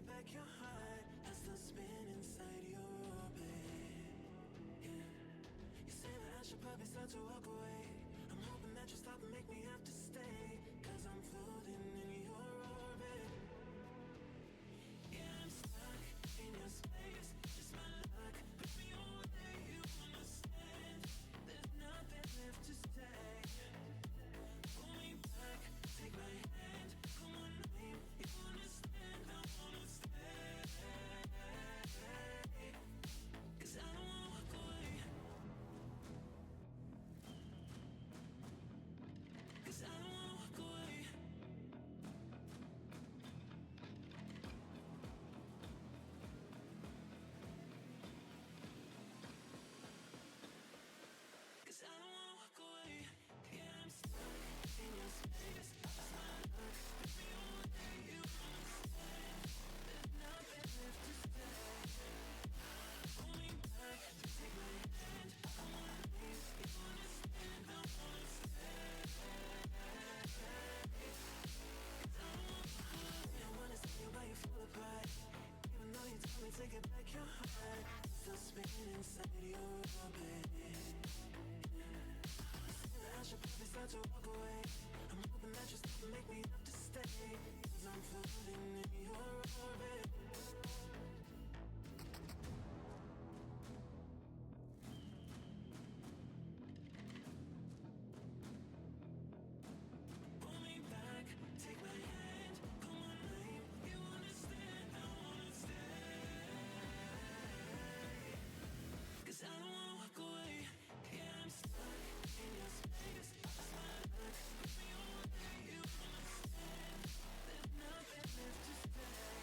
it back your heart. I still spin inside your orbit. Yeah. You say that I should probably start to walk away. I'm hoping that you'll stop and make me have to stay, 'cause I'm floating in your orbit. Yeah, I'm stuck in your space, just my luck. Put me away, you understand. There's nothing left to say. Pull me back, take my hand. Come on, name, you understand. I wanna stay, 'cause I don't wanna walk away. 'Cause I don't wanna walk away. 'Cause I don't wanna walk away. Yeah, I'm stuck in your space. Just my luck. Put me away, you understand. There's nothing left to say. Pull me back, take my hand. I wanna leave, you understand. I wanna stay. 'Cause I don't wanna walk away. I wanna see you while you fall apart. Even though you told me take it back your heart. Still spinning inside your orbit. I should probably start to walk away. I'm hoping that you'll stop and make me have to stay, 'cause I'm floating in your orbit. Pull me back, take my hand. Come on, name, you understand. I wanna stay, 'cause I don't wanna walk away. Yeah, I'm stuck in your space. Just my luck. Put me away, you understand. There's nothing left to say.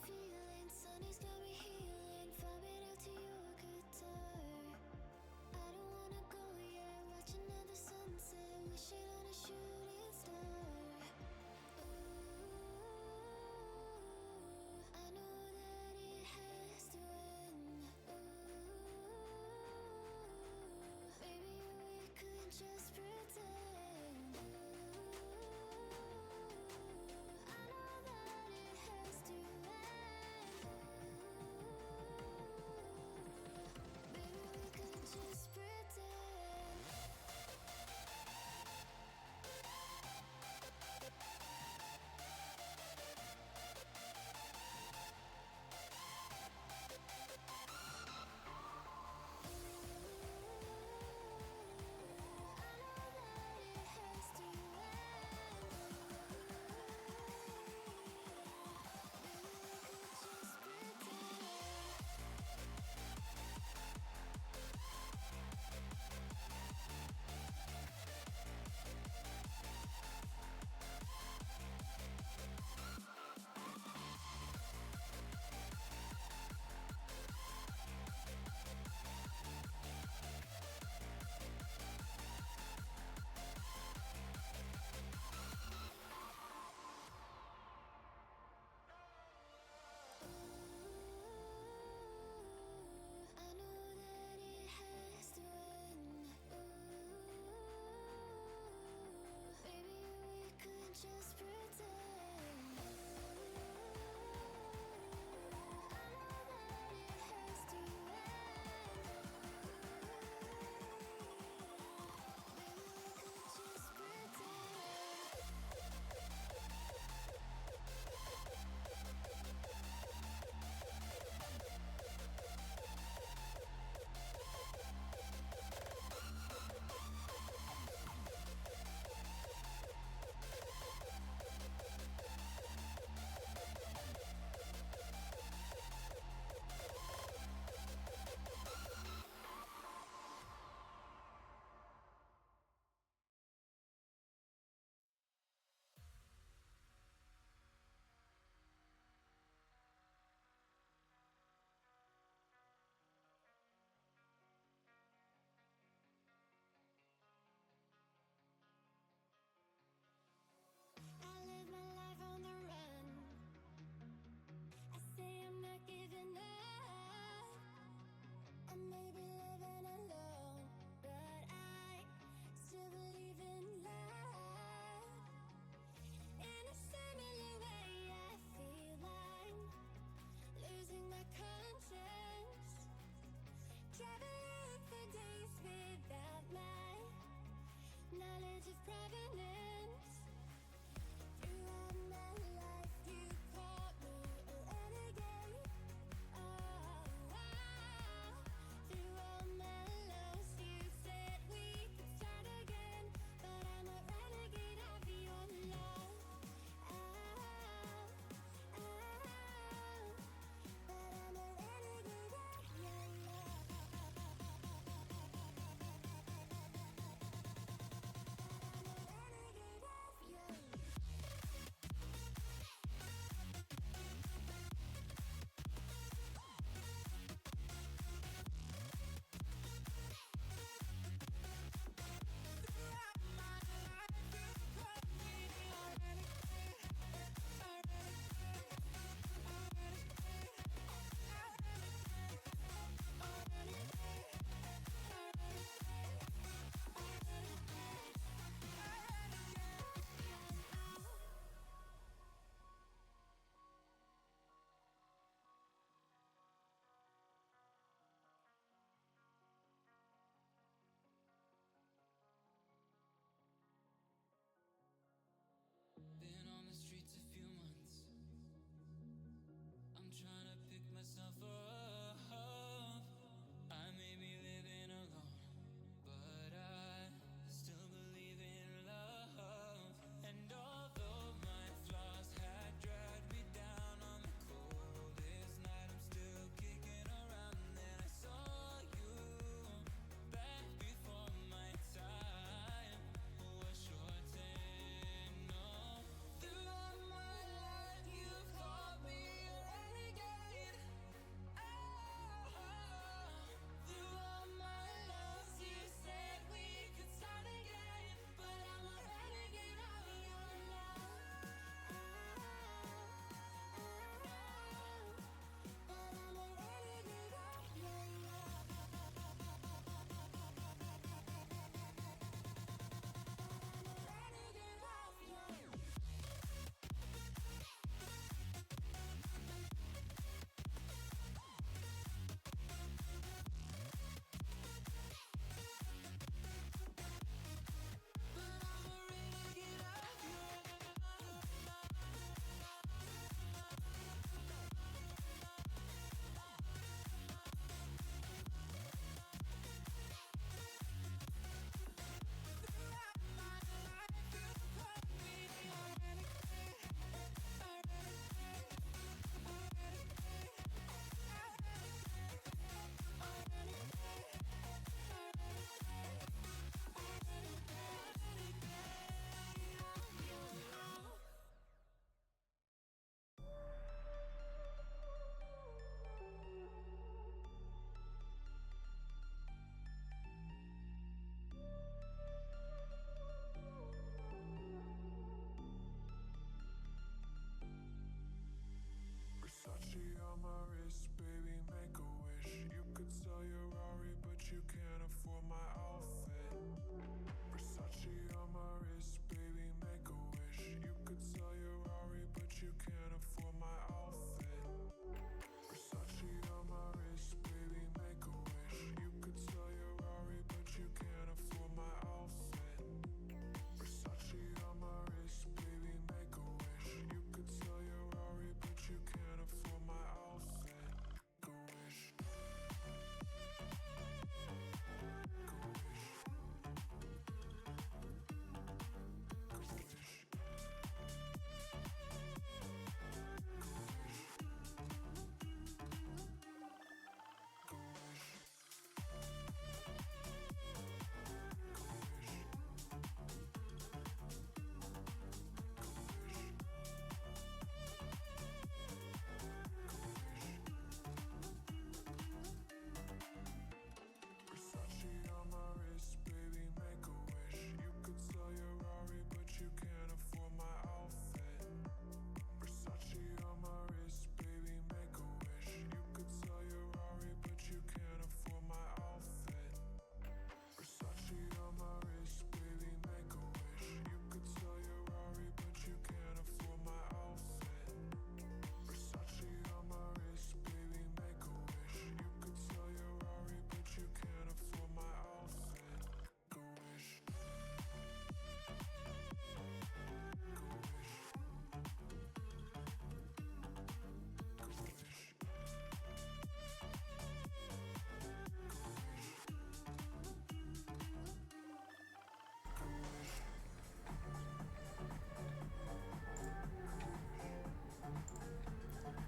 feeling, Sunny's got me healing, vibing out to your guitar. I don't wanna go yet, watch another sunset, wishing on a shooting star. Ooh, I know that it has to end. Ooh, maybe we could just pretend. Ooh, I know that it has to end.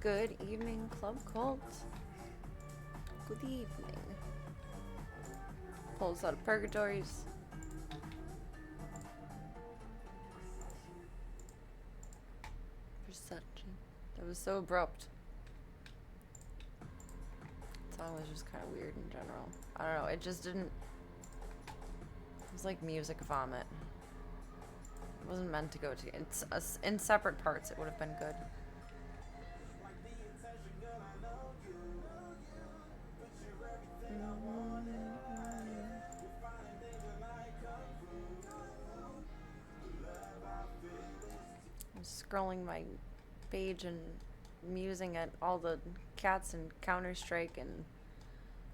Good evening, Club Cult. Good evening. Pulls out of purgatories. Perception. That was so abrupt. The song was just kind of weird in general. I don't know, it just didn't... It was like music vomit. It wasn't meant to go to... It's in separate parts, it would have been good. I'm scrolling my page and musing at all the cats and Counter-Strike and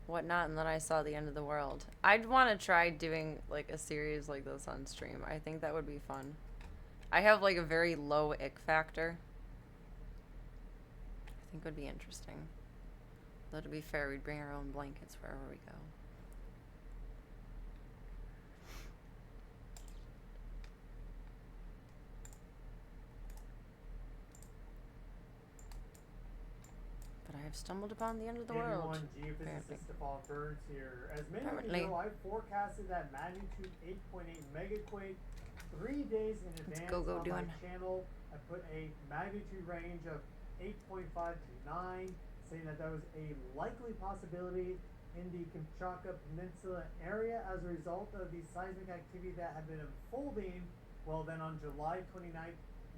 whatnot, and then I saw the end of the world. I'd want to try doing like a series like this on stream. I think that would be fun. I have like a very low ick factor. I think it would be interesting. Though to be fair, we'd bring our own blankets wherever we go. But I have stumbled upon the end of the world. Hey everyone, geophysicist Default Birds here. As many of you know, I forecasted that magnitude 8.8 megaquake 3 days in advance on my channel. I put a magnitude range of 8.5 to 9, saying that that was a likely possibility in the Kamchatka Peninsula area as a result of the seismic activity that had been unfolding. Well, then on July 29th,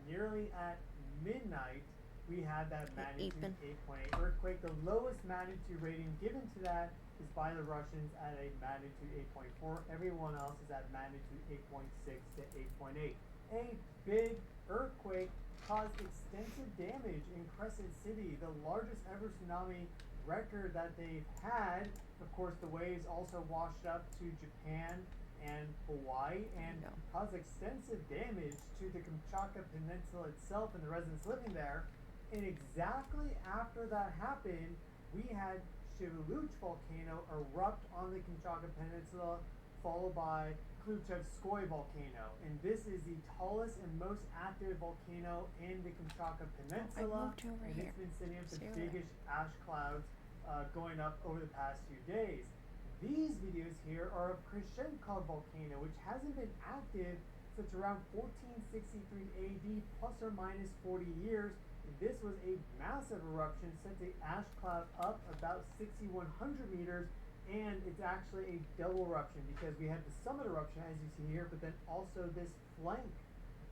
nearly at midnight, we had that magnitude 8.8 earthquake. The lowest magnitude rating given to that is by the Russians at a magnitude 8.4. Everyone else is at magnitude 8.6 to 8.8. A big earthquake caused extensive damage in Crescent City, the largest ever tsunami record that they've had. Of course, the waves also washed up to Japan and Hawaii and caused extensive damage to the Kamchatka Peninsula itself and the residents living there. And exactly after that happened, we had Shiveluch volcano erupt on the Kamchatka Peninsula, followed by Khrushchevskoye volcano. And this is the tallest and most active volcano in the Kamchatka Peninsula. And it's been sending up the biggest ash clouds going up over the past few days. These videos here are of Khrushchevskoye volcano, which hasn't been active since around 1463 AD, plus or minus 40 years. This was a massive eruption, sent the ash cloud up about 6,100 meters, and it's actually a double eruption because we had the summit eruption, as you see here, but then also this flank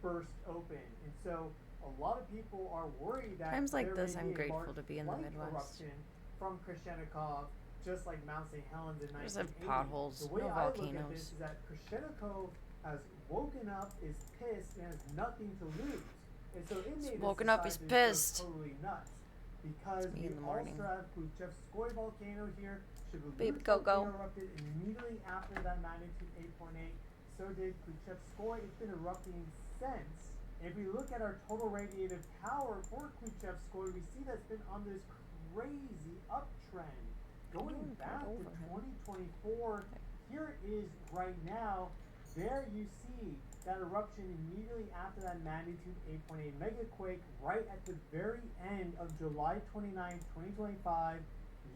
burst open. And so a lot of people are worried that times like there this, may I'm be a grateful large to be in the flank Midwest. eruption from Khrushchevskoye, just like Mount St. Helens in 1980. There's like potholes, The way no I volcanoes. look at this is that Khrushchevskoye has woken up, is pissed, and has nothing to lose. And so it made woken up, he's pissed. Totally nuts. Because we also have Khrushchevskoye volcano here. Baby go-go. Erupted immediately after that magnitude 8.8. So did Khrushchevskoye. It's been erupting since. And if we look at our total radiative power for Khrushchevskoye, we see that's been on this crazy uptrend. Going back to 2024, here it is right now. There you see that eruption immediately after that magnitude 8.8 megaquake right at the very end of July 29, 2025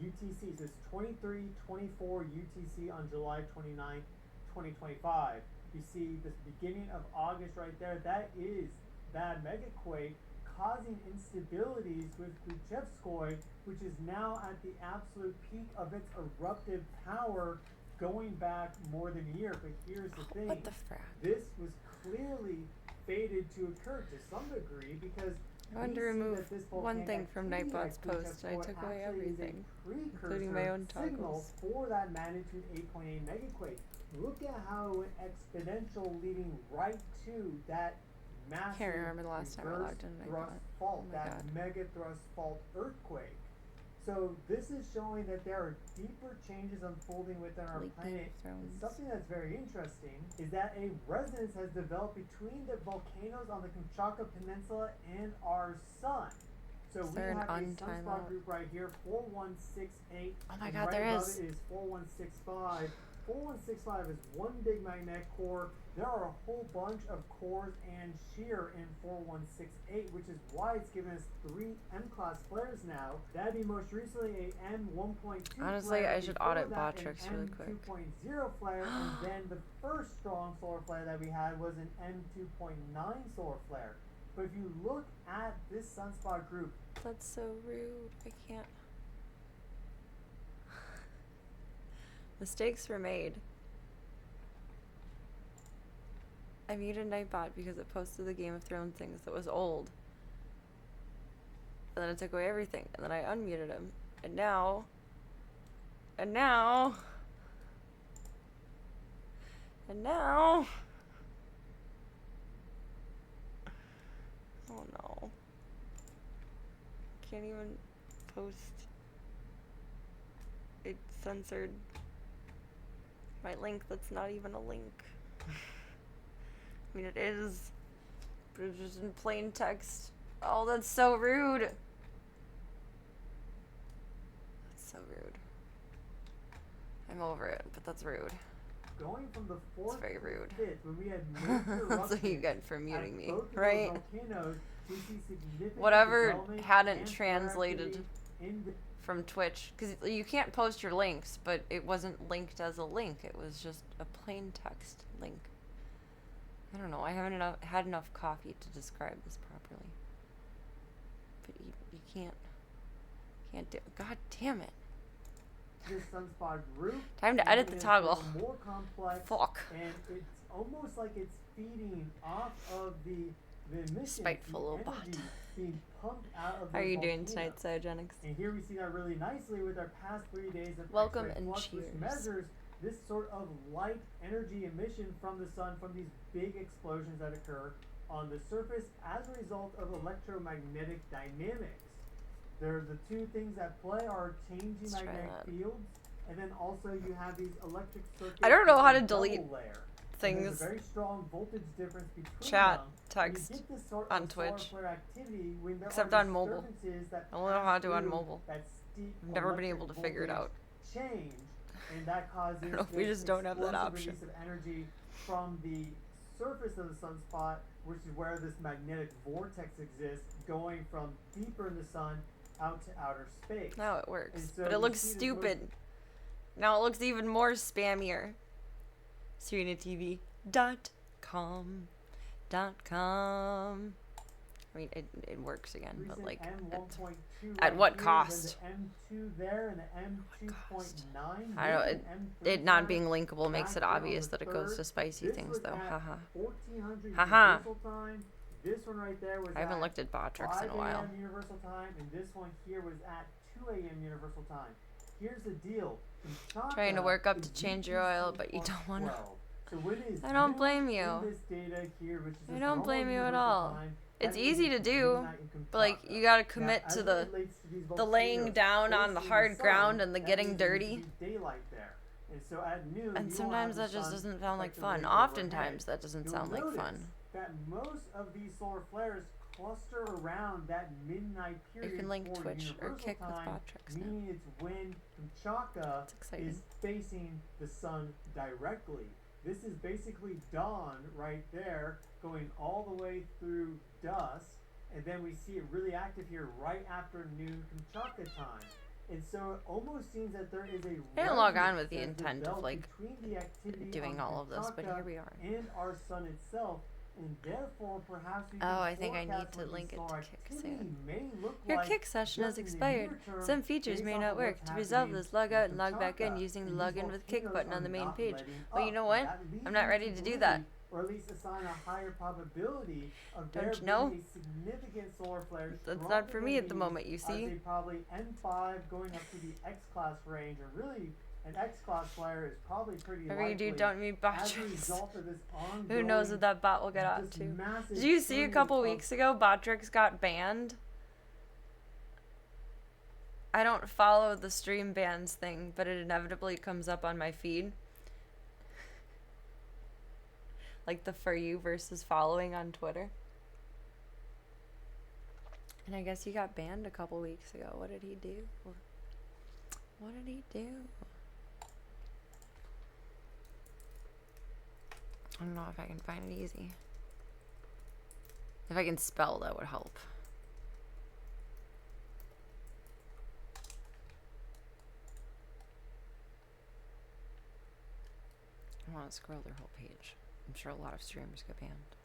UTC. So it's 23:24 UTC on July 29, 2025. You see this beginning of August right there. That is that megaquake causing instabilities with Khrushchevskoye, which is now at the absolute peak of its eruptive power, going back more than a year. But here's the thing. What the frack? This was clearly fated to occur to some degree because I wanted to remove one thing from Nightbot's post. I took away everything, including my own toggles. For that magnitude 8.8 megaquake. Look at how it went exponential, leading right to that massive Can't remember the last time I logged in thrust Nightbot. fault, Oh my that God. mega thrust fault earthquake. So this is showing that there are deeper changes unfolding within our planet. And something that's very interesting is that a resonance has developed between the volcanoes on the Kamchatka Peninsula and our sun. So we have a sunspot group right here, 4168. Oh my and God, right there above is. it is 4165. 4165 is one big magnetic core. There are a whole bunch of cores and shear in 4168, which is why it's given us 3 M-class flares now. That'd be most recently a M1.2 Honestly, flare. I should Before audit that, Botrix an really quick. M2.0 flare, and then the first strong solar flare that we had was an M2.9 solar flare. But if you look at this sunspot group, That's so rude. I can't. Mistakes were made. I muted Nightbot because it posted the Game of Thrones things that was old. And then it took away everything. And then I unmuted him. And now... And now... And now... Oh no. Can't even post. It censored my link that's not even a link. I mean, it is, but it's just in plain text. Oh, that's so rude. That's so rude. I'm over it, but that's rude. going from the 4th very to rude. the 5th, when we had major That's what you eruptions get for at muting me, both of those right? volcanoes, we see significant Whatever development hadn't and translated activity in the from Twitch, because you can't post your links, but it wasn't linked as a link. It was just a plain text link. I don't know. I haven't had enough coffee to describe this properly. But you can't do. God damn it! this sunspot group. Time to edit the toggle. More complex. Fuck. And it's almost like it's feeding off of the emissions, Spiteful little bot. being pumped out of. How are the you doing volcano. tonight, Cyogenics? And here we see that really nicely with our past 3 days of Welcome X-ray and flux, which cheers. measures this sort of light energy emission from the sun from these big explosions that occur on the surface as a result of electromagnetic dynamics. The two things at play are changing Let's try magnetic that. fields, and then also you have these electric circuits. I don't know how to in a delete double layer. And things. There's a very strong voltage difference between Chat, them. text, You get this sort on of solar Twitch. flare activity when there Except are on mobile. disturbances that I don't know how to do on pass mobile. through that steep I've never been able electric to figure it voltage out. change, and that causes I don't know if we this just don't have that explosive option. release of energy from the surface of the sunspot, which is where this magnetic vortex exists, going from deeper in the sun out to outer space. Now it works, And so but it you looks see this stupid. Now it looks even more spammier. SerenaTV.com. I mean, it works again, but recent like, M1.2 at what here, cost? then the M2 there and the M2.9. I don't. This It M3 not flare being linkable makes back it here on obvious the that it goes to 3rd. spicy This things, was though. at Haha. 1400 Haha. Universal Time. This one right there was I haven't at looked at Botrix 5 in a while. a.m. Universal Time, and this one here was at 2 a.m. Universal Time. Here's the deal. Trying to work up to is change your oil, but you UTC don't wanna. 12. So when it is I don't new blame in you. this data here, which is I this don't normal blame you at Universal all. Time, It's that easy means to do, midnight in but like Kamchatka. you gotta Now, commit as to it the relates to these laying volcanoes down on the facing hard sun, ground and the that getting means there needs dirty. to be daylight there. And so at noon, you And won't sometimes have the that just sun doesn't sound like effectively fun. overhead. Oftentimes that doesn't You'll sound like notice fun. that most of these solar flares cluster around that midnight period. You can link for Twitch or universal Kick with time, Botrix now. meaning it's when Kamchatka It's exciting. is facing the sun directly. This is basically dawn right there, going all the way through dusk, and then we see it really active here right after noon Kamchatka time. And so it almost seems that there is a I didn't log on resonance with the that's intent of developed like between the activity doing on all of this, but Kamchatka here we are. and our sun itself, and therefore perhaps we Oh, can I think I need forecast to what link the it to solar Kick activity soon. may look Your like Kick session has just in the expired. near term Some features based may off not of work. what's To resolve happening this, log out and log back in Kamchatka. using the And these login with Kick volcanoes button on are the main not page. letting Well, you up. know what? That leads I'm not you ready to do that. believe, or at least assign a higher probability of Don't there you know? being a significant solar flare. That's stronger not for than me at the these, moment, you I'd see. say probably M5 going up to the X-class range, or really an X-class flare is probably pretty Whatever you likely do, don't meet as a Botrix. result of this Who knows ongoing, what that bot will get up just to. massive Did you see a series couple of weeks ago Botrix got banned? I don't follow the stream bans thing, but it inevitably comes up on my feed. Like the for you versus following on Twitter. And I guess he got banned a couple weeks ago. What did he do? What did he do? I don't know if I can find it easy. If I can spell, that would help. I want to scroll their whole page. I'm sure a lot of streamers get banned.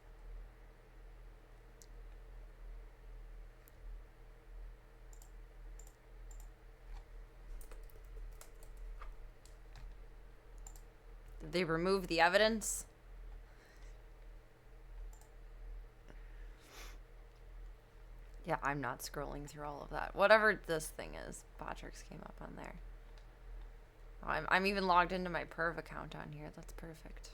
Did they remove the evidence? Yeah, I'm not scrolling through all of that. Whatever this thing is, Botrix came up on there. I'm even logged into my perv account on here. That's perfect.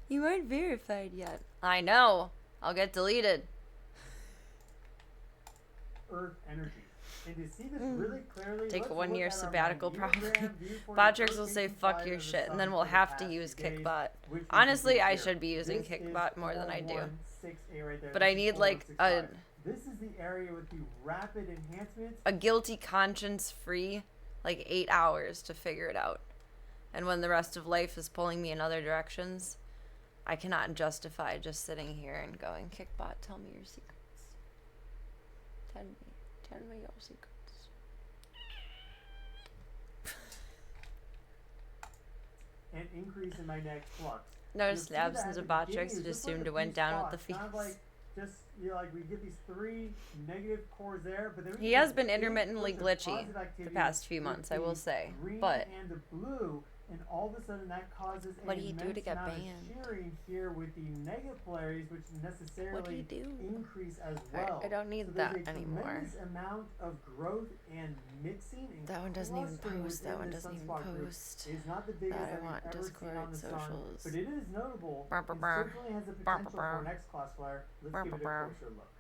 You aren't verified yet. I know. I'll get deleted. Earth energy. And to see this really clearly, Take a let's 1 year look at our sabbatical manual probably. viewform Botrix Earth will say inside fuck of your the shit, sun and then for we'll the have to past use few days, Kickbot. which you can Honestly, see I here. should be using This Kickbot is more than I do. 4168 right there. But This I is need like a 4165. This is the area with the rapid enhancements. guilty conscience free like 8 hours to figure it out. And when the rest of life is pulling me in other directions, I cannot justify just sitting here and going, Kickbot, tell me your secrets. Tell me your secrets. And increase in magnetic flux. Noticed the You'll see that absence at of the Botrix, beginning, it it's just assumed like it a went few down with the spots, kind of fees. like just, you know, like we get these 3 negative cores there, but then we He get has this been big intermittently push of glitchy positive the activity past few with months, I the will say. green But and the blue, and all of a sudden that causes what an did he do immense to get amount banned? of shearing here with the negative polarities, which necessarily What did he do? increase as Alright, well. I don't need So there's that a anymore. tremendous amount of growth and mixing and That one doesn't even clustering post. That within one this doesn't even sunspot group. post. It's not the biggest That I that want we've ever Discord, seen on the sun, socials. but it is notable. Brr, brr, brr. It certainly has the Brr, potential brr, for an brr. X-class flare. Let's Brr, give it a brr, closer look.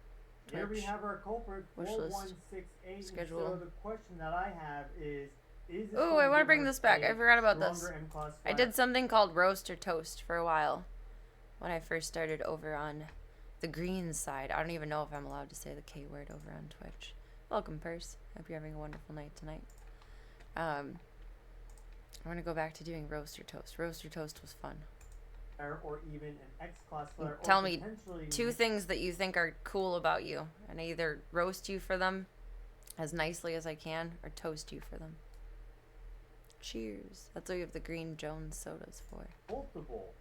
Here we Twitch. have our culprit, Wish list. 4168. Schedule. So the question that I have is this Ooh, going I want to give bring us this back. a I forgot about this. stronger M-class I flare? did something called roast or toast for a while when I first started over on the green side. I don't even know if I'm allowed to say the K word over on Twitch. Welcome, Purse. Hope you're having a wonderful night tonight. I'm going to go back to doing roast or toast. Roast or toast was fun. Or even an X-class flare. Tell or me potentially 2 things that you think are cool about you, and I either roast you for them as nicely as I can or toast you for them. Cheers. That's what we have the green Jones sodas for. multiple.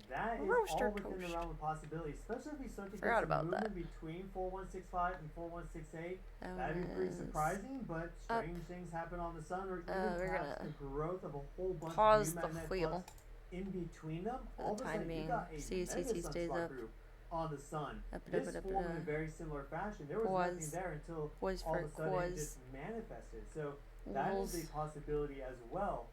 That is Roast or all within toast? the realm of possibility, especially if we start to Forgot get about some that. movement between 4165 and 4168. That That'd be pretty was surprising, but up. strange things happen on the sun, or even We're perhaps gonna the growth of a whole bunch pause of new the magnetic wheel flux in between them. for All the of a time sudden, being. you got a CCC mega stays sunspot up. group on the sun. Up, This up, up, formed in a up. very similar fashion. There was Was. nothing there until Was all for of a sudden it quaz. just manifested. So that Was. is a possibility as well.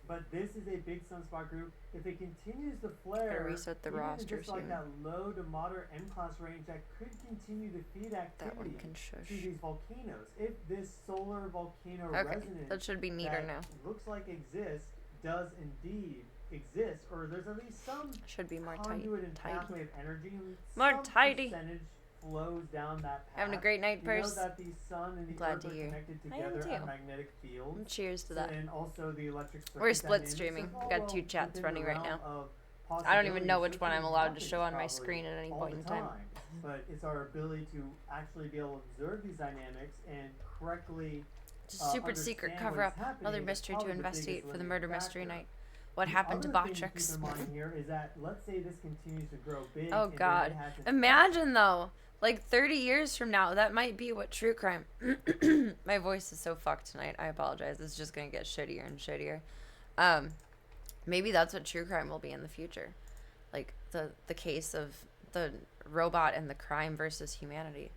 But this is a big sunspot group. If it continues to flare, reset the even roster just like soon. that low to moderate M-class range, that could continue to feed That one activity can to shush. these volcanoes. If this solar volcano Okay, resonance that should be neater that now. looks like exists does indeed exist, or there's at least some Should be more conduit and tidy. pathway of energy, and More some tidy. percentage flows down that path. Having a great night, You know Purse. that the sun and the Glad earth to are hear. connected I am together too. at magnetic fields. Cheers to that. And also the electric circuit We're split dynamics streaming. of We got all 2 chats within running the right realm now. of I don't even know possibilities. which one I'm Certainly allowed to show on my happens screen at any all point the in time. But it's our ability to actually be able to observe these dynamics and correctly It's a super secret understand cover what's up. happening Another is mystery to probably the investigate biggest for the limiting murder mystery factor. night. What The happened to other thing to Botrix? keep in mind here is that let's say this continues to grow big. Oh and then god. it has an Imagine though, like 30 years from now, that might be what true crime. My voice is so fucked tonight. I apologize. It's just gonna get shittier and shittier. Maybe that's what true crime will be in the future. Like the case of the robot and the crime versus humanity.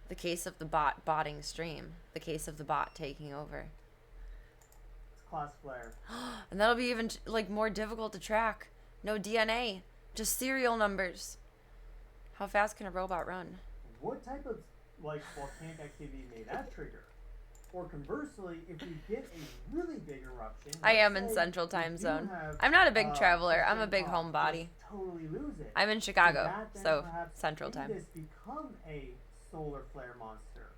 The case of the bot botting stream. The case of the bot taking over. class flare. And that'll be even like more difficult to track. No DNA, just serial numbers. How fast can a robot run? What type of like volcanic activity may that trigger? Or conversely, if we get a really big eruption, I am let's in say Central we Time do Zone. have, I'm not a big traveler. a I'm a big Shinhwa homebody. just totally lose it. I'm in Could Chicago, that then so perhaps Central see Time. this become a solar flare monster?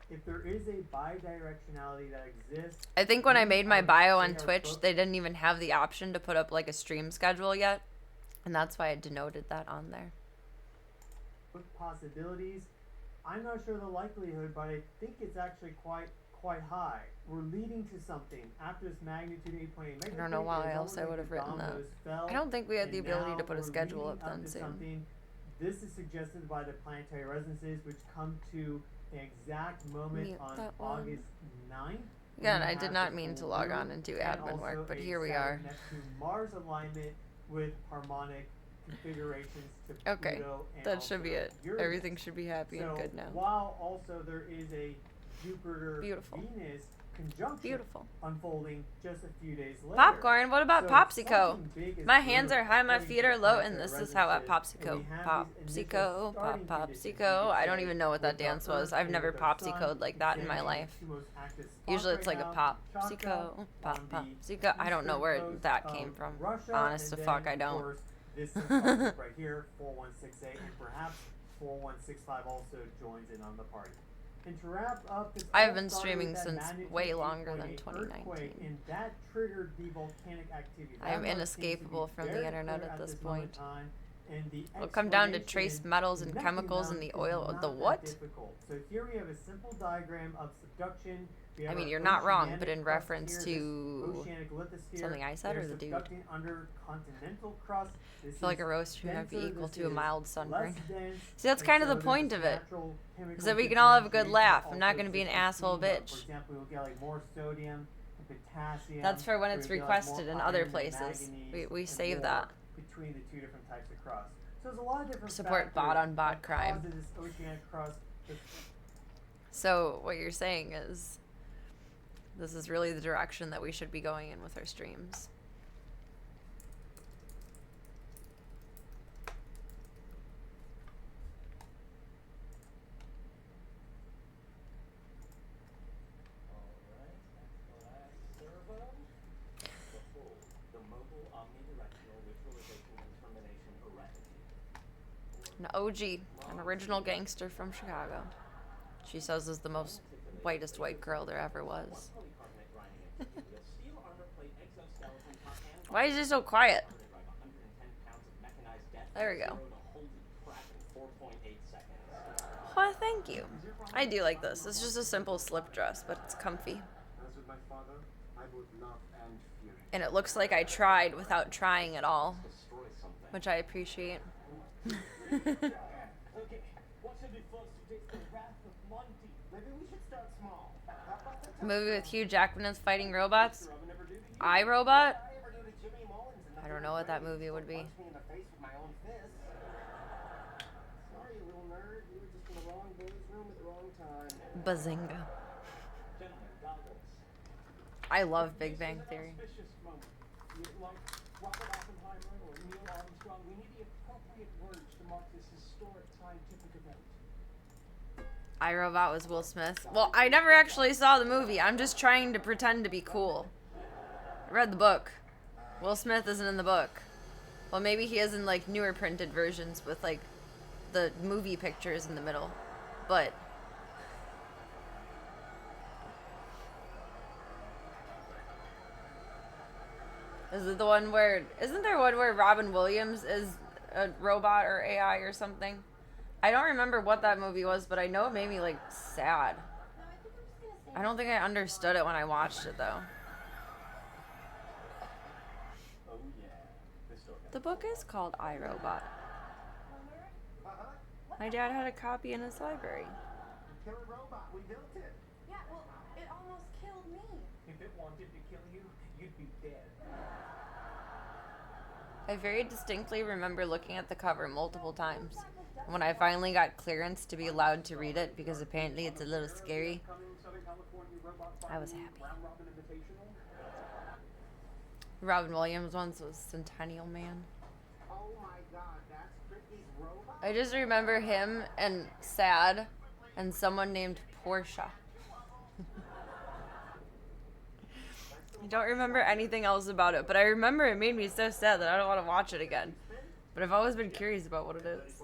If there is a bidirectionality that exists, I think when I we made my would bio say on our Twitch, book- they didn't even have the option to put up like a stream schedule yet. And that's why I denoted that on there. Possibilities. I'm not sure the likelihood, but I think it's actually quite high. We're leading to something after this magnitude 8.8 megaquake. I don't know why else I would have written that. I don't think we had the ability to put a schedule up then soon. This is suggested by the planetary resonances, which come to an exact moment on August 9th. Again, I did not mean to log on and do admin work, but here we are. Mars alignment with harmonic configurations to Okay, Pluto and that should be it. Uranus. Everything should be happy and good now. While also there is a Jupiter Beautiful. Venus conjunction Beautiful. unfolding just a few days later. Popcorn, what about So Popsico? something big is My hands are high, my brewing feet are low, to and this planetary is how at resonances, Popsico. and we have these initial Popsico, starting Popsico. conditions, I don't say, even know what that with our dance was. Earth I've never with our sun Popsicoed like that in my examining life. two most active spots Usually it's right like a now. Popsico, Chalk up on the Popsico. I don't know where eastern that coast came of from. Russia, Honest to and fuck, then, I of don't. course, this is right here, 4168, and perhaps 4165 also joins in on the party. And to wrap up, this I've all been started streaming with that since magnitude way longer 8.8 than earthquake, 2019. and that triggered the volcanic activity. I am That much seems to be inescapable from the very internet clear at this moment point. in time, and the It'll come down to explanation trace is metals and nothing chemicals in enough the is oil. not The that what? difficult. So here we have a simple diagram of subduction. We have I mean, our you're not wrong, oceanic but in crust reference here, this to oceanic lithosphere. something I said They're or the dude? subducting under continental crust. I This feel like is a roast stream might be denser, equal this to a is mild sunburn. less dense, See, that's and kind of so the there's point this of it. natural chemical Is that we can all have a good differentiation laugh. that I'm not also going to be an exists asshole between them. bitch. For example, we'll get like more sodium and potassium. That's for when or it's we'll get, like, requested more in other iron and places. manganese We and save more that. between the two different types of crust. So there's a lot of different Support factors bot on bot that crime. causes this oceanic crust to So what you're saying is this is really the direction that we should be going in with our streams. An OG, an original gangster from Chicago. She says is the most whitest white girl there ever was. Why is he so quiet? There we go. Well, thank you. I do like this. It's just a simple slip dress, but it's comfy. And it looks like I tried without trying at all, which I appreciate. Movie with Hugh Jackman is fighting robots. iRobot? I don't know what that movie would be. Bazinga. I love Big Bang Theory. iRobot was Will Smith. Well, I never actually saw the movie. I'm just trying to pretend to be cool. I read the book. Will Smith isn't in the book. Well, maybe he is in like newer printed versions with like the movie pictures in the middle. But is it the one where isn't there one where Robin Williams is a robot or AI or something? I don't remember what that movie was, but I know it made me like sad. I don't think I understood it when I watched it though. The book is called iRobot. My dad had a copy in his library. Killer robot, we built it. Yeah, well, it almost killed me. If it wanted to kill you, you'd be dead. I very distinctly remember looking at the cover multiple times. When I finally got clearance to be allowed to read it, because apparently it's a little scary, I was happy. Robin Williams once was Centennial Man. Oh my god, that's Ricky's robot? I just remember him and Sad and someone named Portia. I don't remember anything else about it, but I remember it made me so sad that I don't want to watch it again. But I've always been curious about what it is.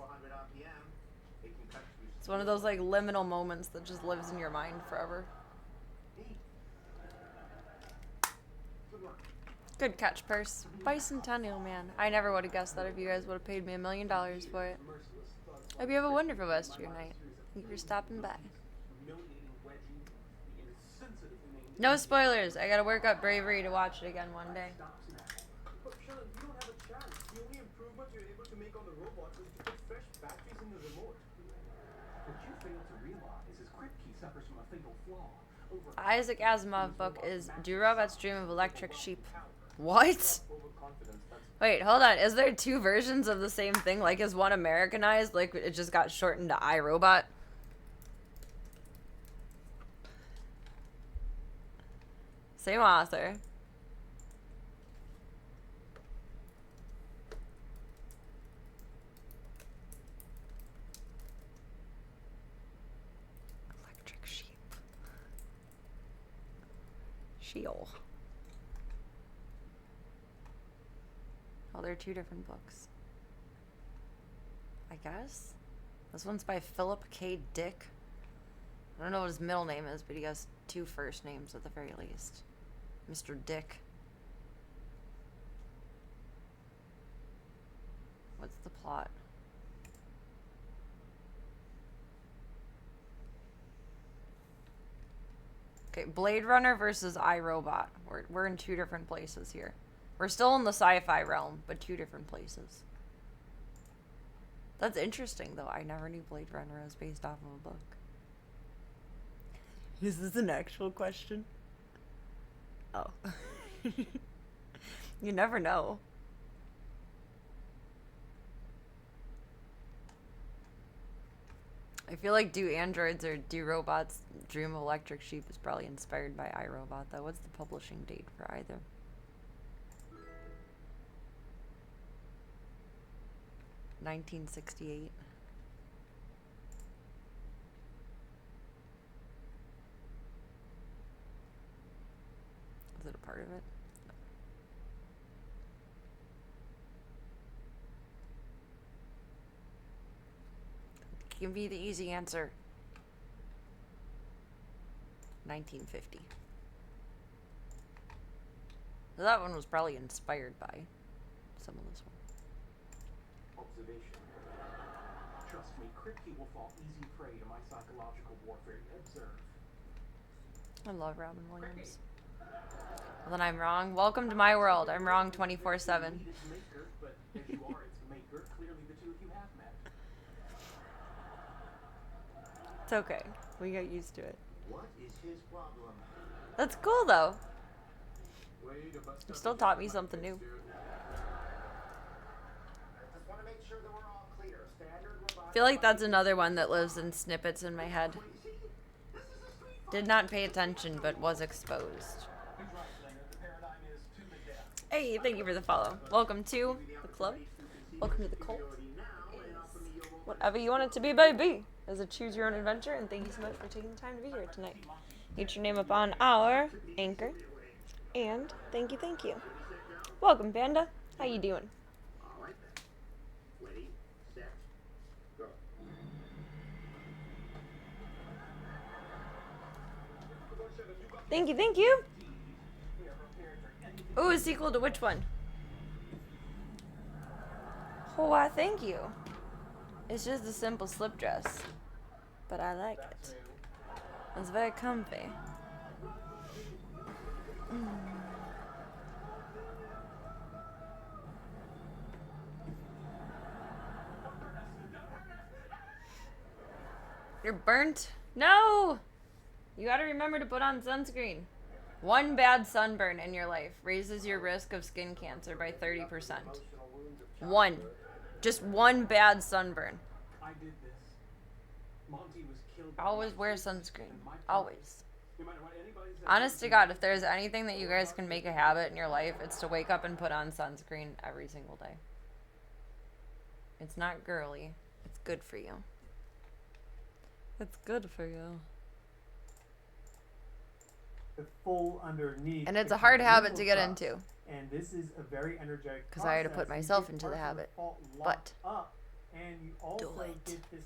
It's one of those like liminal moments that just lives in your mind forever. Good catch, Purse. Bicentennial, man. I never would have guessed that if you guys would have paid me $1 million for it. Hope you have a wonderful rest of your night. Thank you for stopping by. No spoilers. I gotta work up bravery to watch it again one day. But Sean, you don't have a chance. The only improvement you're able to make on the robot is to put fresh batteries in the remote. What you fail to realize is Kripke suffers from a fatal flaw. Isaac Asimov book is Do Robots Dream of Electric Sheep? What? Wait, hold on. Is there two versions of the same thing? Like, is one Americanized? Like, it just got shortened to iRobot? Same author. Electric Sheep. Sheol. Oh, they're two different books. I guess? This one's by Philip K. Dick. I don't know what his middle name is, but he has two first names at the very least. Mr. Dick. What's the plot? Okay, Blade Runner versus iRobot. We're in two different places here. We're still in the sci-fi realm, but two different places. That's interesting, though. I never knew Blade Runner was based off of a book. Is this an actual question? Oh. You never know. I feel like Do Androids or Do Robots Dream of Electric Sheep is probably inspired by iRobot, though. What's the publishing date for either? $1968. Is it a part of it? Give me the easy answer. 1950. So that one was probably inspired by some of this one. Observation. Trust me, Kripke will fall easy prey to my psychological warfare. Observe. I love Robin Williams. Well, then I'm wrong. Welcome to my world. I'm wrong 24/7. But as you are its maker, clearly the two of you have met. It's okay. We got used to it. What is his problem? That's cool, though. You still taught me something new. I feel like that's another one that lives in snippets in my head. Did not pay attention, but was exposed. Hey, thank you for the follow. Welcome to the club. Welcome to the cult. Whatever you want it to be, baby. As a choose your own adventure, and thank you so much for taking the time to be here tonight. Get your name up on our anchor. And thank you. Welcome, Panda. How you doing? Thank you. Ooh, a sequel to which one? Oh, why, thank you. It's just a simple slip dress, but I like it. It's very comfy. You're burnt? No! You gotta remember to put on sunscreen. One bad sunburn in your life raises your risk of skin cancer by 30%. One. Just one bad sunburn. I did this. Monty was killed. Always wear sunscreen. Always. Honest to God, if there's anything that you guys can make a habit in your life, it's to wake up and put on sunscreen every single day. It's not girly. It's good for you. It's good for you. The full underneath. And it's a hard habit to get into. And this is a very energetic because I had to put myself into the habit. But and you also get this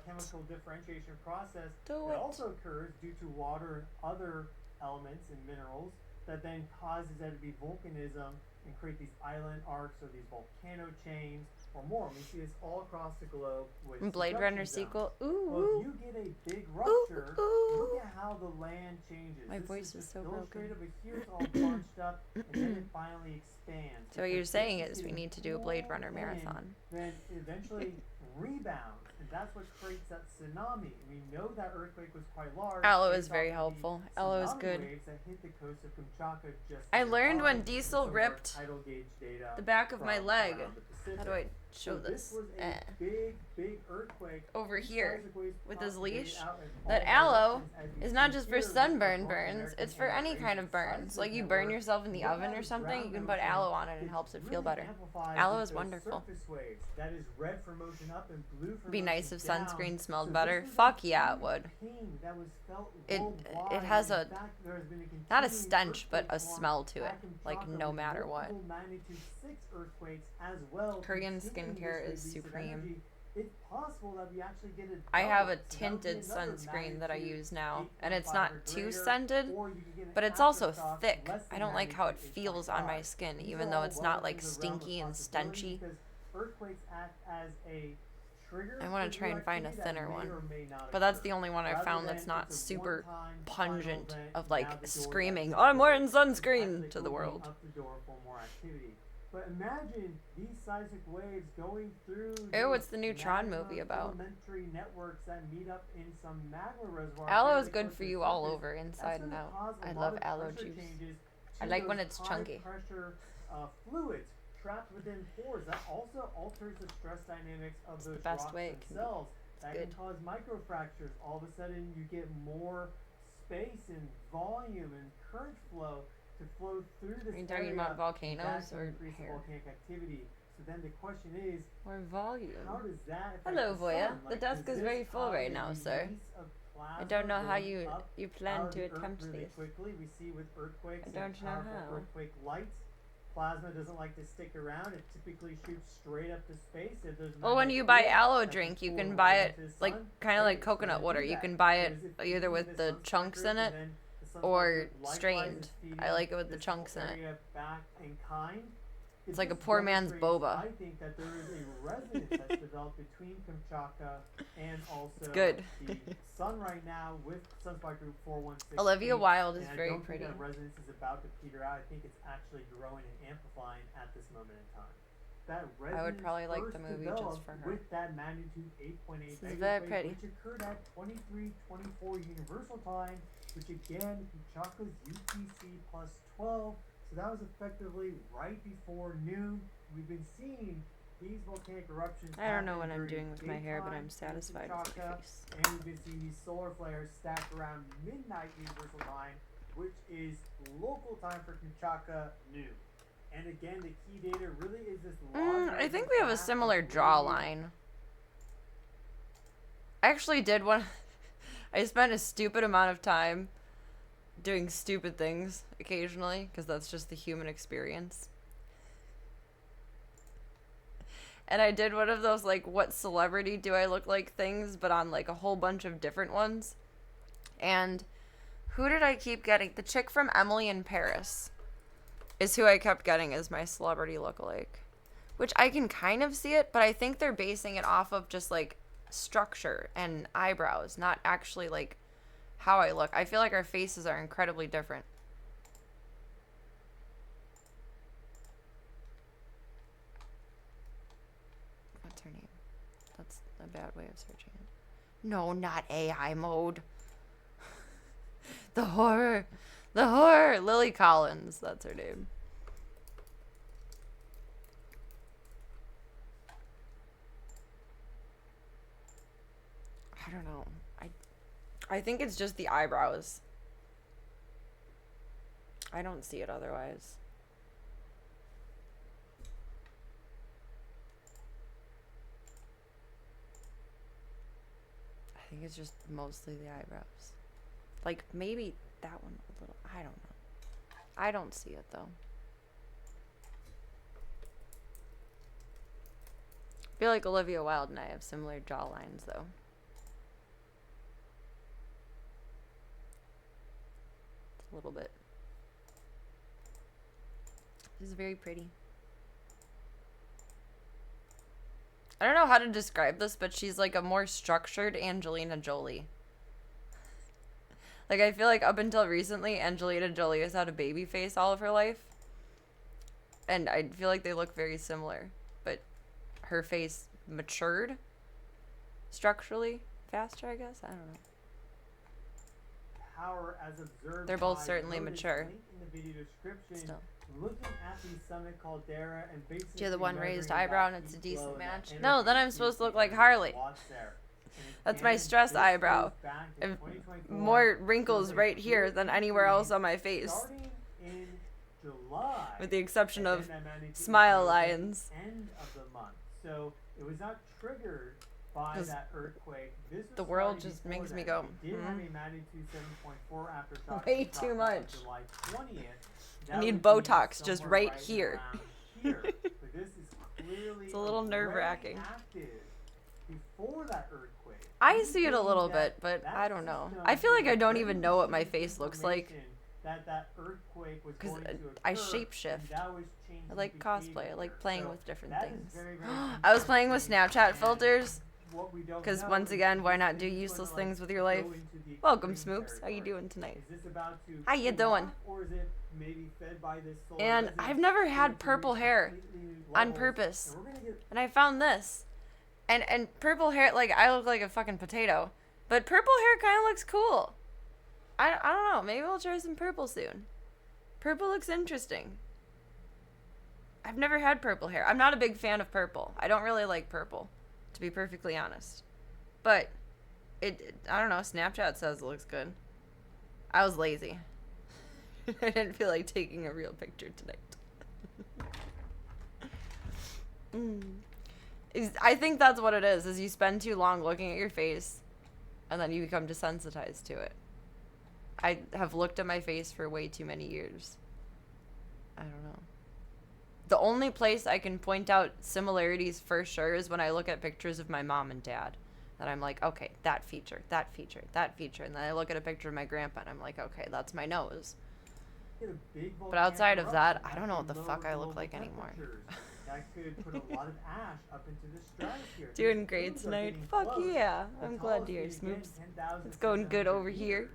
chemical differentiation process that also occurs due to water and other elements and minerals that then causes there to be volcanism and create these island arcs or these volcano chains or more. We see this all across the globe with Blade Runner subduction sequel. zones. Ooh, Well, ooh. if you get a big rupture, ooh. look at how the land changes. My This voice is just so broken. illustrative, but here it's all bunched up, and then it finally expands. So what you're Because saying this is we getting need to do a Blade pulled Runner in, marathon. Then eventually rebounds, and that's what creates that tsunami. We know that earthquake was quite large. Aloe based is very off of the helpful. Aloe is tsunami good. waves that hit the coast of Kamchatka just I learned nearby, when and Diesel so our ripped tidal gauge data the back of my from leg. around the How do I Pacific. show So this? was a big earthquake Over These here, seismic waves with his propagated leash, out in that all aloe directions, as you is not see just for here with the sunburn North burns, American it's for any kind of burns. Seismic Like you burn Network. yourself in the Look oven how or the something, you ground can put motion aloe on it and it gets helps it feel really better. amplified Aloe with is those wonderful. surface waves. That is red for motion up and blue for Be nice motion if down. sunscreen smelled So better. this was a Fuck yeah, it huge would. ping that was felt It worldwide. has In a fact, there has been a not a continuing stench, but a earthquake form smell to it. at Like Kamchatka no with matter what. multiple magnitude 6 earthquakes as well. Korean continuing this skincare is release of supreme. energy. It's possible that we actually get a I have double. a So that would be tinted another sunscreen that I magnitude use now, 8.5 and it's or not too greater, scented, or you could get an but it's also aftershock thick. less I than don't like how it magnitude feels on my 8.5. skin, These even are though all it's not well like within the realm of stinky and possibility stenchy. because earthquakes act as a trigger I want for to try and find a radioactivity that thinner may one, or may not but that's occur. the only one I Rather found than that's not it's a super one-time pungent final event, of now like the door is screaming, actually I'm wearing closed. It's sunscreen actually to the opening world. up the door for more activity. But imagine these seismic waves going through Ew, what's these the new Tron magma movie about? elementary networks that meet up in some magma reservoir Aloe is fairly good close for to you the all surface. over, That's inside and gonna out. cause a I lot love of aloe pressure juice. changes I to like when those it's high chunky. pressure fluids trapped within pores. That also alters the stress dynamics of It's the those best rocks way it can be. themselves. That good. can cause microfractures. All of a sudden, you get more space and volume and current flow to flow through this Are you talking area. about volcanoes That can or increase hair? volcanic activity. So then the question is, Or volume? how does that affect Hello, the Voya. sun? The Like, desk does is this very full cause right a now, sir. release of I plasma don't know how going you up plan out of to the earth attempt really this. quickly? We see with earthquakes I don't and know powerful how. earthquake lights. Plasma doesn't like to stick around. It typically shoots straight up to space. If there's Well, when magnetic you buy field aloe that can drink, you pull can it buy away it into the like sun, kind of like it's coconut gonna water. do You that. can buy it Whereas if either you with leave the sun chunks in spectrum it and then the sun or spectrum likewise strained. is feeding I like it with the this chunks in whole it. area back in kind. It's It like a just poor man's demonstrates, boba. I think that there is a resonance that's developed between Kamchatka and also It's good. the sun right now with Sunspot Group 416. Olivia Wilde is and very I don't pretty. think that resonance is about to peter out. I think it's actually growing and amplifying at this moment in time. That I would probably like the first movie just developed for her. with that magnitude 8.8 This is very megaquake, pretty. which occurred at 23:24 Universal Time, which again Kamchatka's UTC plus 12. So that was effectively right before noon. We've been seeing these volcanic eruptions. I don't know what happen I'm during doing with my hair, but daytime I'm in satisfied with my Kamchatka, face. and we've been seeing these solar flares stacked around midnight Universal Time, which is local time for Kamchatka noon. And again, the key data really is this I think we have a similar jawline. I actually did one. I spent a stupid amount of time doing stupid things occasionally, because that's just the human experience. And I did one of those, like, what celebrity do I look like things, but on, like, a whole bunch of different ones. And who did I keep getting? The chick from Emily in Paris is who I kept getting as my celebrity lookalike. Which I can kind of see it, but I think they're basing it off of just, like, structure and eyebrows, not actually, like, how I look. I feel like our faces are incredibly different. What's her name? That's a bad way of searching it. No, not AI mode. The horror. The horror. Lily Collins. That's her name. I don't know. I think it's just the eyebrows. I don't see it otherwise. I think it's just mostly the eyebrows. Like, maybe that one a little. I don't know. I don't see it, though. I feel like Olivia Wilde and I have similar jawlines, though. A little bit. She's very pretty. I don't know how to describe this, but she's like a more structured Angelina Jolie. Like, I feel like up until recently, Angelina Jolie has had a baby face all of her life. And I feel like they look very similar. But her face matured structurally faster, I guess. I don't know. Power as observed. They're both by certainly Lotus, mature. link in the video description. Still. Looking at the summit caldera and basically Do you have the one raised measuring eyebrow that and it's a heat flow decent and that match? energy No, then I'm supposed to look like you Harley. watch there. That's And my again, stressed this eyebrow. goes back to And 2024, more wrinkles so right they here did than anywhere else on my face. starting in July, With the exception and of then that magnitude smile was at the lines. end of the month. So it was not triggered by 'Cause that earthquake. This was the world starting just before makes me that. go, It did have a magnitude 7.4 aftershock. Way that too shot much. July 20th. I That need would be Botox just somewhere right here. around here. But this is clearly It's a little already nerve-wracking. active before that earthquake. I see it a Indicating little that bit, but that I don't know. system I feel like I was don't ready even to know what my receive face looks like. information that earthquake was 'Cause going to I occur, shapeshift. and that was I changing like cosplay. I behavior. like playing So with different that is things. very, very I was playing with interesting, Snapchat and filters. what we don't Because know once is again, why if not this do is gonna, useless like, things with your go life? into the Welcome, extreme Smoops. How you territory. doing tonight? Is this about to How you cool doing? off, or is it maybe fed by this solar And resonance I've never going had to purple reach hair completely new on levels? purpose. And we're gonna get And I found this. And purple hair, like, I look like a fucking potato. But purple hair kind of looks cool. I don't know. Maybe I'll try some purple soon. Purple looks interesting. I've never had purple hair. I'm not a big fan of purple. I don't really like purple, to be perfectly honest. But, I don't know. Snapchat says it looks good. I was lazy. I didn't feel like taking a real picture tonight. I think that's what it is you spend too long looking at your face, and then you become desensitized to it. I have looked at my face for way too many years. I don't know. The only place I can point out similarities for sure is when I look at pictures of my mom and dad. And I'm like, okay, that feature, that feature, that feature. And then I look at a picture of my grandpa and I'm like, okay, that's my nose. get a big But outside of that, eruption I don't know what at the lower fuck I look global like anymore. temperatures. That could put a lot of ash up into the stratosphere. Doing These great plumes are tonight. getting Fuck close. yeah. The I'm glad tallest to hear, is again Smoops. 10,600 It's going good over here. meters.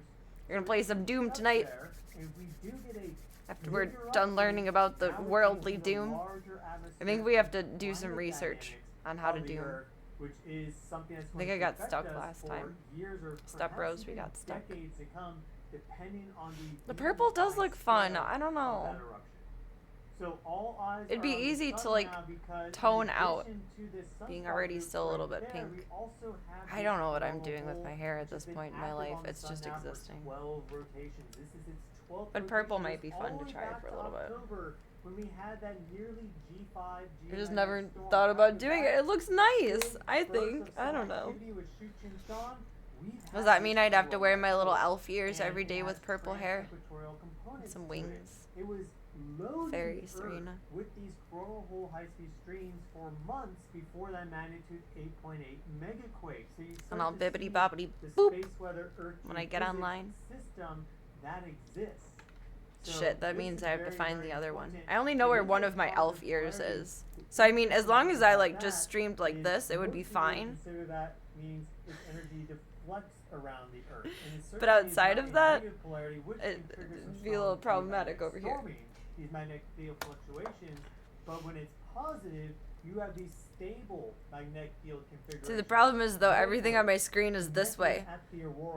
We're gonna play some Doom Up tonight. there, and we do get a After we're big done eruption, learning about the that would worldly lead to the Doom. larger I think we have to atmospheric do some climate research dynamics on how to of the Doom. Earth, which is something that's I think going I to got affect stuck us last for time. years or Step perhaps bros, we even got stuck. decades to come, depending on The purple does look fun. scale I don't of know. that eruption. So all eyes It'd be are on the easy to, sun like, now because in tone out addition to this being sunspot already group still a little right bit there, pink. we also have I this don't know what I'm global doing with my hole, hair at which has this been point in my active life. on the It's sun just now for existing. 12 rotations. This is its 12th But purple rotation. might be It's fun all to the way try back for a to little bit. October, when we had that yearly G5, I just G9 never storm thought about back to doing back. it. It looks nice, Big I bursts think. of I sun don't know. activity with Shuchin Dawn. We've Does had that this mean I'd have for to a wear my little while, elf ears and every it day with has purple hair? transequatorial components Some to it. wings. It was loading Fairy the Serena. Earth with these coronal hole high-speed streams for months before that magnitude 8.8 megaquake. So you And I'll start to bibbity see bobbity the boop space weather Earth when I get online. system that exists. So Shit, that this means is I have to very, find very the other one. important. I only know where It is one a of my cause elf ears clarity. is. So I mean, as long as I like About just that streamed like is this, it would be most people fine. Consider that means its energy deflects around the Earth. And it But certainly is outside not of a that, negative polarity, which it'd can trigger some be a little strong problematic geomagnetic over here. storming, these magnetic field fluctuations. But when it's positive, you have these stable magnetic field configurations. See, the problem is though, everything on my screen is this way.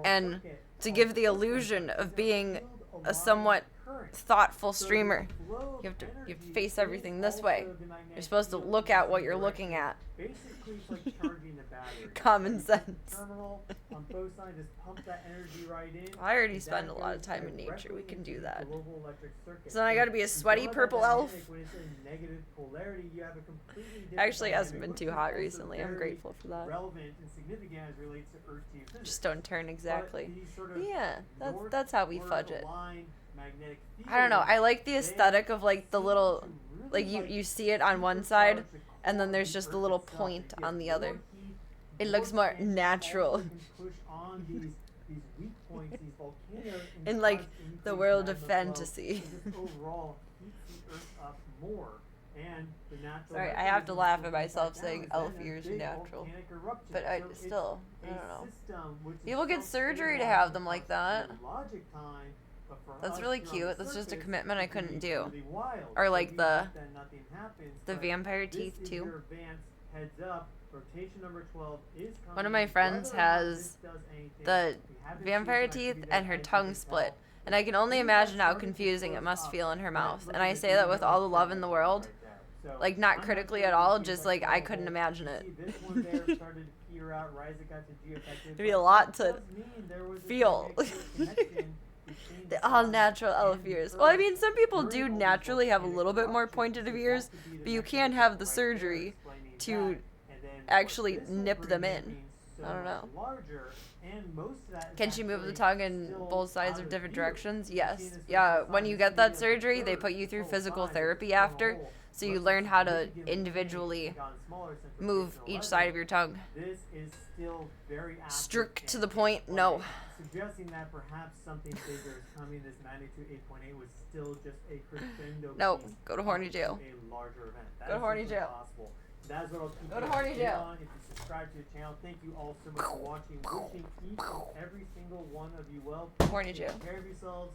And to give the illusion of being a somewhat thoughtful streamer, you have to face everything this way. You're supposed to look at what you're looking at. Basically, it's like charging the battery. Common You put sense. the terminal on both sides, just pump that energy right in. I already and spend that a lot of goes time in nature. We directly can do into that. the global electric circuit. So then I gotta be a you sweaty build that purple elf. dynamic when it's in negative polarity, you have a completely different Actually, it hasn't dynamic, been which too is hot also recently. I'm very grateful for that. relevant and significant as relates to Earth to physics. Just don't turn exactly. But these sort of Yeah, north that's how we or fudge it. aligned magnetic I don't know. fields, I like the they aesthetic of like the seem little, to really, like you see it on one side, and then there's just the little point on the other. It looks more natural. In like the world of fantasy. more. And the natural Sorry, I have to laugh at mechanism myself to saying break down elf is ears big natural. volcanic eruption. But I So it's still, I a don't know. system which is People get surgery to self-stabilizing have them like across that. geologic time, but for That's us really here on cute. the That's just a surface, commitment I it can couldn't be do. really wild. Or So like we the hope that nothing happens, but vampire this teeth is too. your advance heads up. Rotation number 12 is coming. One of my friends Whether or not has this does anything, the we haven't vampire seen some teeth activity and that her I tongue can split. tell. And I can only Things imagine that how started to confusing it close must up, feel in her but mouth. look And at I the say that with all the video love in the cell world. right there. So Like, not I'm critically sure at if all, you just see like that I cell couldn't hole, imagine you it. see this one there started to peter out, Ryza got to G-affected, It'd be a but lot that to does mean there was a feel. significant connection between The the all sun natural elf and the ears. Well, I Earth mean, some people during do all these naturally have a volcanic little bit more eruptions. pointed So of that ears, could be the but you mechanism can't have the right there surgery explaining to that. And then actually what this nip will them bring in. being so I don't much know. larger, and most of that is Can she move the actually tongue in still both sides out of of different view. directions? You Yes. see this Yeah, vertical when sign, you this get could that be a surgery, they third put you through total physical size. therapy It's still a after, hole. so you Unless learn it's how to significantly individually changed and gotten smaller since move rotation each 11, side of your tongue. this is still very active Strict to and the point, in no. play, suggesting that perhaps something bigger is coming. This magnitude 8.8 was still just a crescendo. Nope, piece go to horny up jail. A larger event. That Go to is horny simply jail. possible. That's what I'll keep Go to you horny updated jail. on. If you subscribe to the channel, thank you all so much for watching. Wishing each and every single one of you well. Horny jail. Take care of yourselves.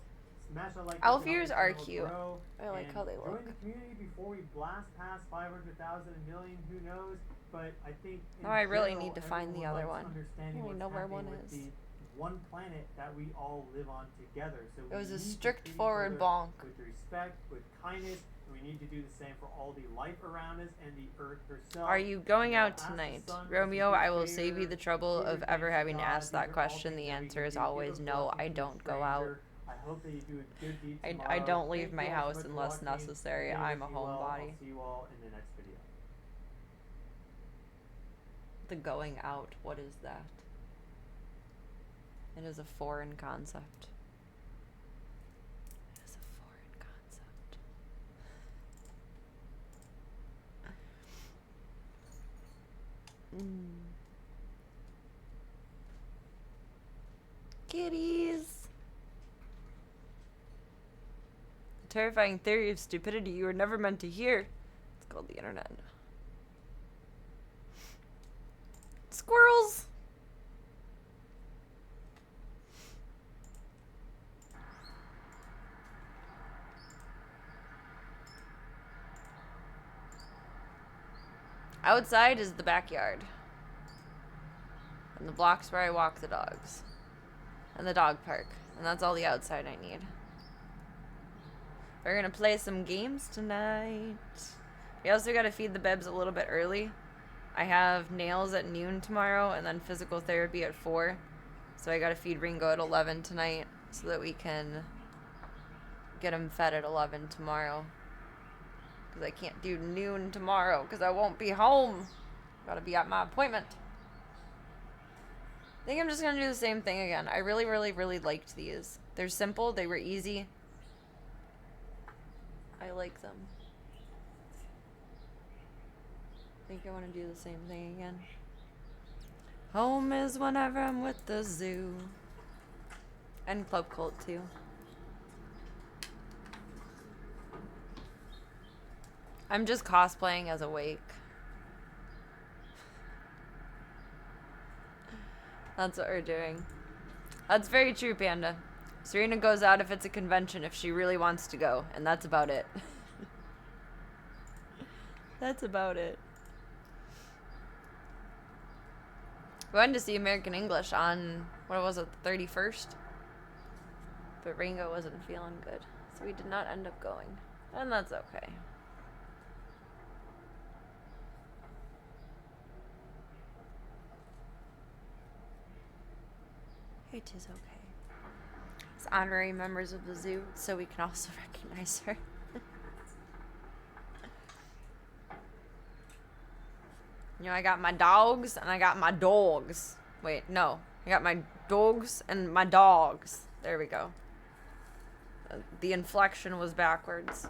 Smash that like Elf button, help ears the are channel cute. grow, I like and how they join look. the community before we blast past 500,000, a million, who knows? But I think in No, I really general, need to find the everyone other likes one. understanding I don't what's know where happening one with is. the one planet that we all live on together. So It was we a need to strict treat each forward other bonk. with respect, with kindness. And we need to do the same for all the life around us and the Earth herself. Are you going You know, out ask the tonight? sun, Romeo, ask the I will creator, save you the trouble give of your ever thanks to having to God. ask These that are all question. things The that we answer can is do. Give always a no, blessing I to a don't go out. stranger. I hope that you do a good deed I tomorrow. don't leave Thank my you all so house much for unless watching. necessary. May I'm a wish you well. I'll homebody. see you all in the next video. The going out, what is that? It is a foreign concept. It is a foreign concept. Kitties! The terrifying theory of stupidity you were never meant to hear. It's called the internet. Squirrels! Outside is the backyard. And the blocks where I walk the dogs. And the dog park. And that's all the outside I need. We're gonna play some games tonight. We also gotta feed the bebs a little bit early. I have nails at noon tomorrow and then physical therapy at 4. So I gotta feed Ringo at 11 tonight so that we can get him fed at 11 tomorrow. Because I can't do noon tomorrow because I won't be home. Gotta be at my appointment. I think I'm just gonna do the same thing again. I really, really, really liked these. They're simple, they were easy. I like them. I think I want to do the same thing again. Home is whenever I'm with the zoo. And Club Cult too. I'm just cosplaying as awake. That's what we're doing. That's very true, Panda. Serena goes out if it's a convention if she really wants to go, and that's about it. That's about it. We went to see American English on, what was it, the 31st? But Ringo wasn't feeling good, so we did not end up going. And that's okay. It is okay. As honorary members of the zoo, so we can also recognize her. You know, I got my dogs and I got my dogs. Wait, no. I got my dogs and my dogs. There we go. The inflection was backwards.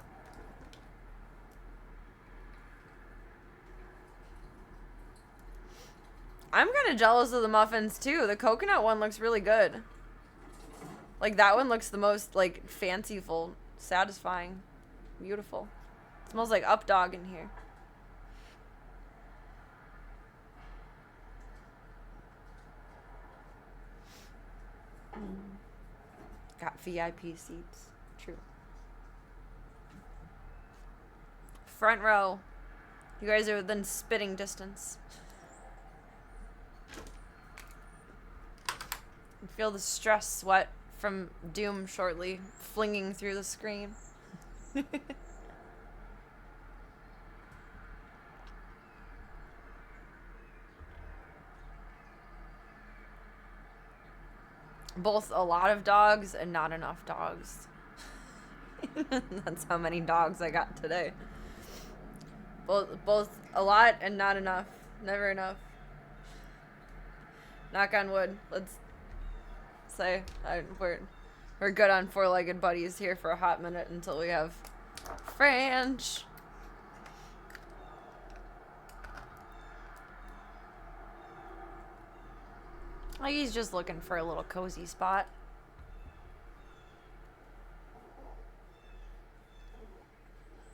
I'm kind of jealous of the muffins too. The coconut one looks really good. Like that one looks the most like fanciful, satisfying, beautiful. Smells like up dog in here. Got VIP seats. True. Front row. You guys are within spitting distance. You feel the stress sweat from Doom shortly flinging through the screen. Both a lot of dogs and not enough dogs. That's how many dogs I got today. Both a lot and not enough. Never enough. Knock on wood. Let's say we're good on four-legged buddies here for a hot minute until we have French. Oh, he's just looking for a little cozy spot.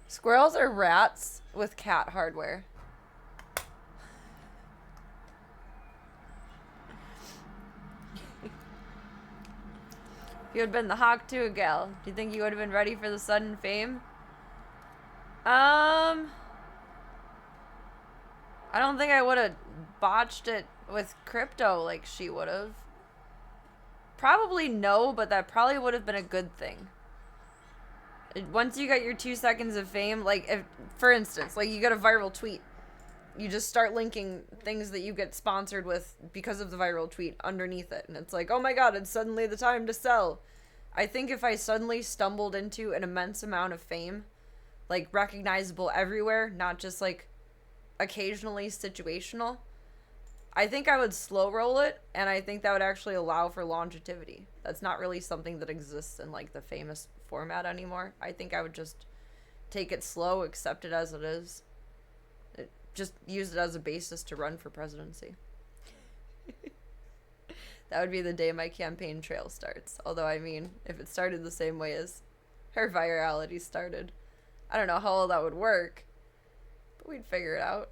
Squirrels are rats with cat hardware. If you had been the hawk to a gal, do you think you would have been ready for the sudden fame? I don't think I would have botched it with crypto like she would have. Probably no, but that probably would have been a good thing. Once you got your 2 seconds of fame, like, if, for instance, like, you get a viral tweet. You just start linking things that you get sponsored with because of the viral tweet underneath it. And it's like, oh my god, it's suddenly the time to sell. I think if I suddenly stumbled into an immense amount of fame, like, recognizable everywhere, not just, like, occasionally situational, I think I would slow roll it, and I think that would actually allow for longevity. That's not really something that exists in, like, the famous format anymore. I think I would just take it slow, accept it as it is. Just use it as a basis to run for presidency. That would be the day my campaign trail starts. Although, I mean, if it started the same way as her virality started, I don't know how all that would work, but we'd figure it out.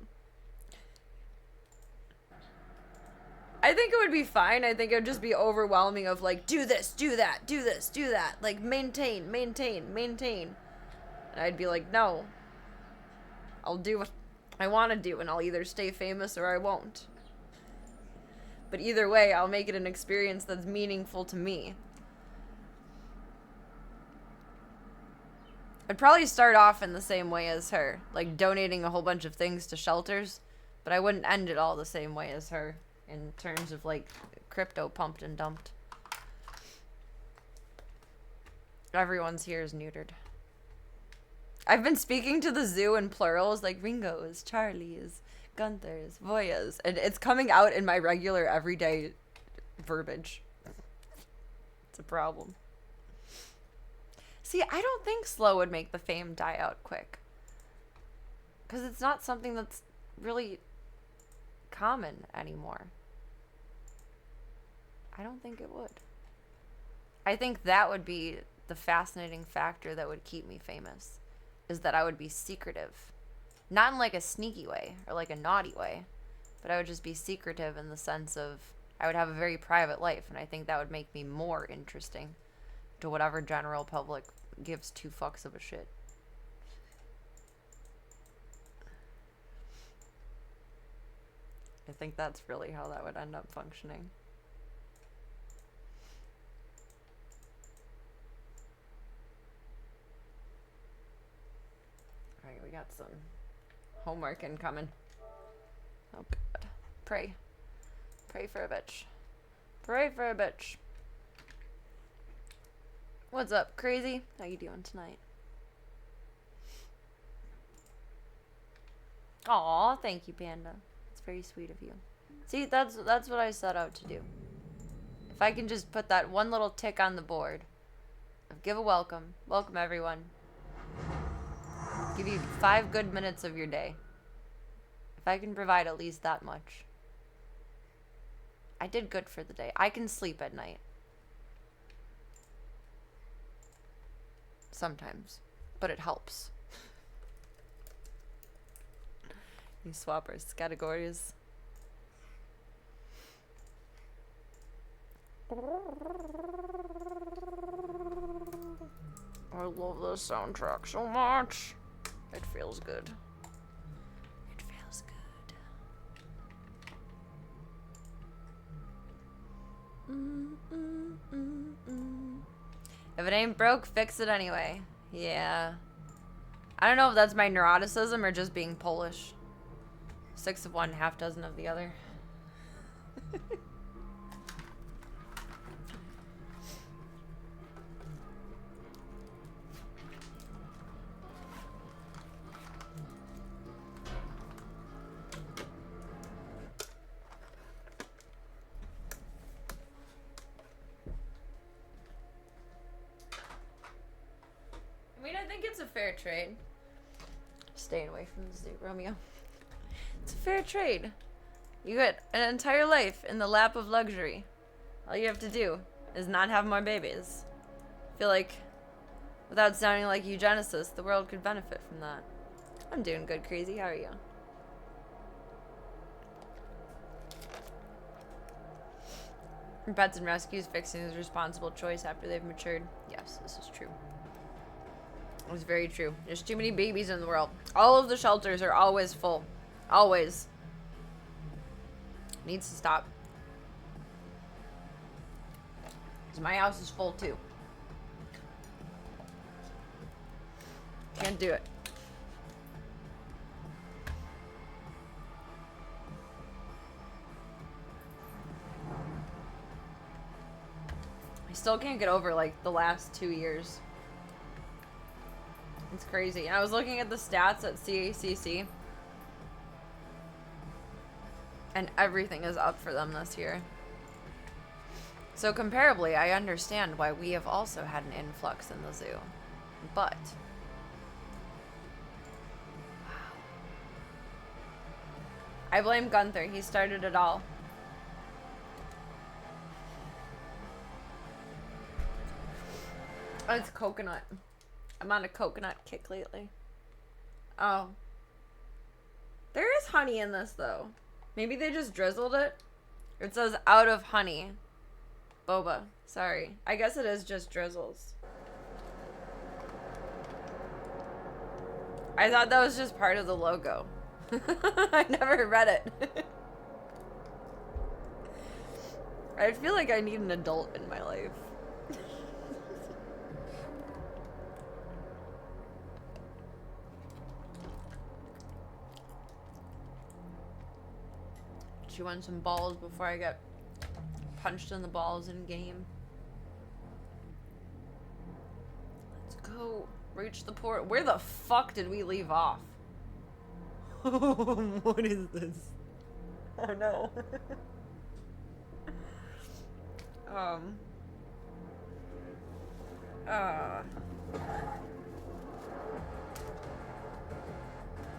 I think it would be fine. I think it would just be overwhelming of, like, do this, do that, do this, do that. Like, maintain, maintain, maintain. And I'd be like, no. I'll do what I want to do, and I'll either stay famous or I won't. But either way, I'll make it an experience that's meaningful to me. I'd probably start off in the same way as her, like donating a whole bunch of things to shelters, but I wouldn't end it all the same way as her in terms of, like, crypto pumped and dumped. Everyone's here is neutered. I've been speaking to the zoo in plurals, like Ringo's, Charlie's, Gunther's, Voya's, and it's coming out in my regular everyday verbiage. It's a problem. See, I don't think slow would make the fame die out quick. Because it's not something that's really common anymore. I don't think it would. I think that would be the fascinating factor that would keep me famous, is that I would be secretive. Not in, like, a sneaky way or, like, a naughty way, but I would just be secretive in the sense of I would have a very private life, and I think that would make me more interesting to whatever general public gives two fucks of a shit. I think that's really how that would end up functioning. Alright, we got some homework incoming. Oh god. Pray. Pray for a bitch. Pray for a bitch. What's up, crazy? How you doing tonight? Aw, thank you, Panda. It's very sweet of you. See, that's what I set out to do. If I can just put that one little tick on the board. Give a welcome. Welcome, everyone. Give you 5 good minutes of your day. If I can provide at least that much. I did good for the day. I can sleep at night. Sometimes. But it helps. We swap our categories. I love this soundtrack so much. It feels good. It feels good. If it ain't broke, fix it anyway. Yeah. I don't know if that's my neuroticism or just being Polish. 6 of one, half dozen of the other. I mean, I think it's a fair trade. Staying away from the zoo, Romeo. It's a fair trade. You get an entire life in the lap of luxury. All you have to do is not have more babies. I feel like, without sounding like eugenicist, the world could benefit from that. I'm doing good, Crazy. How are you? Pets and rescues, fixing is a responsible choice after they've matured. Yes, this is true. It's very true. There's too many babies in the world. All of the shelters are always full. Always. Needs to stop. Because my house is full too. Can't do it. I still can't get over like the last 2 years. It's crazy. I was looking at the stats at CACC. And everything is up for them this year. So comparably, I understand why we have also had an influx in the zoo. But I blame Gunther. He started it all. Oh, it's coconut. I'm on a coconut kick lately. Oh. There is honey in this, though. Maybe they just drizzled it. It says out of honey. Boba. Sorry. I guess it is just drizzles. I thought that was just part of the logo. I never read it. I feel like I need an adult in my life. Chew on some balls before I get punched in the balls in game. Let's go. Reach the port. Where the fuck did we leave off? What is this? Oh no.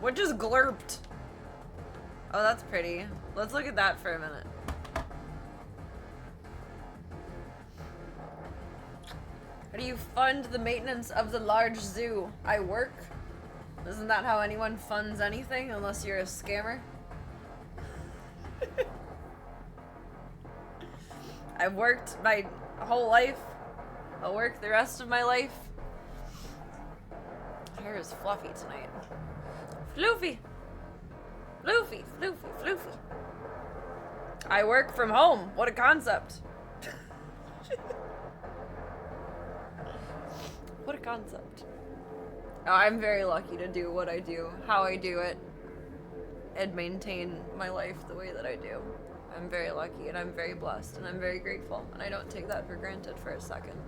What just glurped? Oh, that's pretty. Let's look at that for a minute. How do you fund the maintenance of the large zoo? I work? Isn't that how anyone funds anything, unless you're a scammer? I've worked my whole life. I'll work the rest of my life. Hair is fluffy tonight. Floofy! Floofy, floofy, floofy. I work from home. What a concept. What a concept. Oh, I'm very lucky to do what I do, how I do it, and maintain my life the way that I do. I'm very lucky, and I'm very blessed, and I'm very grateful, and I don't take that for granted for a second.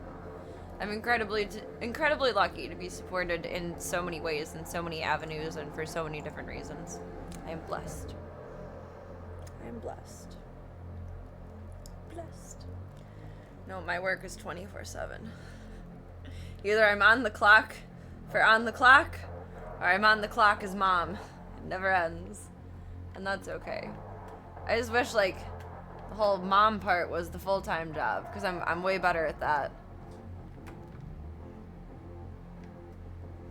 I'm incredibly lucky to be supported in so many ways, in so many avenues, and for so many different reasons. I am blessed. I am blessed. Blessed. No, my work is 24/7. Either I'm on the clock for on the clock, or I'm on the clock as mom. It never ends. And that's okay. I just wish, like, the whole mom part was the full-time job, because I'm way better at that.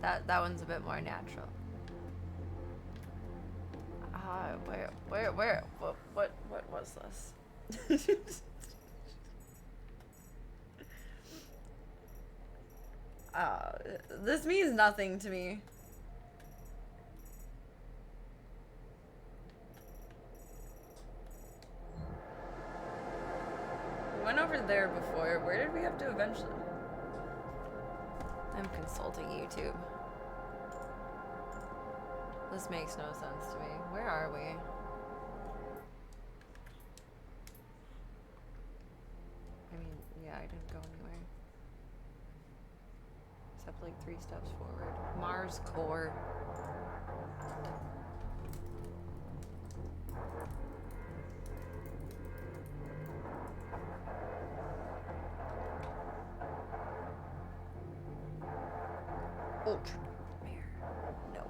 That one's a bit more natural. What was this? This means nothing to me. We went over there before. Where did we have to eventually? I'm consulting YouTube. This makes no sense to me. Where are we? I mean, yeah, I didn't go anywhere. Except like 3 steps forward. Mars core. Ultra mirror. No.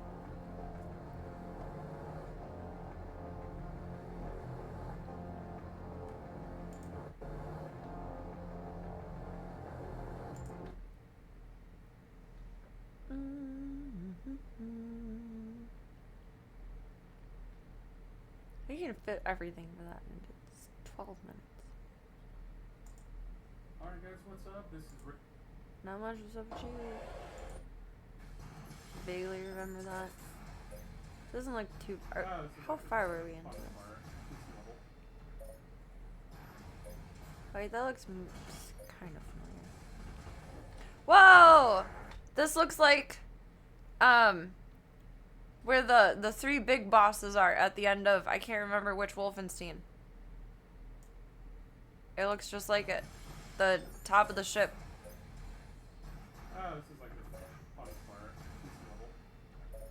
You can fit everything for that into 12 minutes. Alright guys, what's up? This is Rick. Not much was up with you. Vaguely remember that. Doesn't look too far. How far were we into this? Wait, that looks kind of familiar. Whoa! This looks like where the 3 big bosses are at the end of, I can't remember which Wolfenstein. It looks just like it. The top of the ship. Oh, this is like the bottom corner. This level.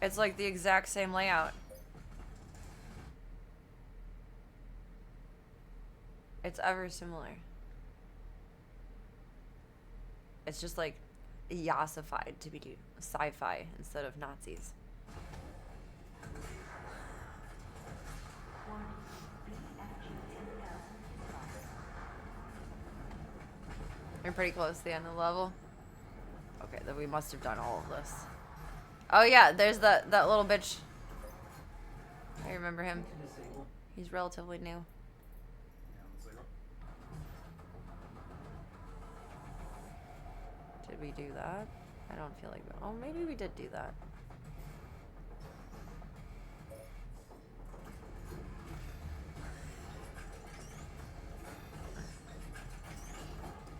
It's like the exact same layout. It's ever similar. It's just like yassified to be sci-fi instead of Nazis. We're pretty close to the end of the level. Okay, then we must have done all of this. Oh yeah, there's that little bitch. I remember him. He's relatively new. Did we do that? I don't feel like that. Oh, maybe we did do that.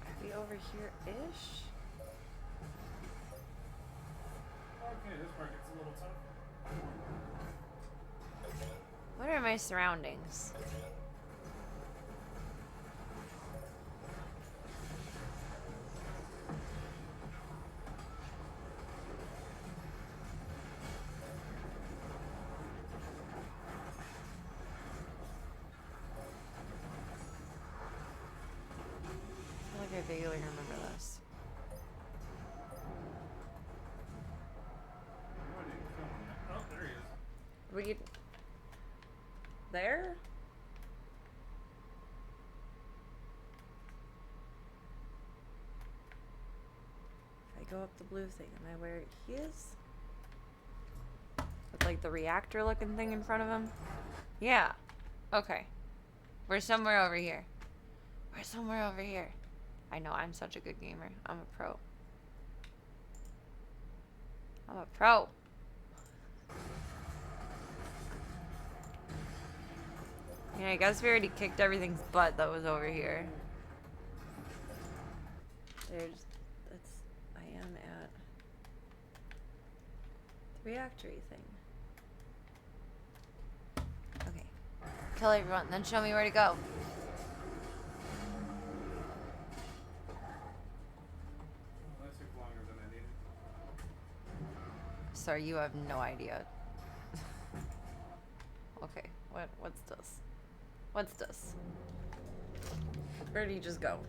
Are we over here-ish? Okay, this part gets a little tough. What are my surroundings? I vaguely remember this. Oh, there he is. We there? If I go up the blue thing, am I where he is? With like the reactor looking thing in front of him? Yeah. Okay. We're somewhere over here. We're somewhere over here. I know, I'm such a good gamer. I'm a pro. I'm a pro. Yeah, I guess we already kicked everything's butt that was over here. I am at the reactory thing. Okay. Kill everyone, then show me where to go. Sorry, you have no idea. Okay, what's this? What's this? Where did he just go?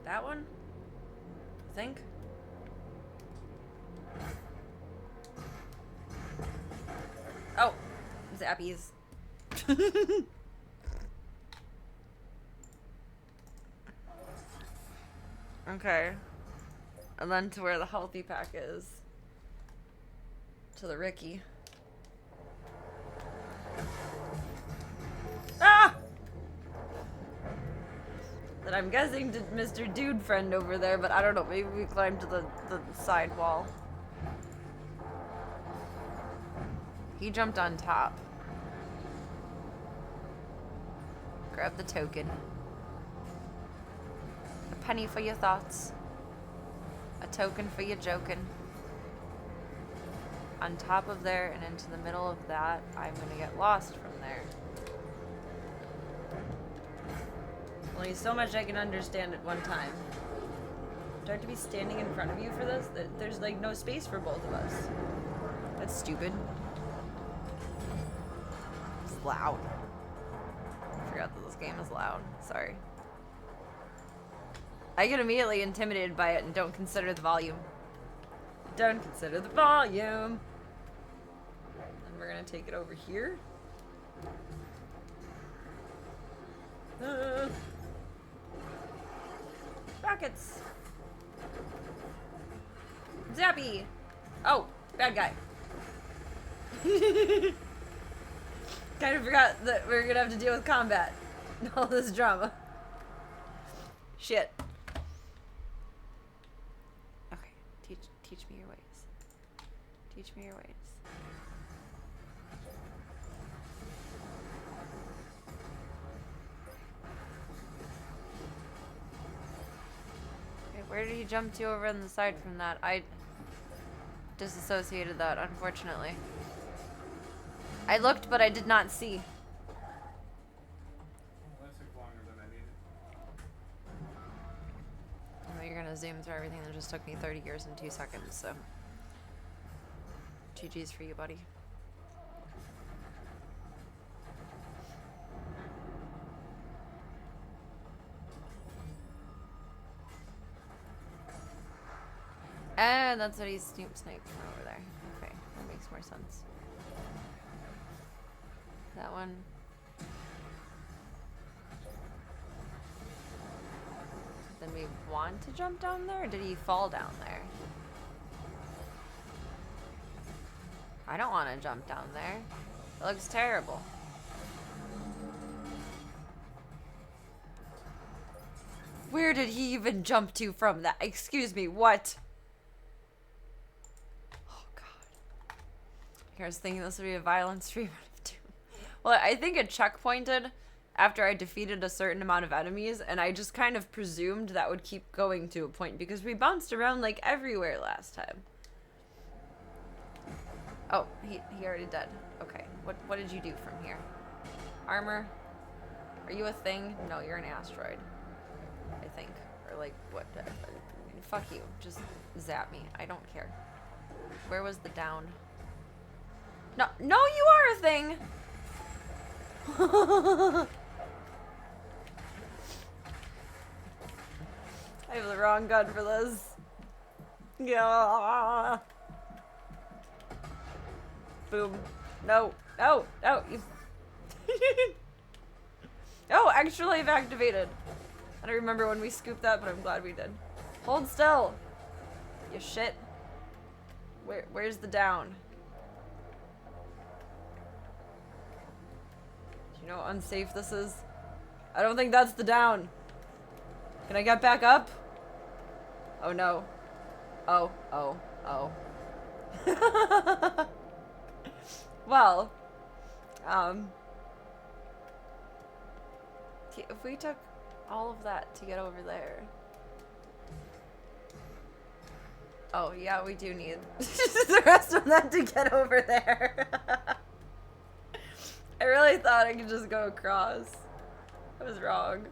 That one? I think? Oh! Zappies. Okay. And then to where the healthy pack is. to the Ricky. Ah! That I'm guessing to Mr. Dude Friend over there, but I don't know. Maybe we climbed to the side wall. He jumped on top. Grab the token. A penny for your thoughts. A token for your joking. On top of there and into the middle of that, I'm gonna get lost from there. Only so much I can understand at one time. Do I have to be standing in front of you for this? There's like no space for both of us. That's stupid. It's loud. I forgot that this game is loud. Sorry. I get immediately intimidated by it and don't consider the volume. Don't consider the volume. And we're gonna take it over here. Rockets. Zappy. Oh, bad guy. Kind of forgot that we were gonna have to deal with combat. All this drama. Shit. Okay, teach me your ways. Teach me your ways. Okay, where did he jump to over on the side from that? I disassociated that, unfortunately. I looked, but I did not see. Well, that took longer than I needed. Oh, you're gonna zoom through everything that just took me 30 years and 2 seconds, so. GG's for you, buddy. And that's what he's sniped from over there. Okay, that makes more sense. That one. Then we want to jump down there, or did he fall down there? I don't want to jump down there. It looks terrible. Where did he even jump to from that? Excuse me, what? Oh god. I was thinking this would be a violent stream out of 2. Well, I think it checkpointed after I defeated a certain amount of enemies, and I just kind of presumed that would keep going to a point because we bounced around like everywhere last time. Oh, he already dead. Okay, what did you do from here? Armor? Are you a thing? No, you're an asteroid. I think. Or like, what? Fuck you. Just zap me. I don't care. Where was the down? No, you are a thing! I have the wrong gun for this. Yeah. Boom. No. You. Oh, extra life activated. I don't remember when we scooped that, but I'm glad we did. Hold still. You shit. Where's the down? Do you know how unsafe this is? I don't think that's the down. Can I get back up? Oh no. Oh. Well, if we took all of that to get over there. Oh yeah, we do need the rest of that to get over there. I really thought I could just go across. I was wrong.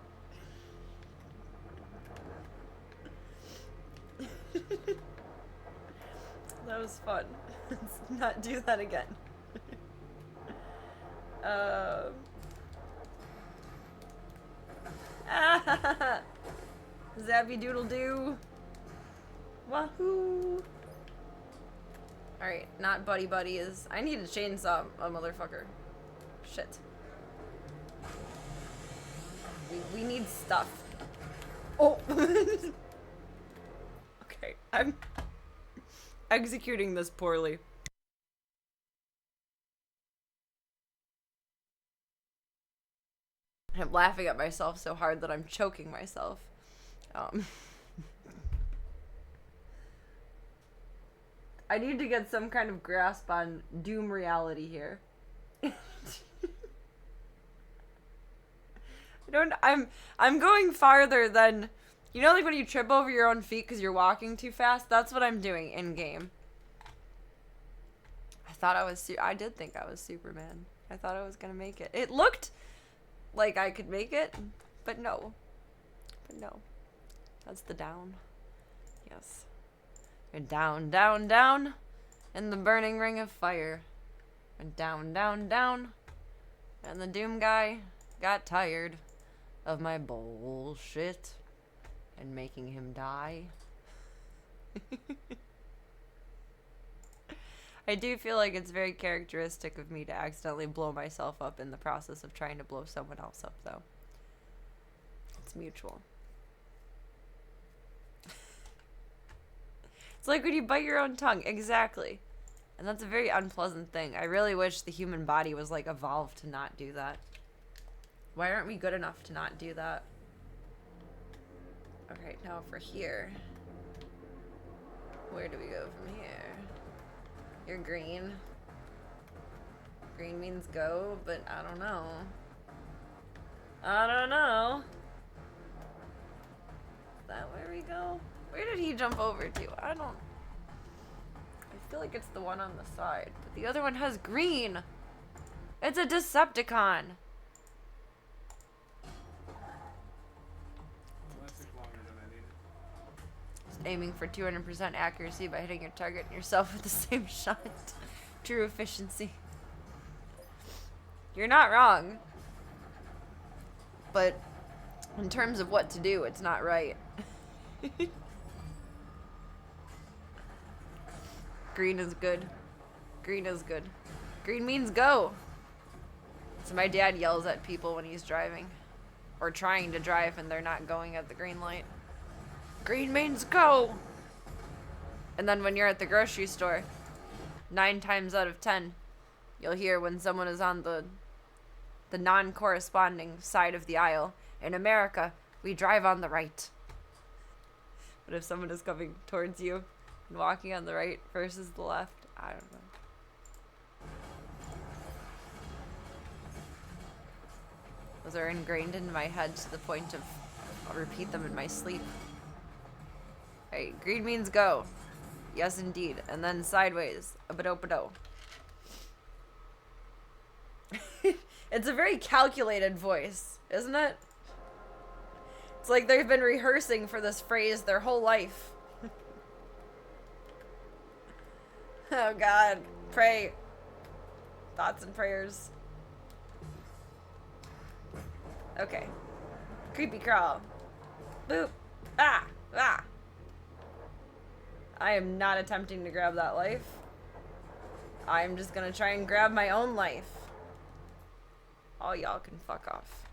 That was fun. Let's not do that again. Zappy doodle doo. Wahoo! Alright, not buddy is. I need a chainsaw, a motherfucker. Shit. We need stuff. Oh! Okay, I'm executing this poorly. I'm laughing at myself so hard that I'm choking myself. I need to get some kind of grasp on Doom reality here. I'm going farther than, you know, like when you trip over your own feet because you're walking too fast? That's what I'm doing in game. I did think I was Superman. I thought I was gonna make it. It looked like I could make it, but no. But no. That's the down. Yes. And down, down, down in the burning ring of fire. And down, down, down. And the Doom guy got tired of my bullshit and making him die. I do feel like it's very characteristic of me to accidentally blow myself up in the process of trying to blow someone else up, though. It's mutual. It's like when you bite your own tongue. Exactly. And that's a very unpleasant thing. I really wish the human body was, like, evolved to not do that. Why aren't we good enough to not do that? Okay, now for here. Where do we go from here? You're green. Green means go, but I don't know. I don't know. Is that where we go? Where did he jump over to? I feel like it's the one on the side, but the other one has green. It's a Decepticon. Aiming for 200% accuracy by hitting your target and yourself with the same shot. True efficiency. You're not wrong. But in terms of what to do, it's not right. Green is good. Green is good. Green means go. So my dad yells at people when he's driving. Or trying to drive and they're not going at the green light. Green means go! And then when you're at the grocery store, 9 times out of 10, you'll hear when someone is on the non-corresponding side of the aisle. In America, we drive on the right. But if someone is coming towards you and walking on the right versus the left, I don't know. Those are ingrained in my head to the point of I'll repeat them in my sleep. Right, green means go. Yes, indeed. And then sideways. A-ba-do-ba-do. It's a very calculated voice, isn't it? It's like they've been rehearsing for this phrase their whole life. Oh God, pray. Thoughts and prayers. Okay. Creepy crawl. Boop. Ah! Ah! I am not attempting to grab that life. I'm just gonna try and grab my own life. All y'all can fuck off.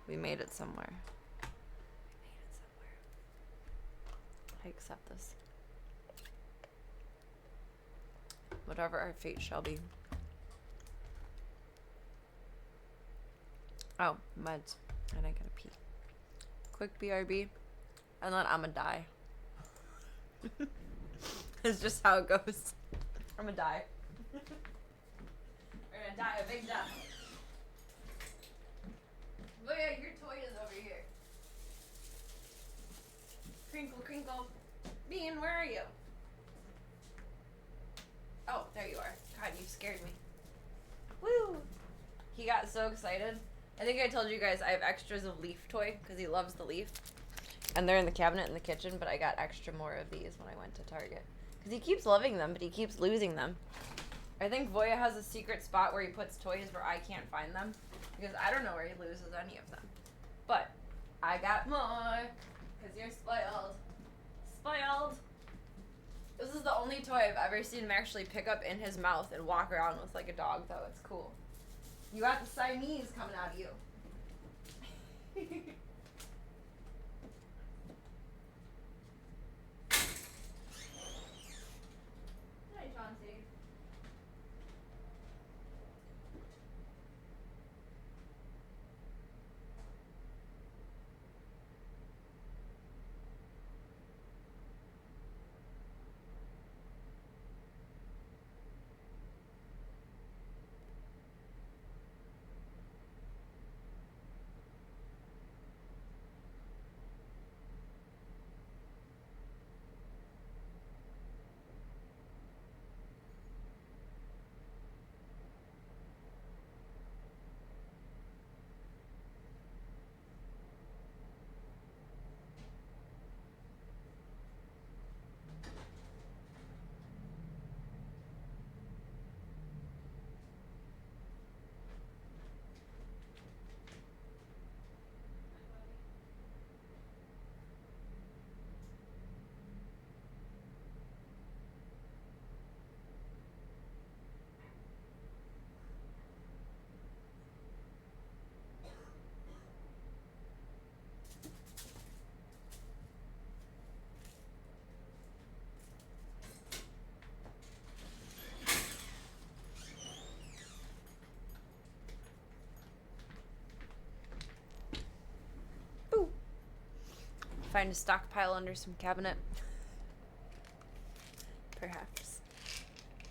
We made it somewhere. We made it somewhere. I accept this. Whatever our fate shall be. Oh, meds. And I gotta pee. Quick BRB. And then I'ma die. It's just how it goes. I'm gonna die. We're gonna die a big death. Look at your toy is over here. Crinkle, crinkle. Bean, where are you? Oh, there you are. God, you scared me. Woo! He got so excited. I think I told you guys I have extras of Leaf toy because he loves the Leaf. And they're in the cabinet in the kitchen, but I got extra more of these when I went to Target. Because he keeps loving them, but he keeps losing them. I think Voya has a secret spot where he puts toys where I can't find them. Because I don't know where he loses any of them. But I got more. Because you're spoiled. Spoiled. This is the only toy I've ever seen him actually pick up in his mouth and walk around with like a dog, though. It's cool. You got the Siamese coming out of you. Hi, Chauncey. Find a stockpile under some cabinet. Perhaps.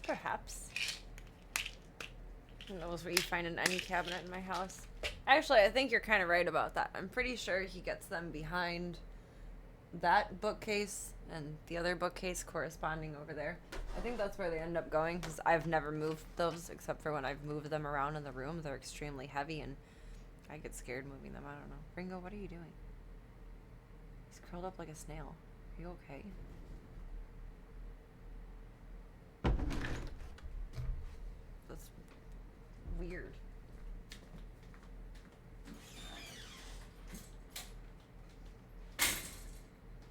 Perhaps. Who knows what you find in any cabinet in my house. Actually, I think you're kind of right about that. I'm pretty sure he gets them behind that bookcase and the other bookcase corresponding over there. I think that's where they end up going, because I've never moved those except for when I've moved them around in the room. They're extremely heavy and I get scared moving them. I don't know. Ringo, what are you doing? He's curled up like a snail. Are you okay? That's weird.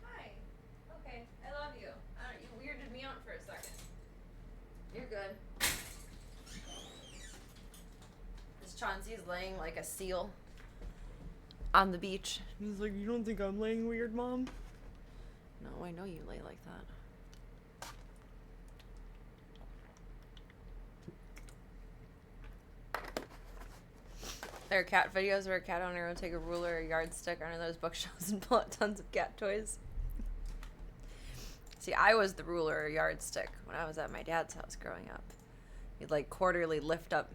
Hi. Okay, I love you. You weirded me out for a second. You're good. This Chauncey's laying like a seal on the beach. He's like, you don't think I'm laying weird, Mom? No, I know you lay like that. There are cat videos where a cat owner will take a ruler or a yardstick under those bookshelves and pull out tons of cat toys. See, I was the ruler or yardstick when I was at my dad's house growing up. He'd like quarterly lift up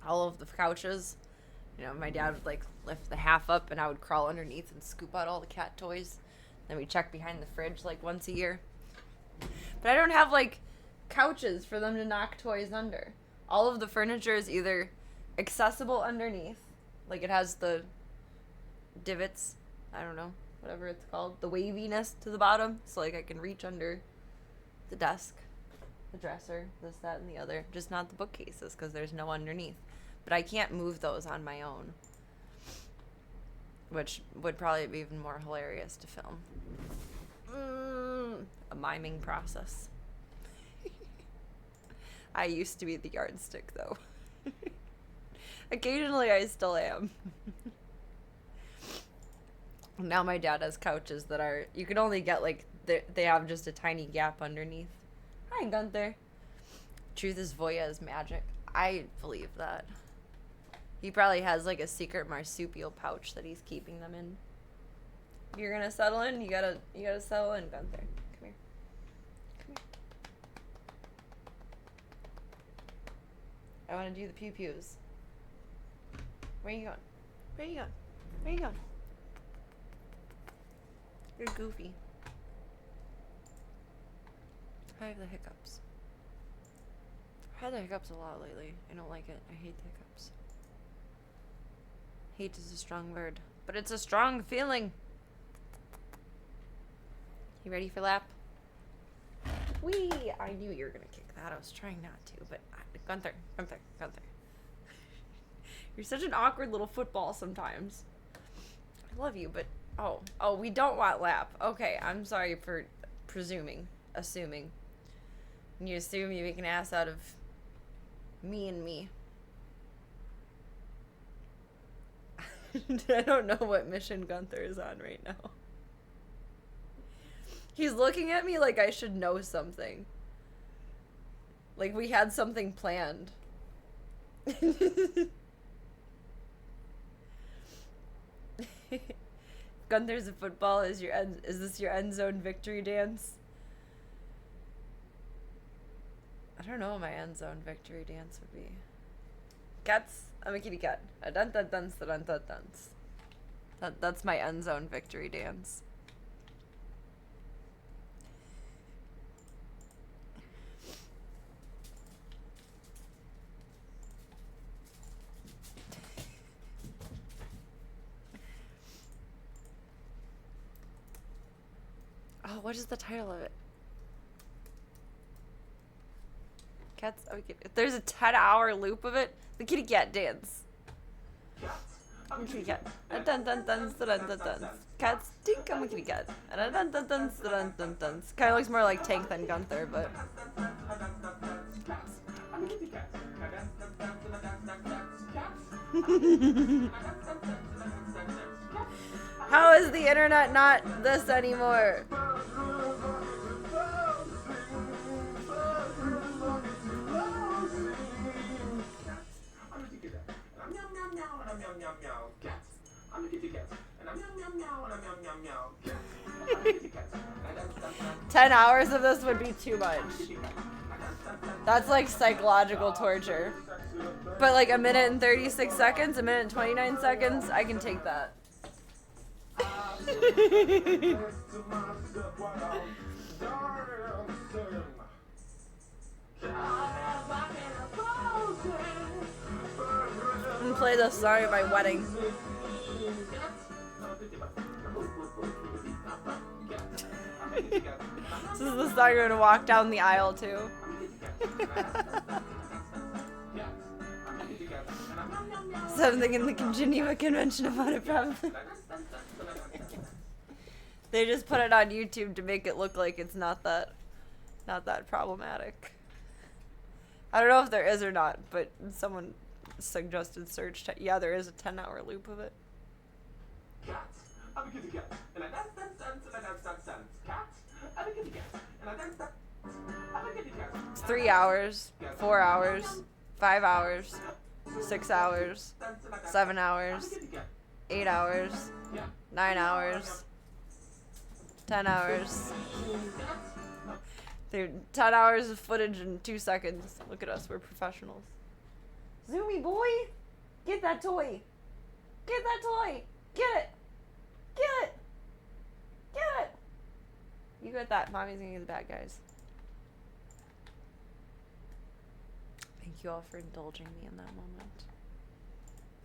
all of the couches. You know, my dad would like lift the half up and I would crawl underneath and scoop out all the cat toys. Then we'd check behind the fridge like once a year. But I don't have like couches for them to knock toys under. All of the furniture is either accessible underneath, like it has the divots, I don't know, whatever it's called, the waviness to the bottom, so like I can reach under the desk, the dresser, this, that, and the other, just not the bookcases because there's no underneath. But I can't move those on my own, which would probably be even more hilarious to film. A miming process. I used to be the yardstick though. Occasionally I still am. Now my dad has couches that are, you can only get like, they have just a tiny gap underneath. Hi, Gunther. Truth is Voya is magic. I believe that. He probably has like a secret marsupial pouch that he's keeping them in. If you're gonna settle in, you gotta settle in, Gunther. Come here. Come here. I wanna do the pew-pews. Where you going? Where you going? Where you going? You're goofy. I have the hiccups. I've had the hiccups a lot lately. I don't like it. I hate the hiccups. Hate is a strong word, but it's a strong feeling. You ready for lap? Whee! I knew you were gonna kick that. I was trying not to, but Gunther. You're such an awkward little football sometimes. I love you, but oh, we don't want lap. Okay, I'm sorry for assuming. And you assume you make an ass out of me and me. I don't know what mission Gunther is on right now. He's looking at me like I should know something. Like we had something planned. Gunther's a football. Is this your end zone victory dance? I don't know what my end zone victory dance would be. Cats. I'm a kitty cat. A dun dun dun dun dun dun. That's my end zone victory dance. Oh, what is the title of it? Cats. Oh, if there's a 10-hour loop of it, the kitty cat dance. I'm a kitty cat. A dun dun dun dun dun dun. Cats stink. I'm a kitty cat. And a dun dun dun dun dun dun. Kind of looks more like Tank than Gunther, but. How is the internet not this anymore? I'm a kitty cat. And I'm meow meow meow and I'm meow meow meow. 10 hours of this would be too much. That's like psychological torture. But like a minute and 36 seconds, a minute and 29 seconds, I can take that. I'm gonna play this song at my wedding. This is the song you're gonna walk down the aisle to. Something in the Geneva Convention about it, probably. They just put it on YouTube to make it look like it's not that problematic. I don't know if there is or not, but someone suggested search. Yeah, there is a 10-hour loop of it. Cats. I'm a kitty cat. And I dance, dance, dance, and I dance, dance, dance. Cats. I'm a kitty cat. And I dance, dance. I'm a kitty cat. It's 3 hours, 4 hours, 5 hours, 6 hours, 7 hours, 8 hours, 9 hours, 10 hours. Dude, 10 hours of footage in 2 seconds. Look at us, we're professionals. Zoomy boy! Get that toy! Get that toy! Get it! Get it! Get it! You got that. Mommy's gonna get the bad guys. Thank you all for indulging me in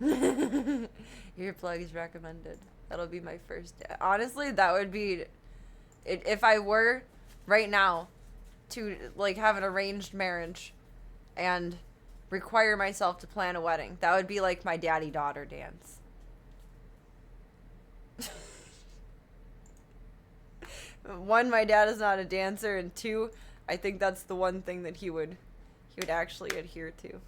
that moment. Your plug is recommended. That'll be my first. Honestly, that would be it, if I were right now to like have an arranged marriage and require myself to plan a wedding. That would be like my daddy-daughter dance. One, my dad is not a dancer, and two, I think that's the one thing that he would actually adhere to.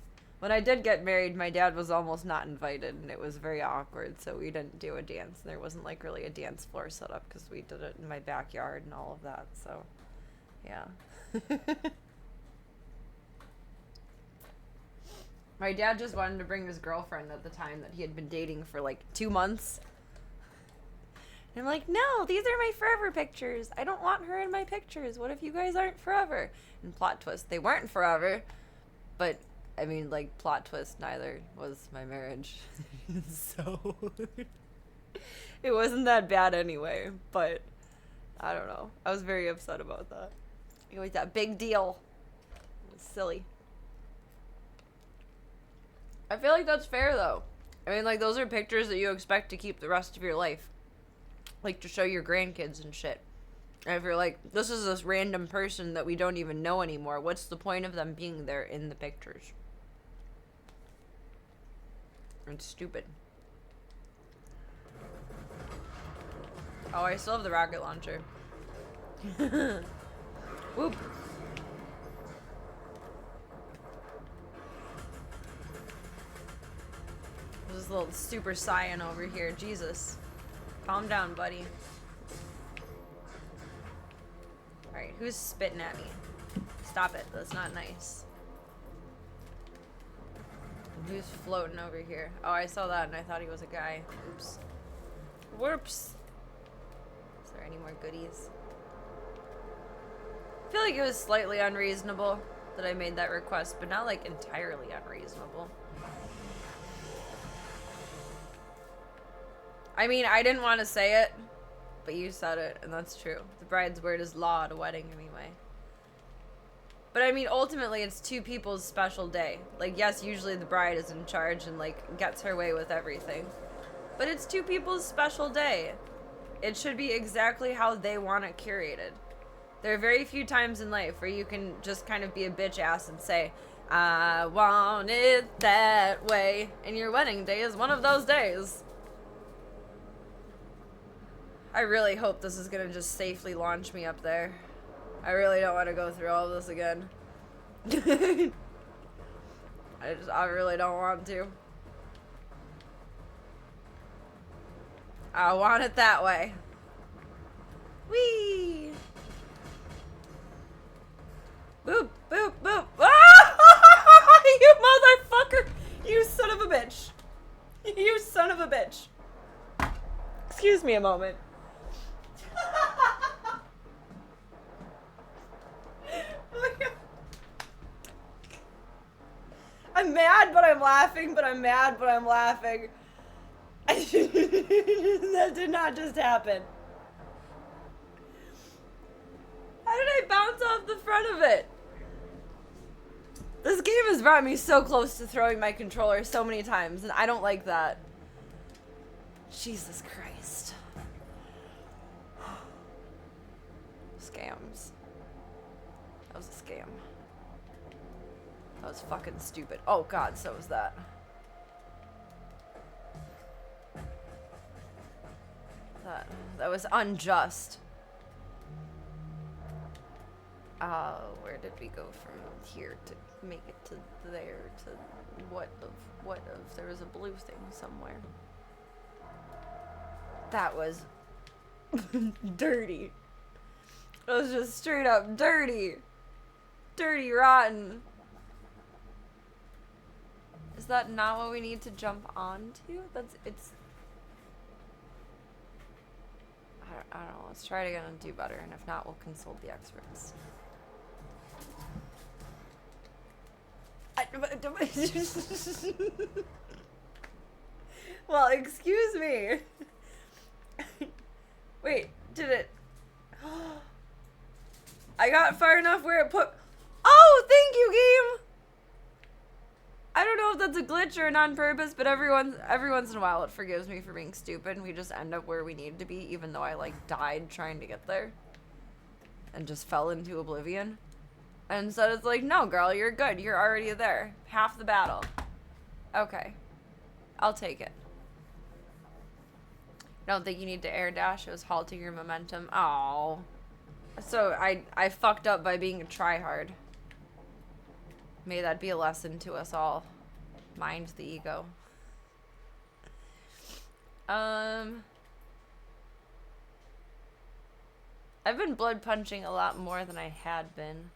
When I did get married, my dad was almost not invited, and it was very awkward, so we didn't do a dance. There wasn't like really a dance floor set up because we did it in my backyard and all of that, so yeah. My dad just wanted to bring his girlfriend at the time that he had been dating for like 2 months. And I'm like, no, these are my forever pictures. I don't want her in my pictures. What if you guys aren't forever? And plot twist, they weren't forever. But, I mean, like, plot twist, neither was my marriage. So, it wasn't that bad anyway. But, I don't know. I was very upset about that. It was that big deal. It was silly. I feel like that's fair, though. I mean, like, those are pictures that you expect to keep the rest of your life. Like, to show your grandkids and shit. And if you're like, this is this random person that we don't even know anymore, what's the point of them being there in the pictures? It's stupid. Oh, I still have the rocket launcher. Whoop. There's this little super saiyan over here. Jesus. Calm down, buddy. Alright, who's spitting at me? Stop it. That's not nice. And who's floating over here? Oh, I saw that and I thought he was a guy. Oops. Whoops. Is there any more goodies? I feel like it was slightly unreasonable that I made that request, but not like entirely unreasonable. I mean, I didn't want to say it, but you said it, and that's true. The bride's word is law at a wedding anyway. But I mean, ultimately, it's two people's special day. Like, yes, usually the bride is in charge and, like, gets her way with everything. But it's two people's special day. It should be exactly how they want it curated. There are very few times in life where you can just kind of be a bitch ass and say, I want it that way. And your wedding day is one of those days. I really hope this is gonna just safely launch me up there. I really don't want to go through all of this again. I really don't want to. I want it that way. Whee! Boop, boop, boop. Ah! You motherfucker! You son of a bitch. You son of a bitch. Excuse me a moment. I'm mad, but I'm laughing, but I'm mad, but I'm laughing. That did not just happen. How did I bounce off the front of it? This game has brought me so close to throwing my controller so many times, and I don't like that. Jesus Christ. Scams. That was a scam. That was fucking stupid. Oh god, so was that. That was unjust. Where did we go from here to make it to there to what of there was a blue thing somewhere. That was dirty. It was just straight up dirty. Dirty rotten. Is that not what we need to jump onto? It's I don't know. Let's try it again and do better, and if not, we'll consult the experts. Well, excuse me. Wait, did it? I got far enough where it put. Oh, thank you, game. I don't know if that's a glitch or an on purpose, but every once in a while it forgives me for being stupid, and we just end up where we need to be, even though I like died trying to get there, and just fell into oblivion. And instead it's like, no, girl, you're good. You're already there. Half the battle. Okay. I'll take it. I don't think you need to air dash. It was halting your momentum. Oh. So I fucked up by being a tryhard. May that be a lesson to us all. Mind the ego. I've been blood punching a lot more than I had been.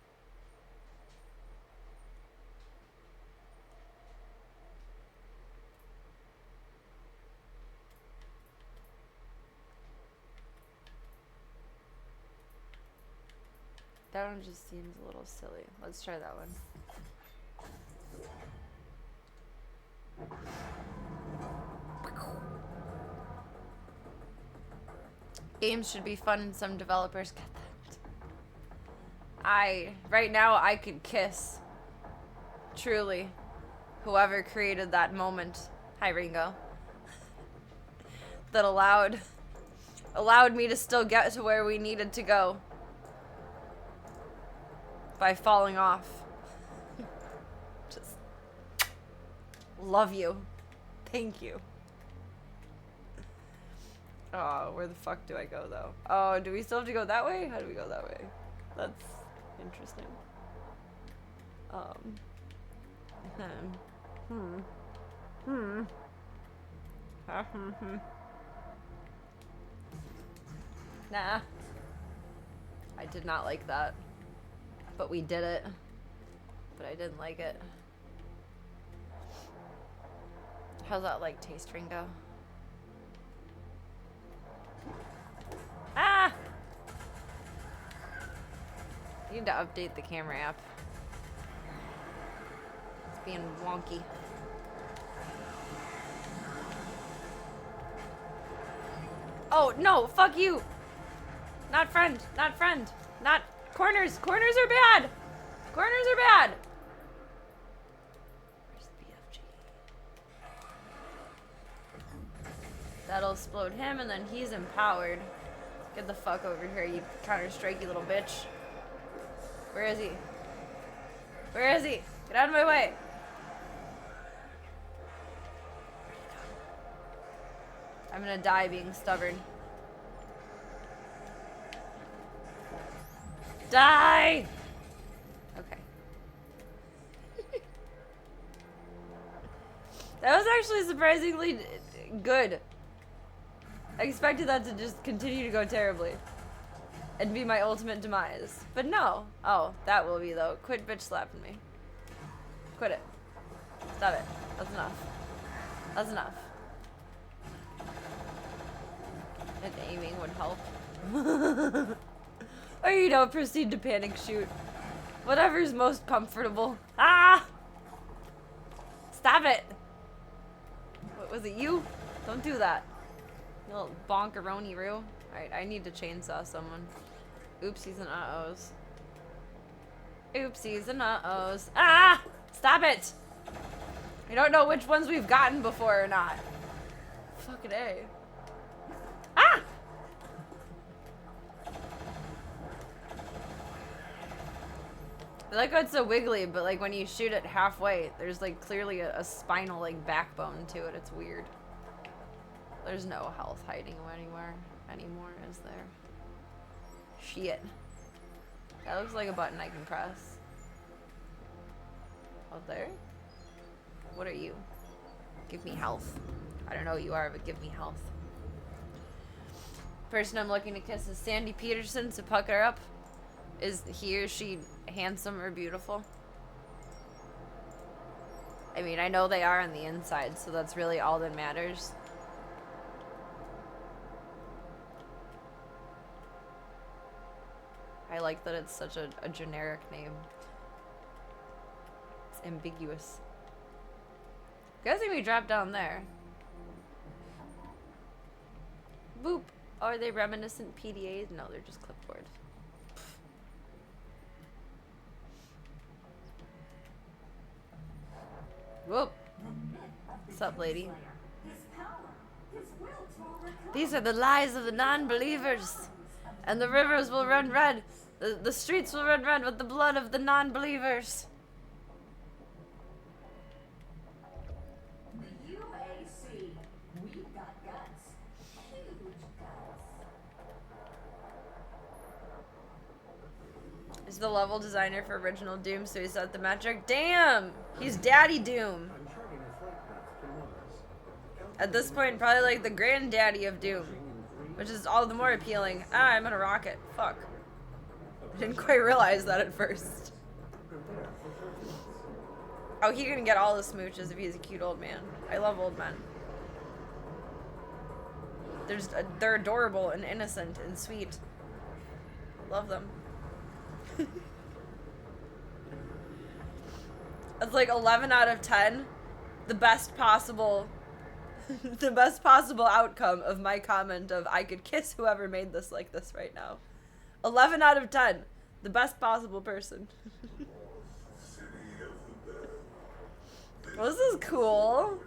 That one just seems a little silly. Let's try that one. Games should be fun and some developers get that. Right now I could kiss. Truly. Whoever created that moment. Hi, Ringo. That allowed me to still get to where we needed to go. By falling off. Just love you. Thank you. Oh, where the fuck do I go though? Oh, do we still have to go that way? How do we go that way? That's interesting. Nah. I did not like that. But we did it. But I didn't like it. How's that like taste, Ringo? Ah! You need to update the camera app. It's being wonky. Oh, no! Fuck you! Not friend! Not friend! Not... Corners! Corners are bad! Corners are bad! Where's the BFG? That'll explode him, and then he's empowered. Get the fuck over here, you Counter-Strike-y little bitch. Where is he? Where is he? Get out of my way! I'm gonna die being stubborn. Die! Okay. That was actually surprisingly good. I expected that to just continue to go terribly. And be my ultimate demise. But no. Oh, that will be though. Quit bitch slapping me. Quit it. Stop it. That's enough. That's enough. And aiming would help. Or, you know, proceed to panic shoot. Whatever's most comfortable. Ah! Stop it! What, was it you? Don't do that. You little bonkeroni-roo. Alright, I need to chainsaw someone. Oopsies and uh-ohs. Oopsies and uh-ohs. Ah! Stop it! I don't know which ones we've gotten before or not. Fucking A. Ah! I like how it's so wiggly, but like when you shoot it halfway, there's like clearly a spinal like backbone to it. It's weird. There's no health hiding anywhere anymore, is there? Shit. That looks like a button I can press. Oh, there? What are you? Give me health. I don't know what you are, but give me health. Person I'm looking to kiss is Sandy Peterson, so pucker up. Is he or she handsome or beautiful? I mean, I know they are on the inside, so that's really all that matters. I like that it's such a generic name. It's ambiguous. You guys see me drop down there? Boop. Are they reminiscent PDAs? No, they're just clipboard. Whoop. What's up, lady? These are the lies of the non-believers. And the rivers will run red. The streets will run red with the blood of the non-believers. The UAC, we've got guts. Huge guts. Is the level designer for original Doom, so he set the metric. Damn! He's Daddy Doom. At this point, probably like the granddaddy of Doom. Which is all the more appealing. Ah, I'm in a rocket. Fuck. I didn't quite realize that at first. Oh, he can get all the smooches if he's a cute old man. I love old men. They're adorable and innocent and sweet. Love them. It's like 11 out of 10. The best possible the best possible outcome of my comment of I could kiss whoever made this like this right now. 11 out of 10. The best possible person. Well, this is cool.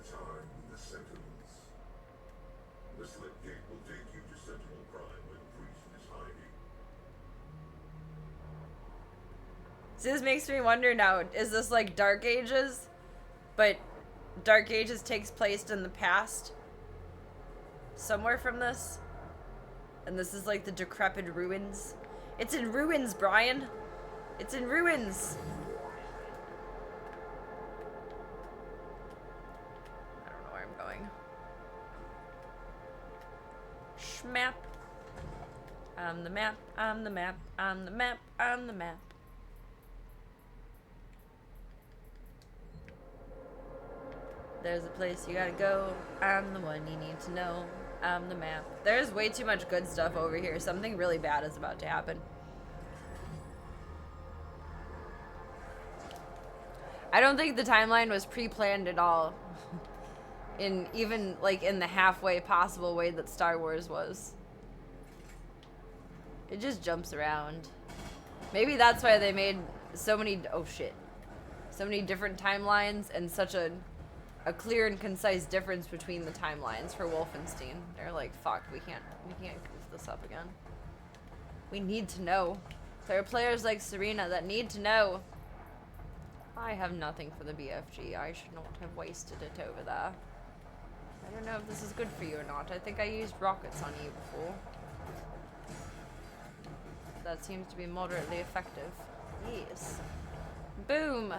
See, this makes me wonder now, is this like Dark Ages? But Dark Ages takes place in the past? Somewhere from this? And this is like the decrepit ruins? It's in ruins, Brian! It's in ruins! I don't know where I'm going. Schmap. I'm the map, I'm the map, I'm the map, I'm the map. There's a place you gotta go. I'm the one you need to know. I'm the map. There's way too much good stuff over here. Something really bad is about to happen. I don't think the timeline was pre-planned at all. In even like in the halfway possible way that Star Wars was. It just jumps around. Maybe that's why they made so many so many different timelines and such a clear and concise difference between the timelines for Wolfenstein. They're like, fuck, we can't goof this up again. We need to know. There are players like Serena that need to know. I have nothing for the BFG. I should not have wasted it over there. I don't know if this is good for you or not. I think I used rockets on you before. That seems to be moderately effective. Yes. Boom.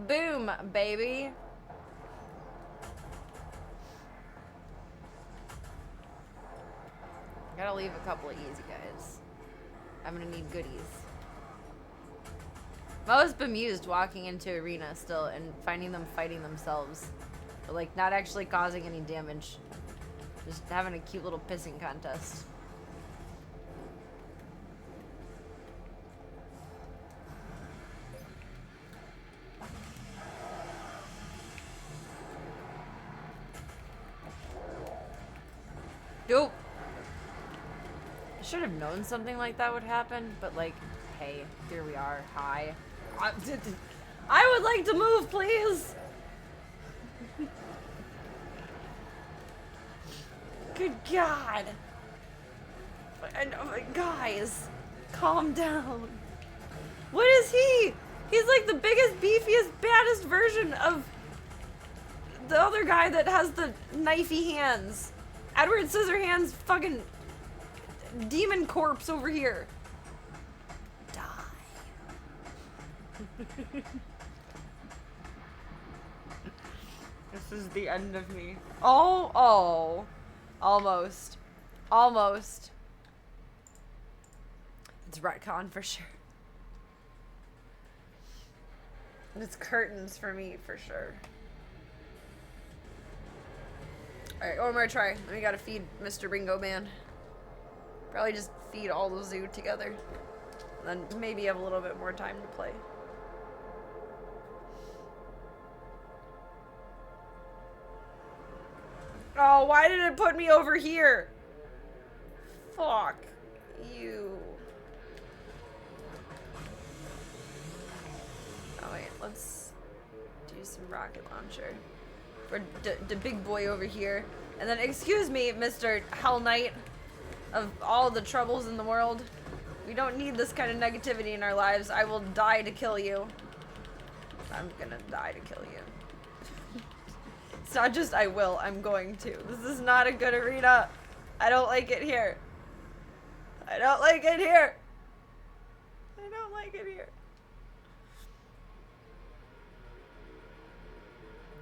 Boom, baby. Gotta leave a couple of easy guys. I'm gonna need goodies. I'm always bemused walking into arena still and finding them fighting themselves. But like not actually causing any damage. Just having a cute little pissing contest. Nope. I should have known something like that would happen, but like, hey, here we are. Hi. I would like to move, please. Good God. Guys, calm down. What is he? He's like the biggest, beefiest, baddest version of the other guy that has the knifey hands. Edward Scissorhands fucking demon corpse over here. Die. This is the end of me. Oh. Almost. Almost. It's retcon for sure. It's curtains for me for sure. Alright, one more try. We gotta feed Mr. Bingo Man. Probably just feed all the zoo together. And then maybe have a little bit more time to play. Oh, why did it put me over here? Fuck you. Oh wait, let's do some rocket launcher for the big boy over here. And then, excuse me, Mr. Hell Knight of all the troubles in the world. We don't need this kind of negativity in our lives. I will die to kill you. I'm gonna die to kill you. It's not just I will, I'm going to. This is not a good arena. I don't like it here. I don't like it here. I don't like it here.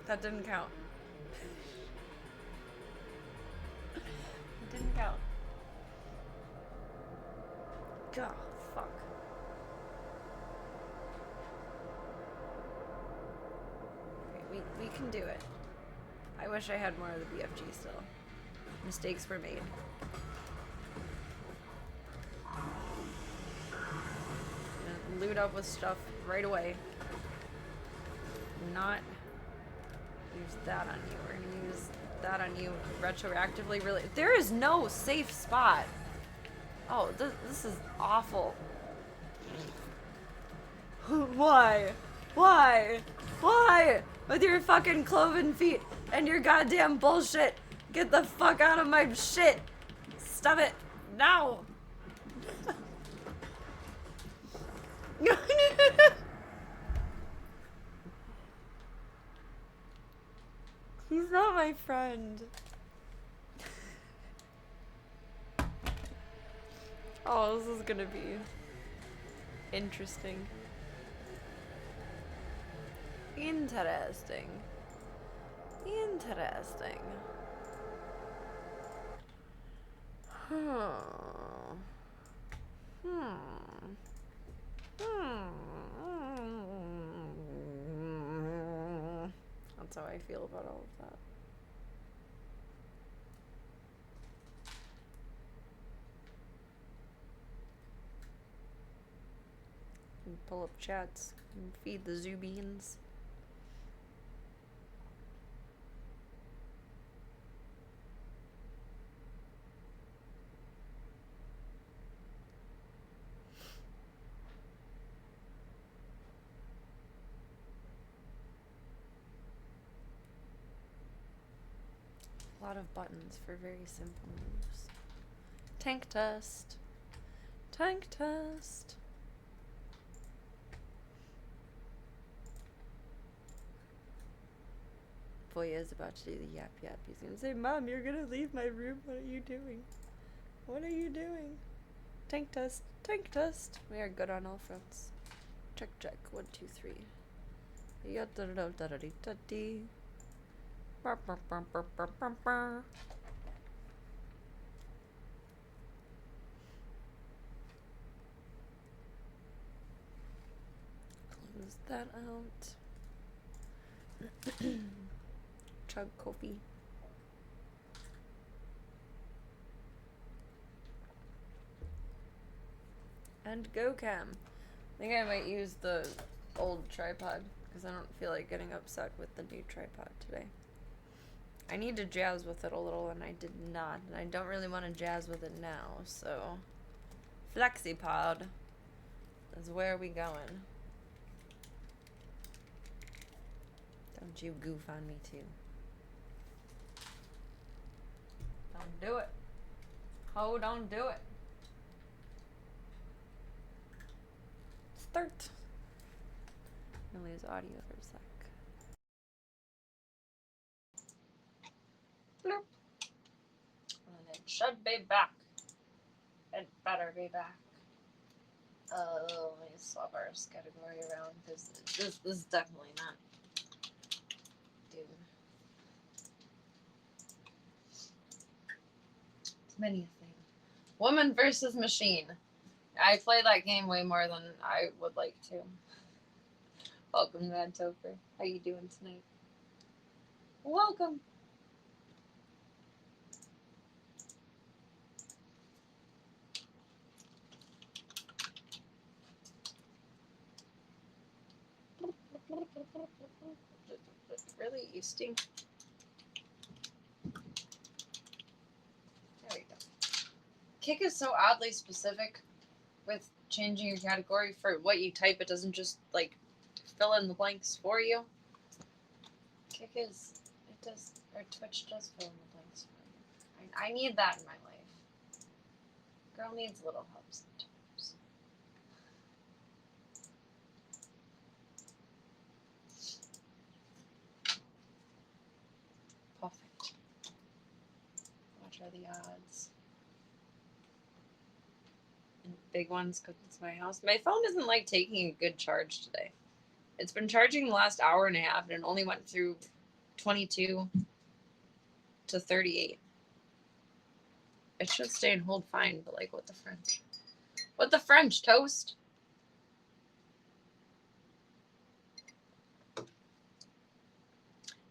That didn't count. It didn't count. God, fuck. Okay, we can do it. I wish I had more of the BFG still. Mistakes were made. Gonna loot up with stuff right away. Not use that on you. We're gonna use that on you retroactively. Really, there is no safe spot. Oh, this is awful. Why? Why? Why? With your fucking cloven feet and your goddamn bullshit. Get the fuck out of my shit. Stop it. Now. He's not my friend. Oh, this is gonna be interesting. Interesting. Interesting. That's how I feel about all of that. And pull up chats and feed the zoo beans. A lot of buttons for very simple moves. Tank test. Tank test. Boy is about to do the yap yap. He's gonna say, Mom, you're gonna leave my room. What are you doing? What are you doing? Tank test. Tank test. We are good on all fronts. Check, check. 1, 2, 3. Ya-da-da-da-da-da-dee. Burr, burr, burr, burr, burr, burr, burr. Close that out. Chug coffee. And go cam. I think I might use the old tripod because I don't feel like getting upset with the new tripod today. I need to jazz with it a little, and I did not. And I don't really want to jazz with it now, so... FlexiPod is where we going. Don't you goof on me, too. Don't do it. Oh, don't do it. Start. I'm gonna lose audio for a sec. Bloop. And it should be back. It better be back. Let me swap our category around because this is definitely not. Dude. It's many a thing. Woman versus machine. I play that game way more than I would like to. Welcome, Mad Topher. How you doing tonight? Welcome. Really? You stink. There we go. Kick is so oddly specific with changing your category for what you type. It doesn't just, like, fill in the blanks for you. Kick is, it does, or Twitch does fill in the blanks for you. I need that in my life. Girl needs a little help sometimes. Perfect. What are the odds? And big ones because it's my house. My phone isn't, like, taking a good charge today. It's been charging the last hour and a half, and it only went through 22 to 38. It should stay and hold fine, but, like, what the French? What the French, toast?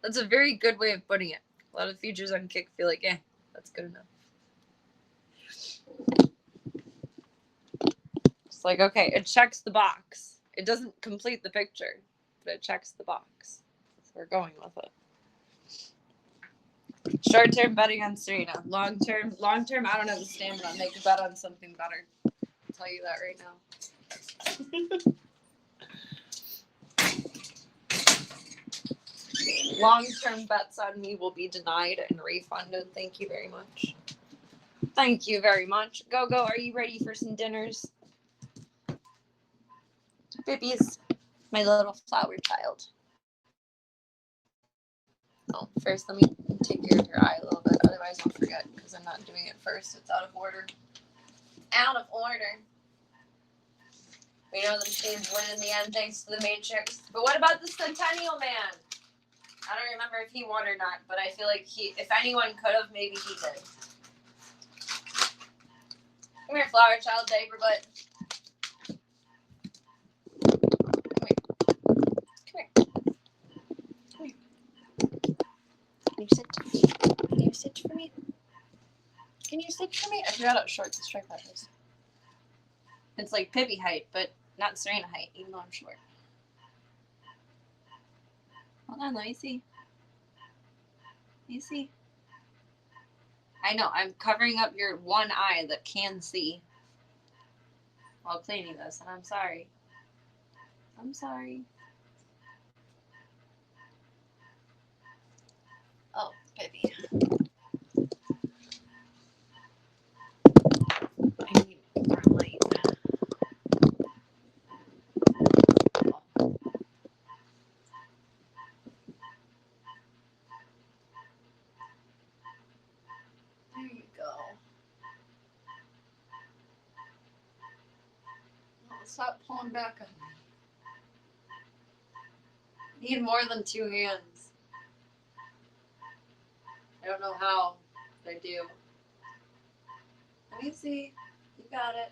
That's a very good way of putting it. A lot of features on Kick feel like, that's good enough. It's like, okay, it checks the box. It doesn't complete the picture, but it checks the box. So we're going with it. Short-term betting on Serena. Long-term, I don't have the stamina to make a bet on something better. I'll tell you that right now. Long-term bets on me will be denied and refunded. Thank you very much. Thank you very much. Go, are you ready for some dinners? Bibbies, my little flower child. Oh, first let me take care of your eye a little bit, otherwise I'll forget because I'm not doing it first. It's out of order. Out of order. We know the machines win in the end thanks to the Matrix. But what about the Centennial Man? I don't remember if he won or not, but I feel like if anyone could have, maybe he did. Come here, flower child, diaper butt. Can you sit? Can you sit for me? Can you sit for me? I forgot how short this tripod is. It's like Pibby height, but not Serena height, even though I'm short. Hold on, let me see. You see? I know, I'm covering up your one eye that can see while cleaning this, and I'm sorry. I'm sorry. Oh, Pibby. I need more light. There you go. Oh, stop pulling back on me. Need more than 2 hands. I don't know how, but I do. Let me see. You got it.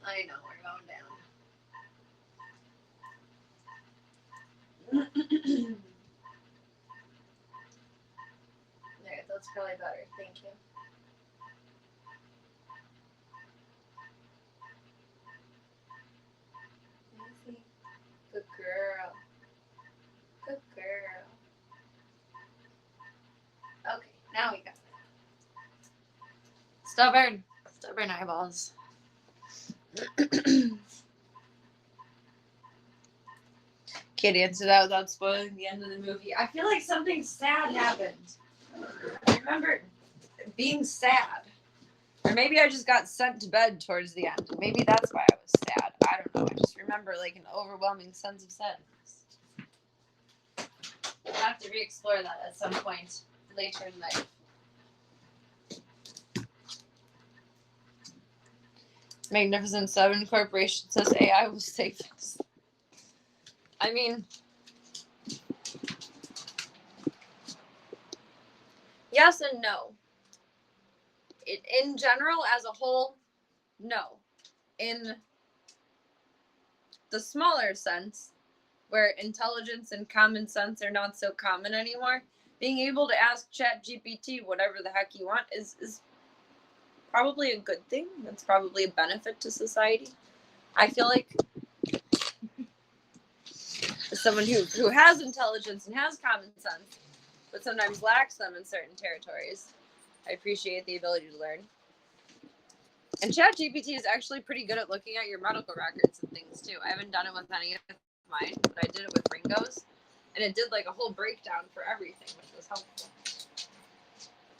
I know, we're going down. There, that's probably better. Thank you. Let me see. Good girl. Good girl. Stubborn eyeballs. Can't answer that without spoiling the end of the movie. I feel like something sad happened. I remember being sad. Or maybe I just got sent to bed towards the end. Maybe that's why I was sad. I don't know. I just remember like an overwhelming sense of sadness. I'll have to re-explore that at some point later in life. Magnificent Seven Corporation says AI will save us. I mean, yes and no. In general, as a whole, no. In the smaller sense, where intelligence and common sense are not so common anymore, being able to ask ChatGPT whatever the heck you want is probably a good thing. That's probably a benefit to society. I feel like as someone who has intelligence and has common sense, but sometimes lacks them in certain territories, I appreciate the ability to learn. And ChatGPT is actually pretty good at looking at your medical records and things too. I haven't done it with any of mine, but I did it with Ringo's, and it did like a whole breakdown for everything, which was helpful.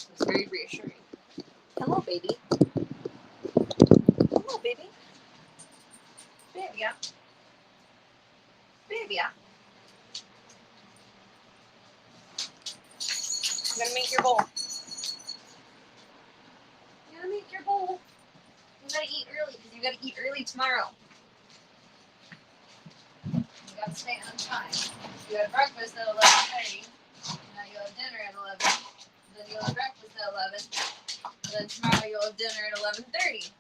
It was very reassuring. Hello, baby. Hello, baby. Baby. Baby. I'm gonna make your bowl. I'm gonna make your bowl. You gotta eat early because you gotta eat early tomorrow. You gotta stay on time. You had breakfast at 11:30. Now you'll have dinner at 11. Then you'll have breakfast at 11. And then tomorrow you'll have dinner at 11:30.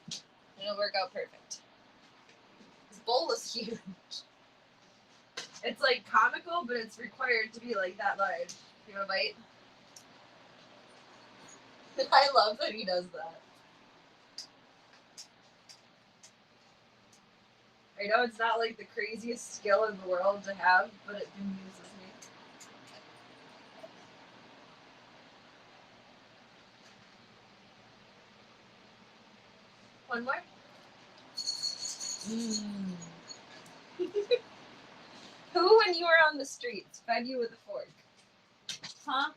And it'll work out perfect. This bowl is huge. It's like comical, but it's required to be like that large. You want a bite? I love that he does that. I know it's not like the craziest skill in the world to have, but it amuses me. One more? Who, when you were on the streets, fed you with a fork? Huh?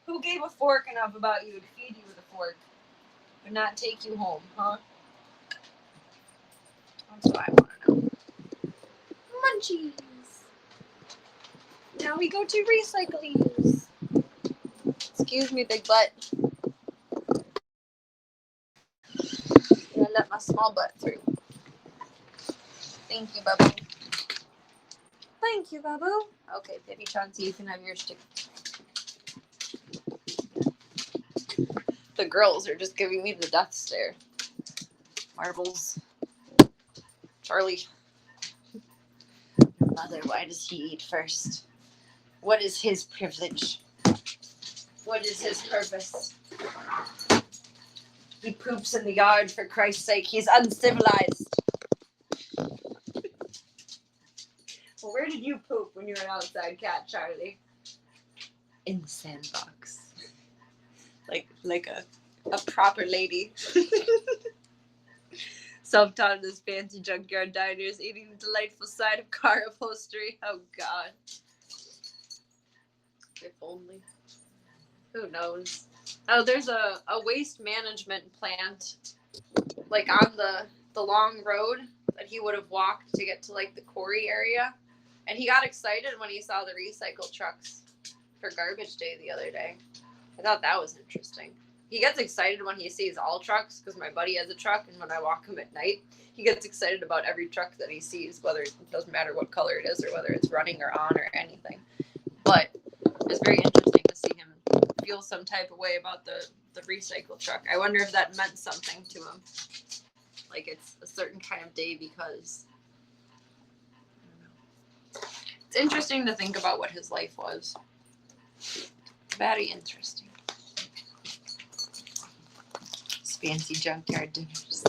Who gave a fork enough about you to feed you with a fork, but not take you home, huh? That's what I want to know. Munchies. Now we go to recyclees. Excuse me, big butt. I'm gonna let my small butt through. Thank you, Babu. Thank you, Babu. Okay, baby Chauncey, you can have yours too. The girls are just giving me the death stare. Marbles. Charlie. Mother, why does he eat first? What is his privilege? What is his purpose? He poops in the yard, for Christ's sake. He's uncivilized. Well, where did you poop when you were an outside cat, Charlie? In the sandbox. Like a proper lady. Self-taught in this fancy junkyard diners, eating the delightful side of car upholstery. Oh, God. If only. Who knows? Oh, there's a waste management plant, like, on the long road that he would have walked to get to, like, the quarry area. And he got excited when he saw the recycle trucks for garbage day the other day. I thought that was interesting. He gets excited when he sees all trucks, because my buddy has a truck, and when I walk him at night, he gets excited about every truck that he sees, whether it doesn't matter what color it is or whether it's running or on or anything. But it's very interesting to see him feel some type of way about the recycle truck. I wonder if that meant something to him. Like it's a certain kind of day because... I don't know. It's interesting to think about what his life was. Very interesting. Fancy junkyard dinners.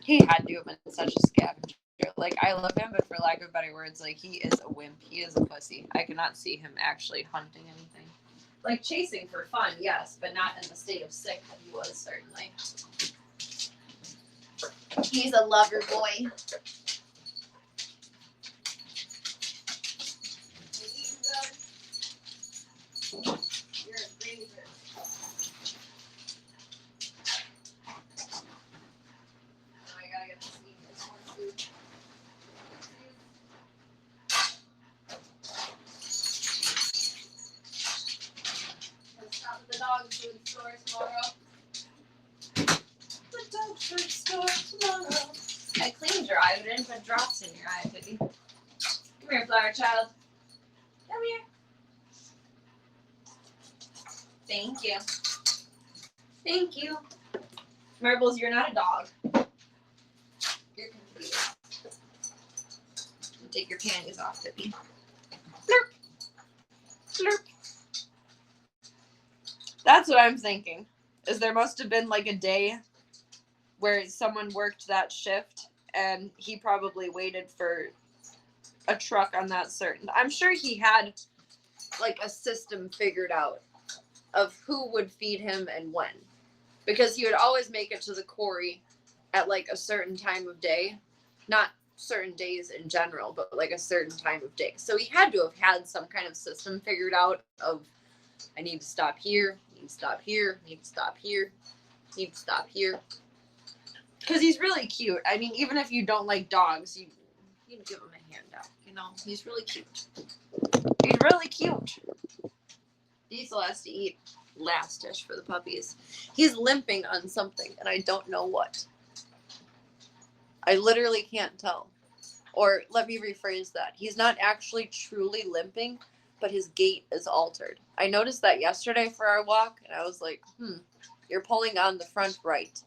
He had to have been such a scavenger. Like, I love him, but for lack of better words, like, he is a wimp. He is a pussy. I cannot see him actually hunting anything. Like chasing for fun, yes, but not in the state of sick that he was, certainly. He's a lover boy. You're a breather. Now I gotta get to see this more food. Let's stop at the dog food store tomorrow. The dog food store tomorrow. I cleaned your eye, but I didn't put drops in your eye, Piggy. Come here, flower child. Come here. Thank you. Thank you. Marbles, you're not a dog. You're confused. Take your panties off, Pippi. Slurp. Slurp. That's what I'm thinking. Is there must have been like a day where someone worked that shift and he probably waited for a truck on that certain. I'm sure he had like a system figured out of who would feed him and when. Because he would always make it to the quarry at like a certain time of day. Not certain days in general, but like a certain time of day. So he had to have had some kind of system figured out of I need to stop here, need to stop here, need to stop here, need to stop here. Because he's really cute. I mean, even if you don't like dogs, you can give him a handout, you know? He's really cute. He's really cute. Diesel has to eat last dish for the puppies. He's limping on something, and I don't know what. I literally can't tell. Or let me rephrase that. He's not actually truly limping, but his gait is altered. I noticed that yesterday for our walk, and I was like, you're pulling on the front right.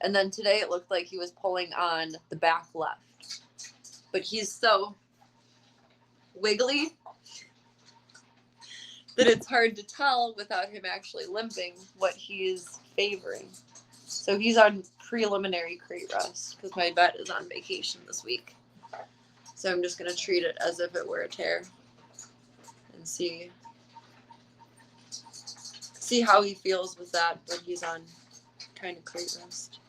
And then today it looked like he was pulling on the back left. But he's so wiggly that it's hard to tell without him actually limping what he's favoring. So he's on preliminary crate rest because my vet is on vacation this week. So I'm just going to treat it as if it were a tear and see how he feels with that when he's on kind of crate rest.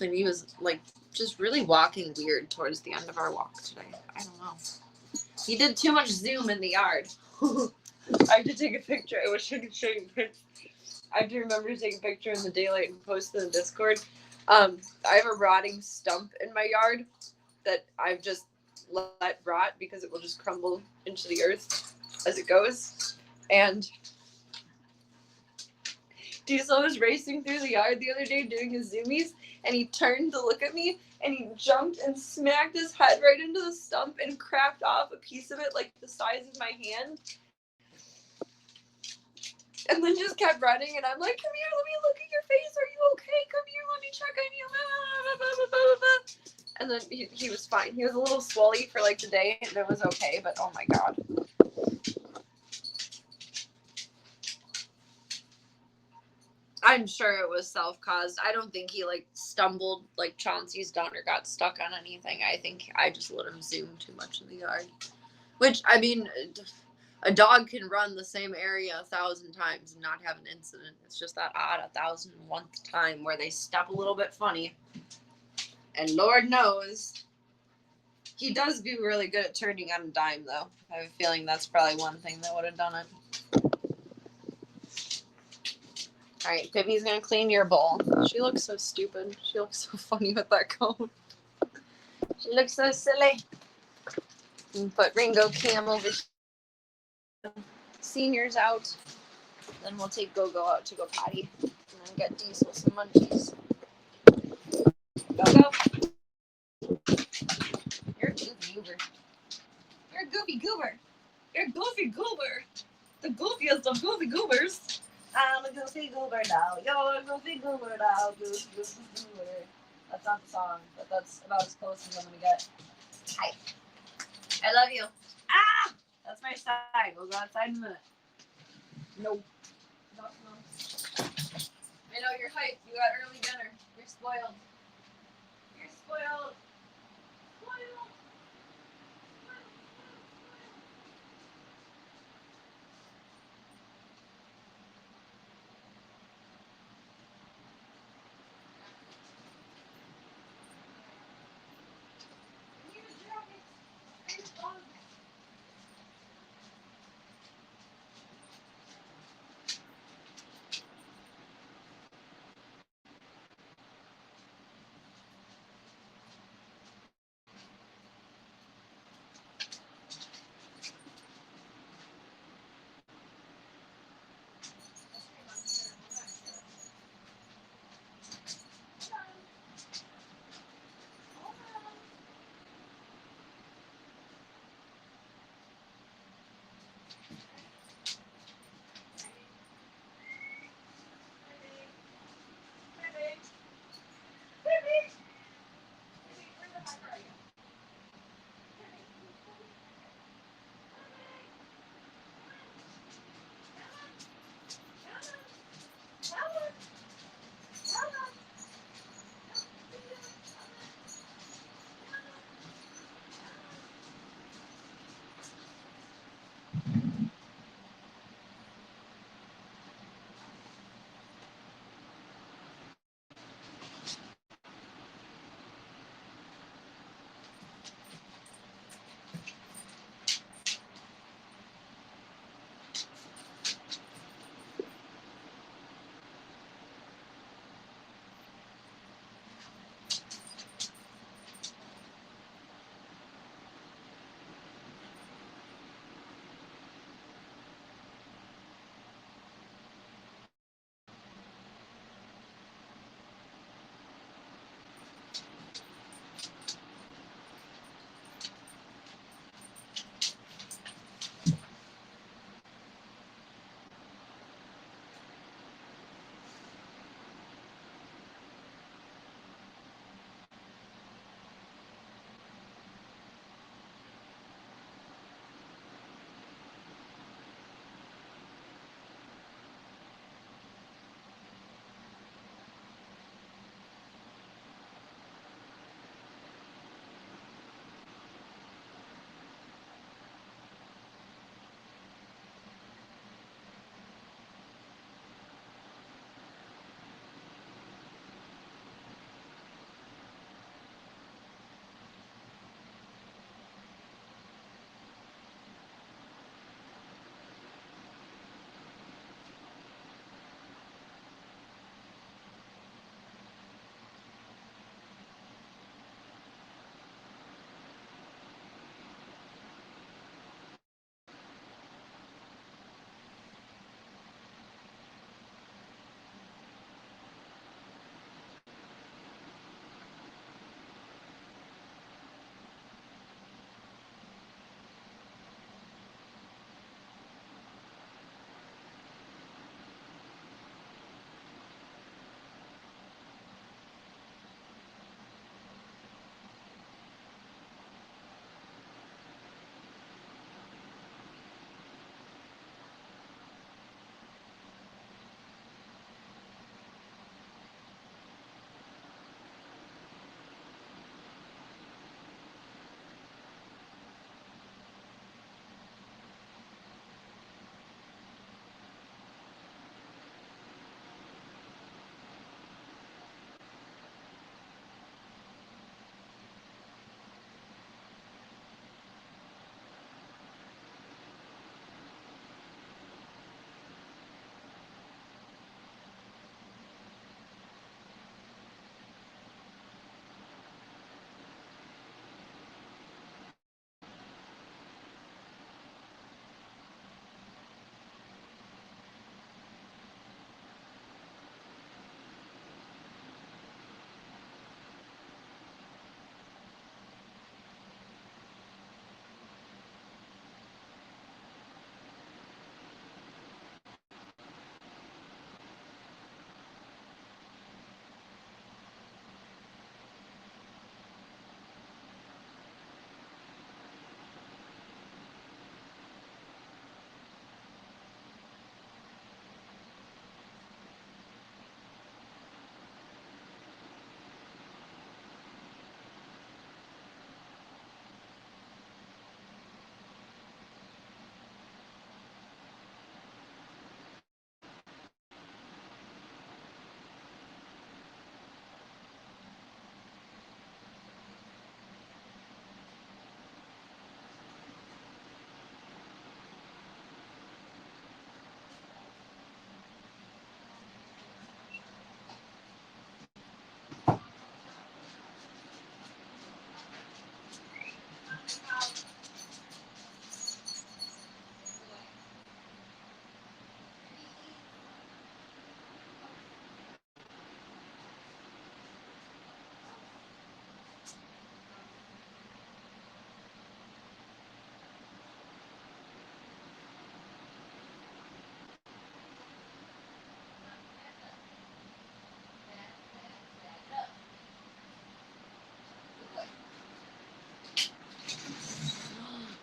And he was like just really walking weird towards the end of our walk today. I don't know. He did too much zoom in the yard. I have to take a picture. I wish I could show you a picture. I have to remember to take a picture in the daylight and post it in the Discord. I have a rotting stump in my yard that I've just let rot because it will just crumble into the earth as it goes. And Diesel was racing through the yard the other day doing his zoomies, and he turned to look at me, and he jumped and smacked his head right into the stump and cracked off a piece of it like the size of my hand. And then just kept running, and I'm like, come here, let me look at your face. Are you okay? Come here, let me check on you. And then he was fine. He was a little swolly for like the day, and it was okay, but oh my God. I'm sure it was self-caused. I don't think he like stumbled like Chauncey's done or got stuck on anything. I think I just let him zoom too much in the yard. Which, I mean, a dog can run the same area 1,000 times and not have an incident. It's just that odd 1,001th time where they step a little bit funny. And Lord knows, he does do really good at turning on a dime, though. I have a feeling that's probably one thing that would have done it. All right, Pippi's gonna clean your bowl. She looks so stupid. She looks so funny with that comb. She looks so silly. And put Ringo Cam over here. Seniors out. Then we'll take Go-Go out to go potty. And then get Diesel some munchies. Go-Go. You're a goofy goober. You're a goofy goober. You're a goofy goober. The goofiest of goofy goobers. I'm a goofy goober now. You're a goofy goober now. Goofy goober. That's not the song, but that's about as close as I'm gonna get. Hi. I love you. Ah! That's my side. We'll go outside in a minute. No. No. I know you're hyped. You got early dinner. You're spoiled. You're spoiled. Spoiled.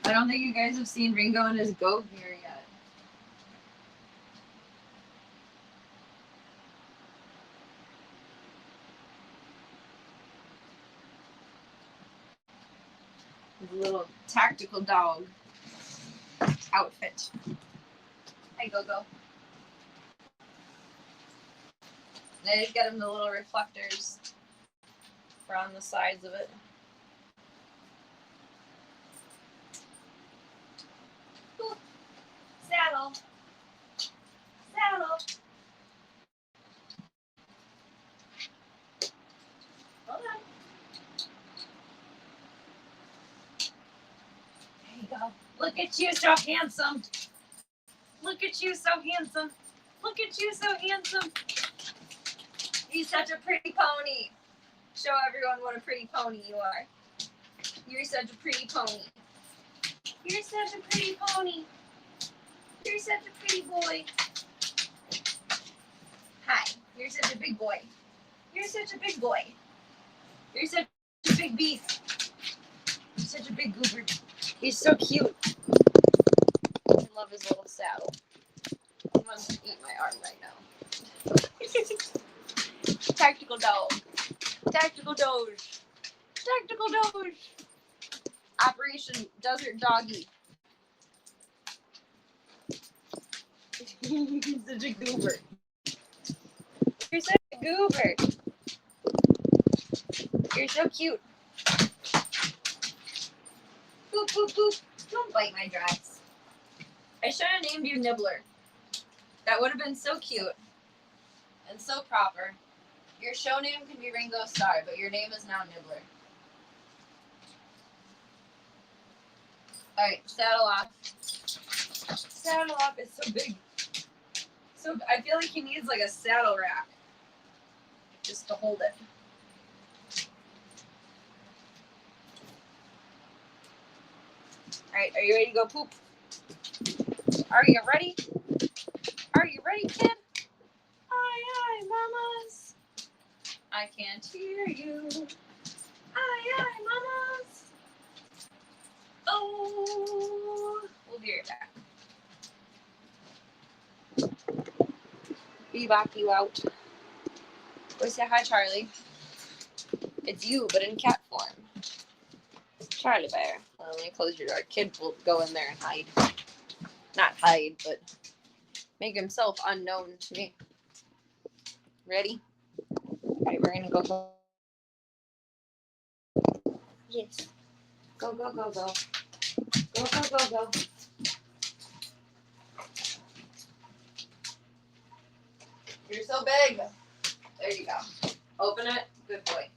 I don't think you guys have seen Ringo in his goat gear yet. His little tactical dog outfit. Hey, Go-Go. They just get him the little reflectors for on the sides of it. Ooh. Saddle. Saddle. Hold on. There you go. Look at you, so handsome. Look at you, so handsome. Look at you, so handsome. He's such a pretty pony. Show everyone what a pretty pony you are. You're such a pretty pony. You're such a pretty pony. You're such a pretty boy. Hi. You're such a big boy. You're such a big boy. You're such a big beast. You're such a big goober. He's so cute. I love his little saddle. He wants to eat my arm right now. Tactical dog. Tactical Doge. Tactical Doge. Operation Desert Doggy. You're such a goober. You're such a goober. You're so cute. Boop, boop, boop. Don't bite my dress. I should have named you Nibbler. That would have been so cute. And so proper. Your show name can be Ringo Starr, but your name is now Nibbler. Alright, saddle off. Saddle off. It's so big. So I feel like he needs like a saddle rack. Just to hold it. Alright, are you ready to go poop? Are you ready? Are you ready, kid? Aye, aye, mamas. I can't hear you. Aye, aye, mamas. Oh, we'll be right back. Bebop you out. Go say hi, Charlie. It's you, but in cat form. Charlie Bear. Well, let me close your door. Kid will go in there and hide. Not hide, but make himself unknown to me. Ready? Alright, we're gonna go. Yes. Go, go, go, go. Go, go, go, go. You're so big. There you go. Open it. Good boy.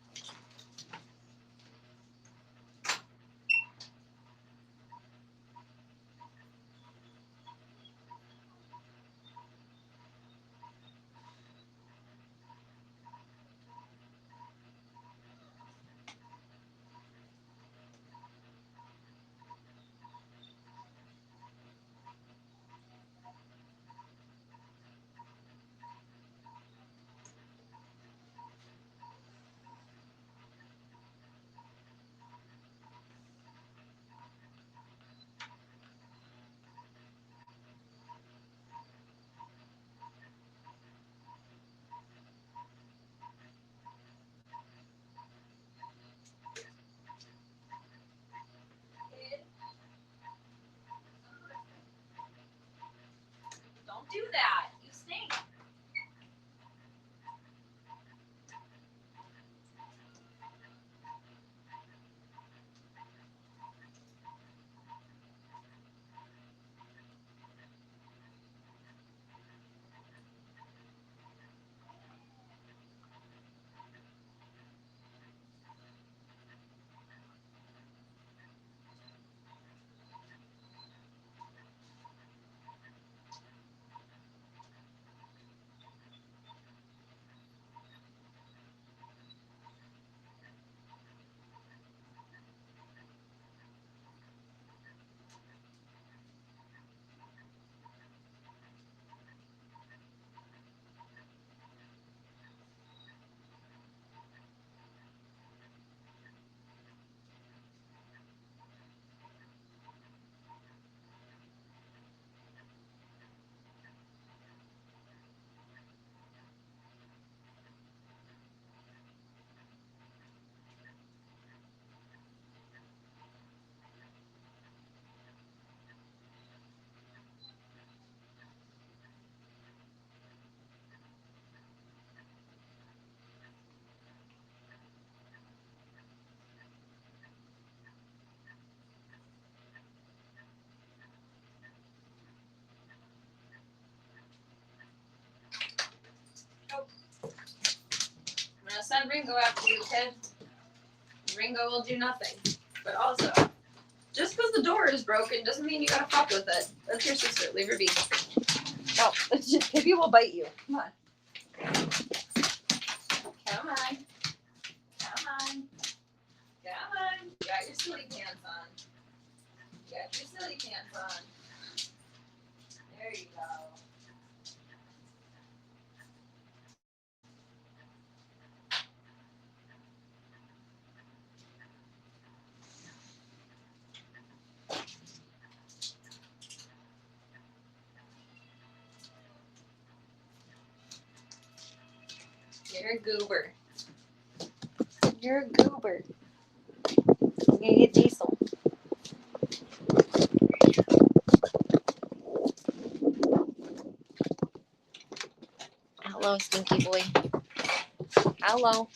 send Ringo after you, kid. Ringo will do nothing. But also, just because the door is broken doesn't mean you gotta fuck with it. That's your sister. Leave her be. Oh, Pippi will bite you. Come on. Come on. Come on. Come on. You got your silly pants on. You got your silly pants on. There you go. You're a goober. You're a goober. I'm gonna get Diesel. Hello, stinky boy. Hello.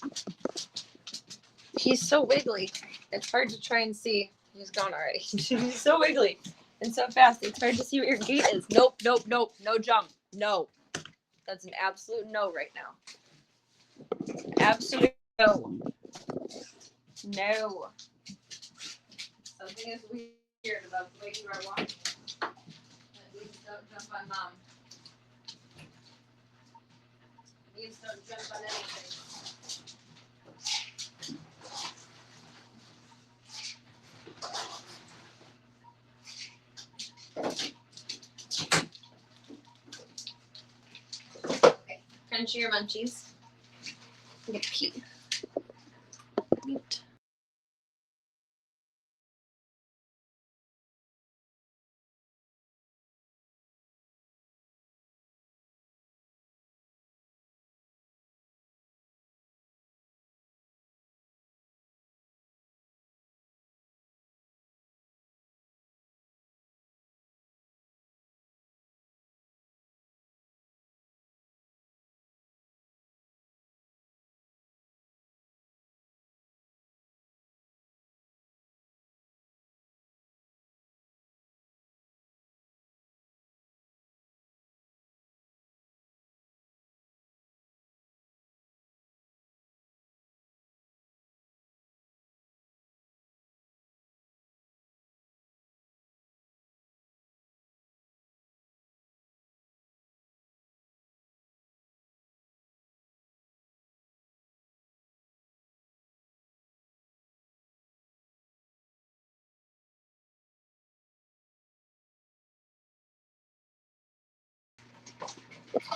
He's so wiggly. It's hard to try and see. He's gone already. He's so wiggly and so fast. It's hard to see what your gait is. Nope, nope, nope. No jump. No. That's an absolute no right now. Absolute no. No. Something is weird about the way you are walking. Please don't jump on mom. Please don't jump on anything. Okay, crunchy your munchies. I'm gonna pee. Mute.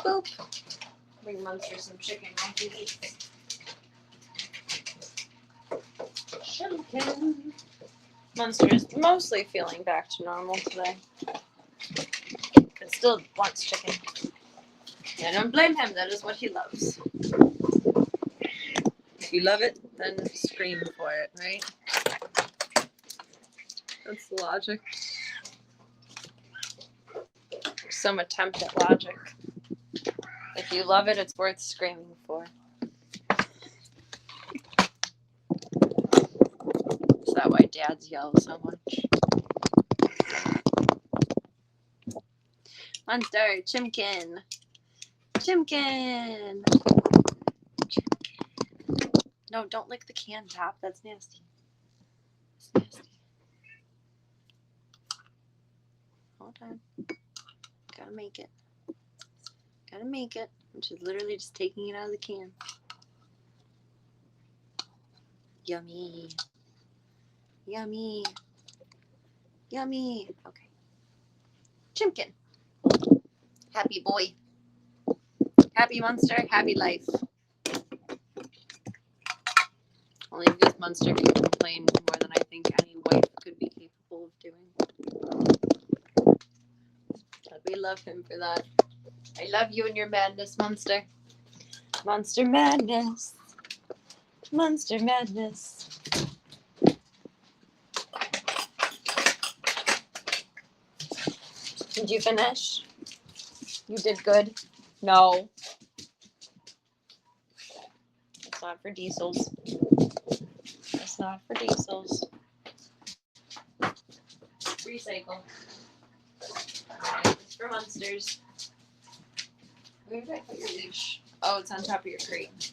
Boop. Bring Munster some chicken while he eats. Chicken. Munster is mostly feeling back to normal today. But still wants chicken. I don't blame him. That is what he loves. If you love it, then scream for it, right? That's the logic. Some attempt at logic. If you love it, it's worth screaming for. Is that why dads yell so much? Munster, Chimkin. Chimkin. No, don't lick the can top. That's nasty. It's nasty. Hold on. Gotta make it. Gotta make it. And she's literally just taking it out of the can. Yummy. Yummy. Yummy. Okay. Chimkin. Happy boy. Happy Munster. Happy life. Only because Munster can complain more than I think any wife could be capable of doing. But we love him for that. I love you and your madness, Munster. Monster madness. Monster madness. Did you finish? You did good? No. It's not for diesels. It's not for diesels. Recycle. It's for Munsters. Where did I put your leash? Oh, it's on top of your crate.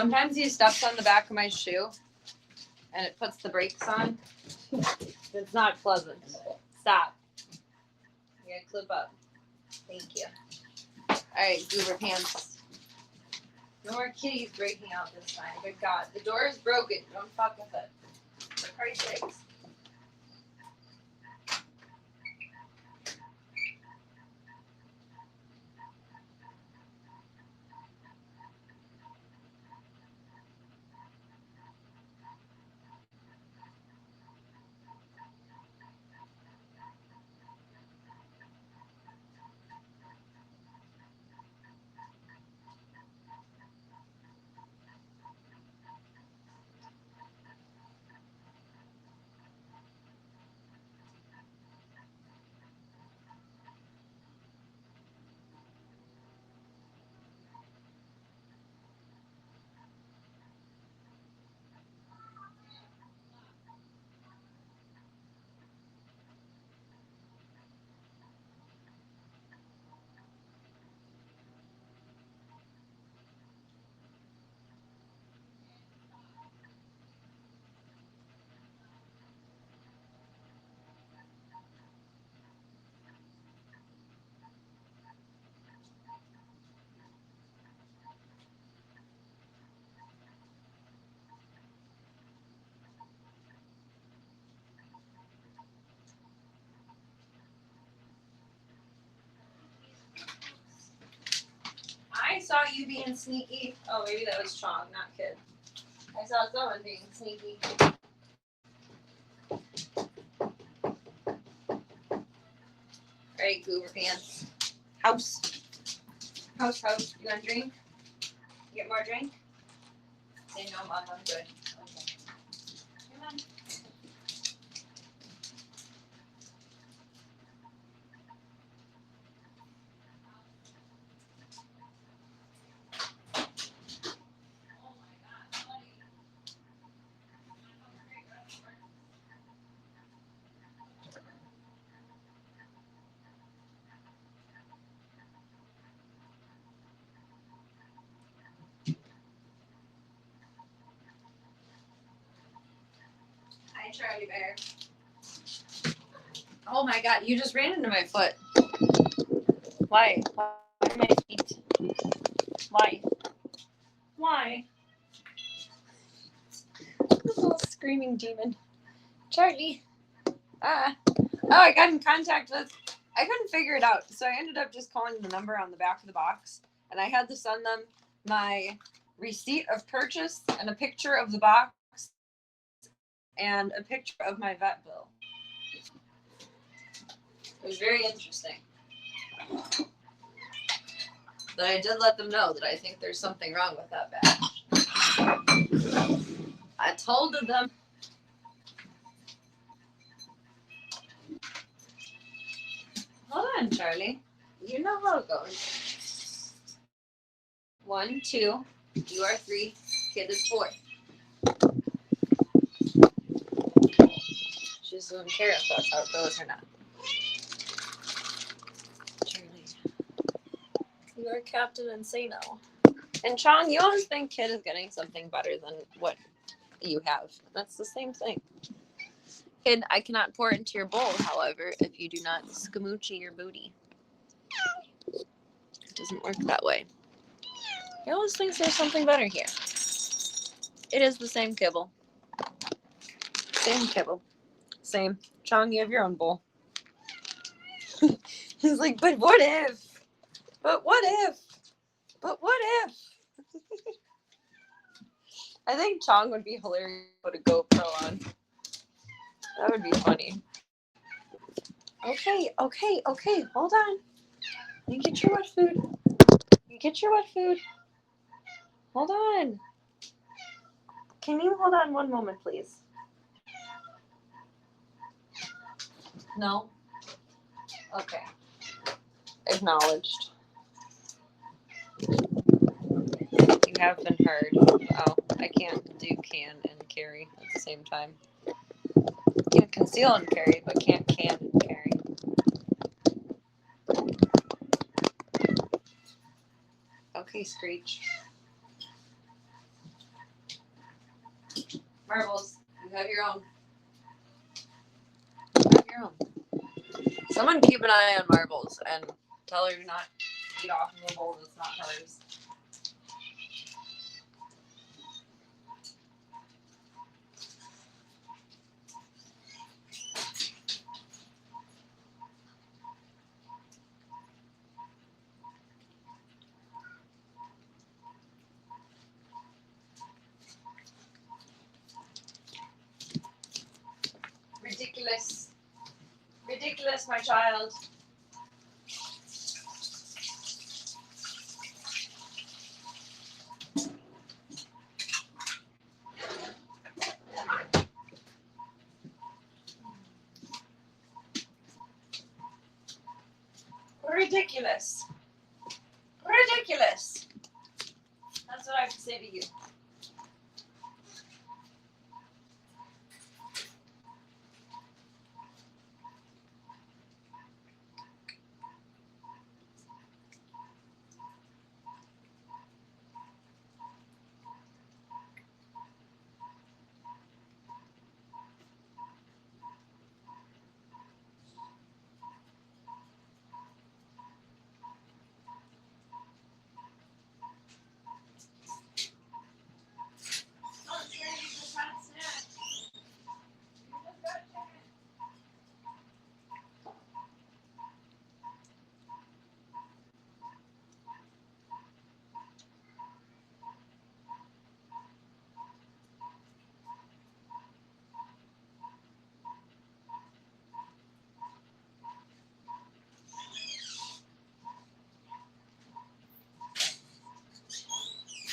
Sometimes he steps on the back of my shoe and it puts the brakes on. It's not pleasant. Stop. You gotta clip up. Thank you. Alright, goober pants. No more kitties breaking out this time. Good God. The door is broken. Don't fuck with it. For Christ's sakes. I saw you being sneaky. Oh, maybe that was Chong, not Kid. I saw someone being sneaky. Alright, goober pants. House. House. You want a drink? You get more drink? Say no, Mom, I'm good. Okay. Come on. Hi, Charlie Bear. Oh my God, you just ran into my foot. Why? Why my feet? Why? This little screaming demon. Charlie. Oh, I got in contact with, I couldn't figure it out. So I ended up just calling the number on the back of the box. And I had to send them my receipt of purchase and a picture of the box and a picture of my vet bill. It was very interesting. But I did let them know that I think there's something wrong with that badge. I told them. Hold on, Charlie. You know how it goes. 1, 2. You are 3. Kid is 4. She just doesn't care if that's how it goes or not. Charlie. You are Captain Insano. And Chong, you always think Kid is getting something better than what you have. That's the same thing. Kid, I cannot pour into your bowl, however, if you do not skamoochie your booty. It doesn't work that way. He always thinks there's something better here. It is the same kibble. Same kibble. Same. Chong, you have your own bowl. He's like, but what if? But what if? But what if? I think Chong would be hilarious to put a GoPro on. That would be funny. Okay. Hold on. You get your wet food. Hold on. Can you hold on one moment, please? No? Okay. Acknowledged. You have been heard. Oh, I can't do can and carry at the same time. Can conceal and carry, but can't can and carry. Okay, Screech. Marbles, you have your own. You have your own. Someone keep an eye on Marbles and tell her to not eat off of a bowl that's not hers. Ridiculous. Ridiculous, my child. Ridiculous. Ridiculous. That's what I have to say to you.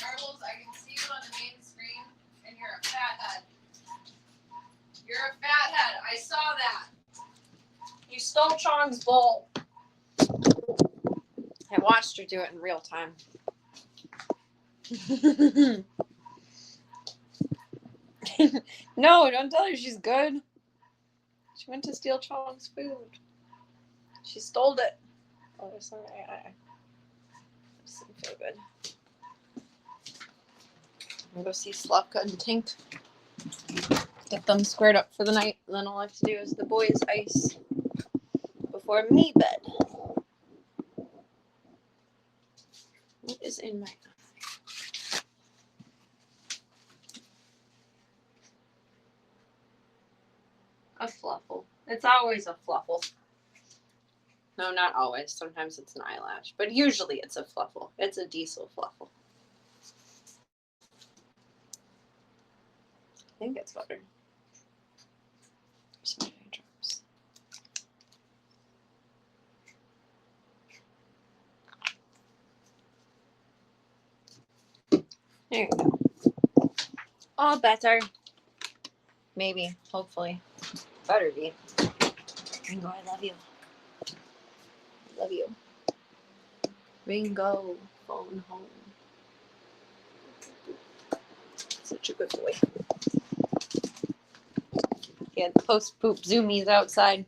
Marbles, I can see you on the main screen, and you're a fathead. You're a fathead. I saw that. You stole Chong's bowl. I watched her do it in real time. No, don't tell her she's good. She went to steal Chong's food. She stole it. Oh, sorry. I just didn't feel good. I'm gonna go see Slavka and Tink. Get them squared up for the night. And then all I have to do is the boys' ice before me bed. What is in my eye? A fluffle. It's always a fluffle. No, not always. Sometimes it's an eyelash. But usually it's a fluffle. It's a diesel fluffle. I think it's better. Where's my eye drops? There you go. All better. Maybe. Hopefully. Better be. Ringo, I love you. I love you. Ringo, phone home. Such a good boy. He had post-poop zoomies outside.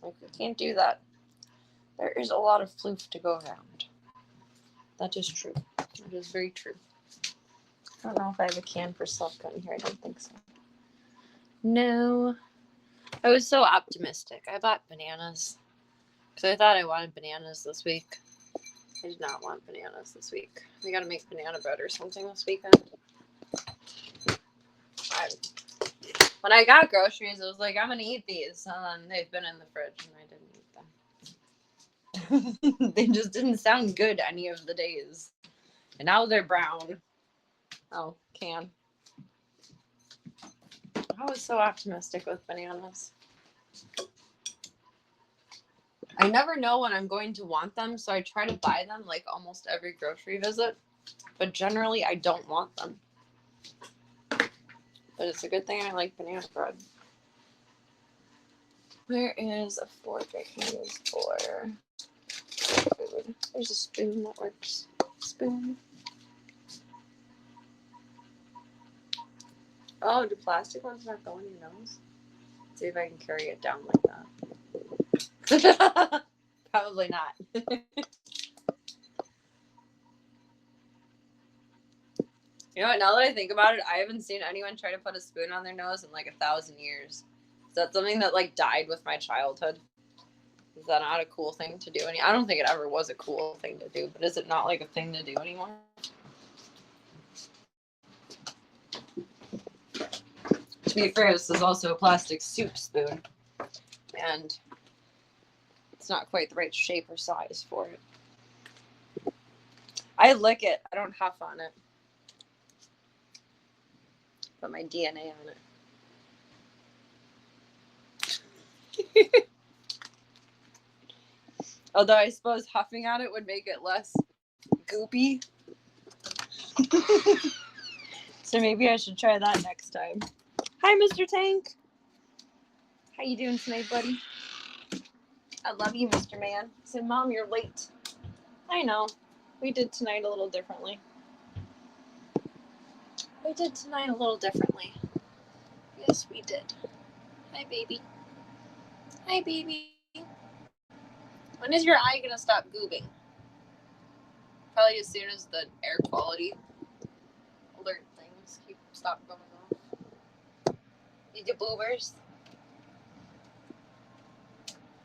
Like, we can't do that. There is a lot of floof to go around. That is true. That is very true. I don't know if I have a can for Slavka in here. I don't think so. No. I was so optimistic. I bought bananas. Because I thought I wanted bananas this week. I did not want bananas this week. We gotta make banana bread or something this weekend. When I got groceries, I was like, I'm gonna eat these. And then they've been in the fridge and I didn't eat them. They just didn't sound good any of the days. And now they're brown. Oh, can. I was so optimistic with bananas. I never know when I'm going to want them, so I try to buy them like almost every grocery visit. But generally, I don't want them. But it's a good thing I like banana bread. Where is a fork I can use for food? There's a spoon that works. Spoon. Oh, do plastic ones not go in your nose? Let's see if I can carry it down like that. Probably not. You know what? Now that I think about it, I haven't seen anyone try to put a spoon on their nose in like 1,000 years. Is that something that like died with my childhood? Is that not a cool thing to do? I don't think it ever was a cool thing to do, but is it not like a thing to do anymore? To be fair, this is also a plastic soup spoon, and it's not quite the right shape or size for it. I lick it. I don't huff on it. Put my DNA on it. Although I suppose huffing on it would make it less goopy. So maybe I should try that next time. Hi, Mr. Tank. How you doing tonight, buddy? I love you, Mr. Man. He said, Mom, you're late. I know. We did tonight a little differently. Yes, we did. Hi, baby. Hi, baby. When is your eye going to stop goobing? Probably as soon as the air quality alert things stop going off. Need your boobers.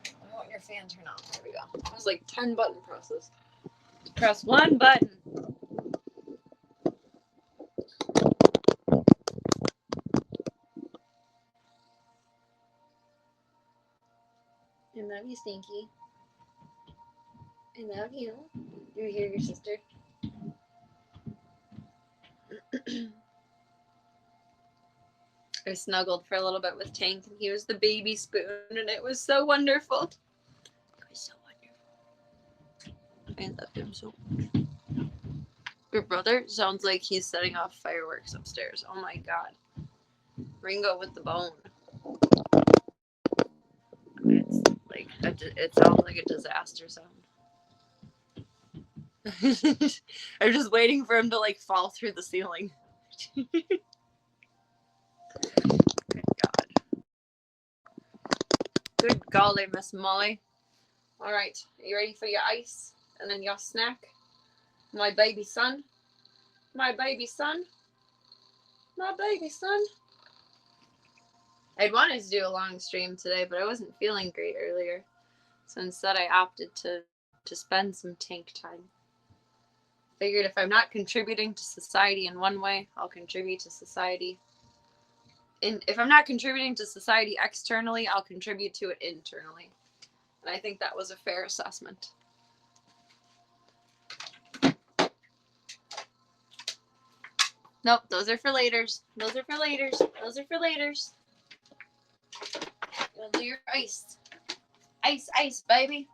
I want your fan turned on. There we go. It was like 10 button presses. Press one button. I love you, Stinky. I love you. Do you hear your sister? I snuggled for a little bit with Tank, and he was the baby spoon, and it was so wonderful. It was so wonderful. I loved him so much. Your brother sounds like he's setting off fireworks upstairs. Oh my god. Ringo with the bone. It's like it sounds like a disaster sound. I'm just waiting for him to like fall through the ceiling. Good God. Good golly, Miss Molly. All right, are you ready for your ice and then your snack? My baby son. My baby son. My baby son. I'd wanted to do a long stream today, but I wasn't feeling great earlier. So instead I opted to spend some Tank time. Figured if I'm not contributing to society in one way, I'll contribute to society. And if I'm not contributing to society externally, I'll contribute to it internally. And I think that was a fair assessment. Nope, those are for laters. Those are for laters. Those are for laters. You'll do your ice. Ice, ice, baby.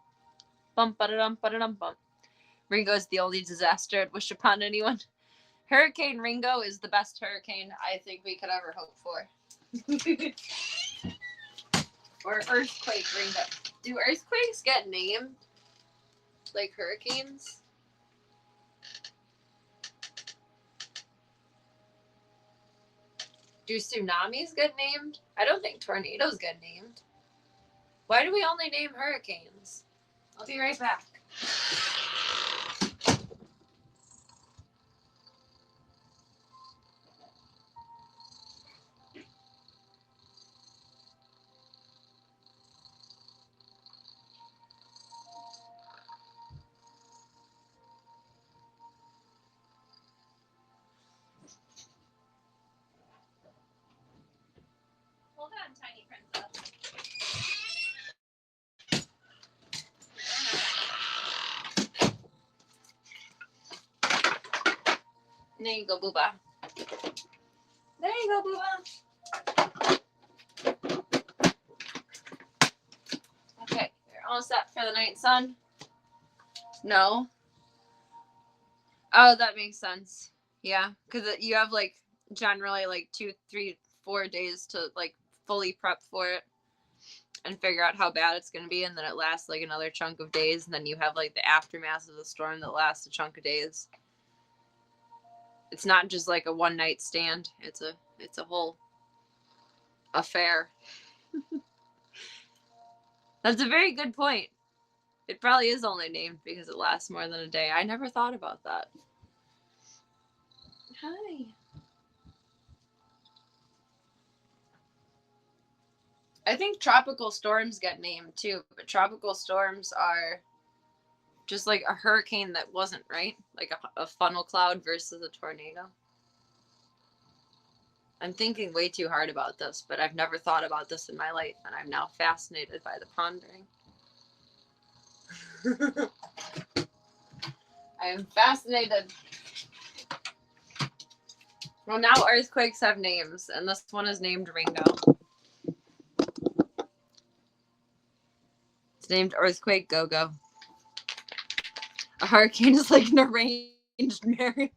Bump, ba-da-dum, ba-da-dum, bump. Ringo's the only disaster I'd wish upon anyone. Hurricane Ringo is the best hurricane I think we could ever hope for. Or Earthquake Ringo. Do earthquakes get named like hurricanes? Do tsunamis get named? I don't think tornadoes get named. Why do we only name hurricanes? I'll be right back. Hold on, tiny princess. There you go, Booba. There you go, Booba. Okay, you're all set for the night, son? No. Oh, that makes sense. Yeah, because you have like generally like 2, 3, 4 days to like fully prep for it and figure out how bad it's going to be, and then it lasts like another chunk of days, and then you have like the aftermath of the storm that lasts a chunk of days. It's not just like a one night stand. It's a whole affair. That's a very good point. It probably is only named because it lasts more than a day. I never thought about that. Hi. I think tropical storms get named too, but tropical storms are just like a hurricane that wasn't, right? Like a funnel cloud versus a tornado. I'm thinking way too hard about this, but I've never thought about this in my life, and I'm now fascinated by the pondering. I am fascinated. Well, now earthquakes have names, and this one is named Ringo. It's named Earthquake Go-Go. A hurricane is like an arranged marriage.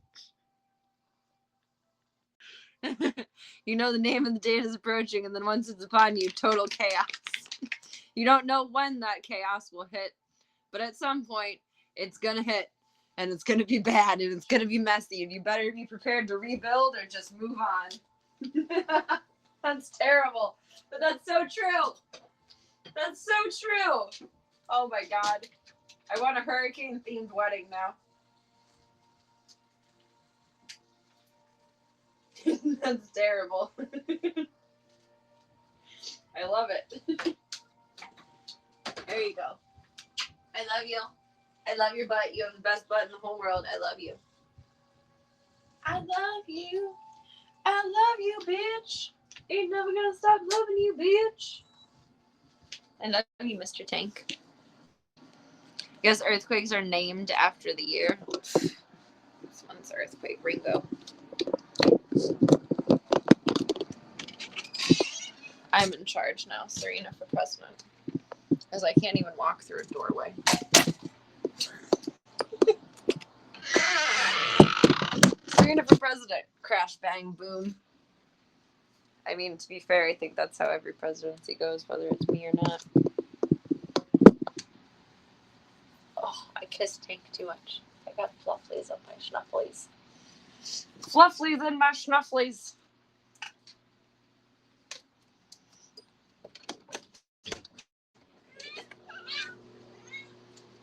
You know the name and the date is approaching, and then once it's upon you, total chaos. You don't know when that chaos will hit, but at some point, it's gonna hit, and it's gonna be bad, and it's gonna be messy, and you better be prepared to rebuild or just move on. That's terrible, but that's so true. That's so true. Oh my god. I want a hurricane-themed wedding now. That's terrible. I love it. There you go. I love you. I love your butt. You have the best butt in the whole world. I love you. I love you. I love you, bitch. Ain't never gonna stop loving you, bitch. I love you, Mr. Tank. I guess earthquakes are named after the year. This one's Earthquake Ringo. I'm in charge now, Serena for president. As I can't even walk through a doorway. Serena for president. Crash, bang, boom. I mean, to be fair, I think that's how every presidency goes, whether it's me or not. Oh, I kissed Tank too much. I got flufflies up my schnufflies. Flufflies in my schnufflies.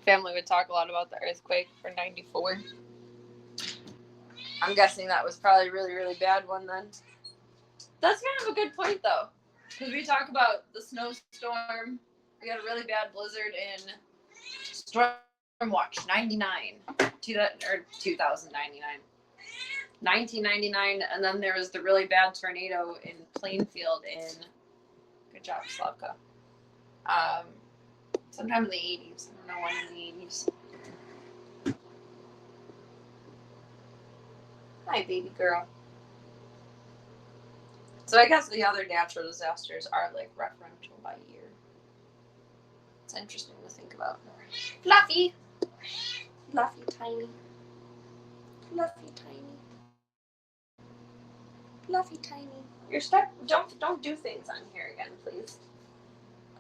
Family would talk a lot about the earthquake for 94. I'm guessing that was probably a really, really bad one then. That's kind of a good point, though. Because we talk about the snowstorm. We had a really bad blizzard in Storm Watch 99. 2099. 1999. And then there was the really bad tornado in Plainfield in... Good job, Slavka. Sometime in the 80s. I don't know when in the 80s. Hi, baby girl. So I guess the other natural disasters are like referential by year. It's interesting to think about. Fluffy! Fluffy tiny. Fluffy tiny. Fluffy tiny. You're stuck. Don't do things on here again, please.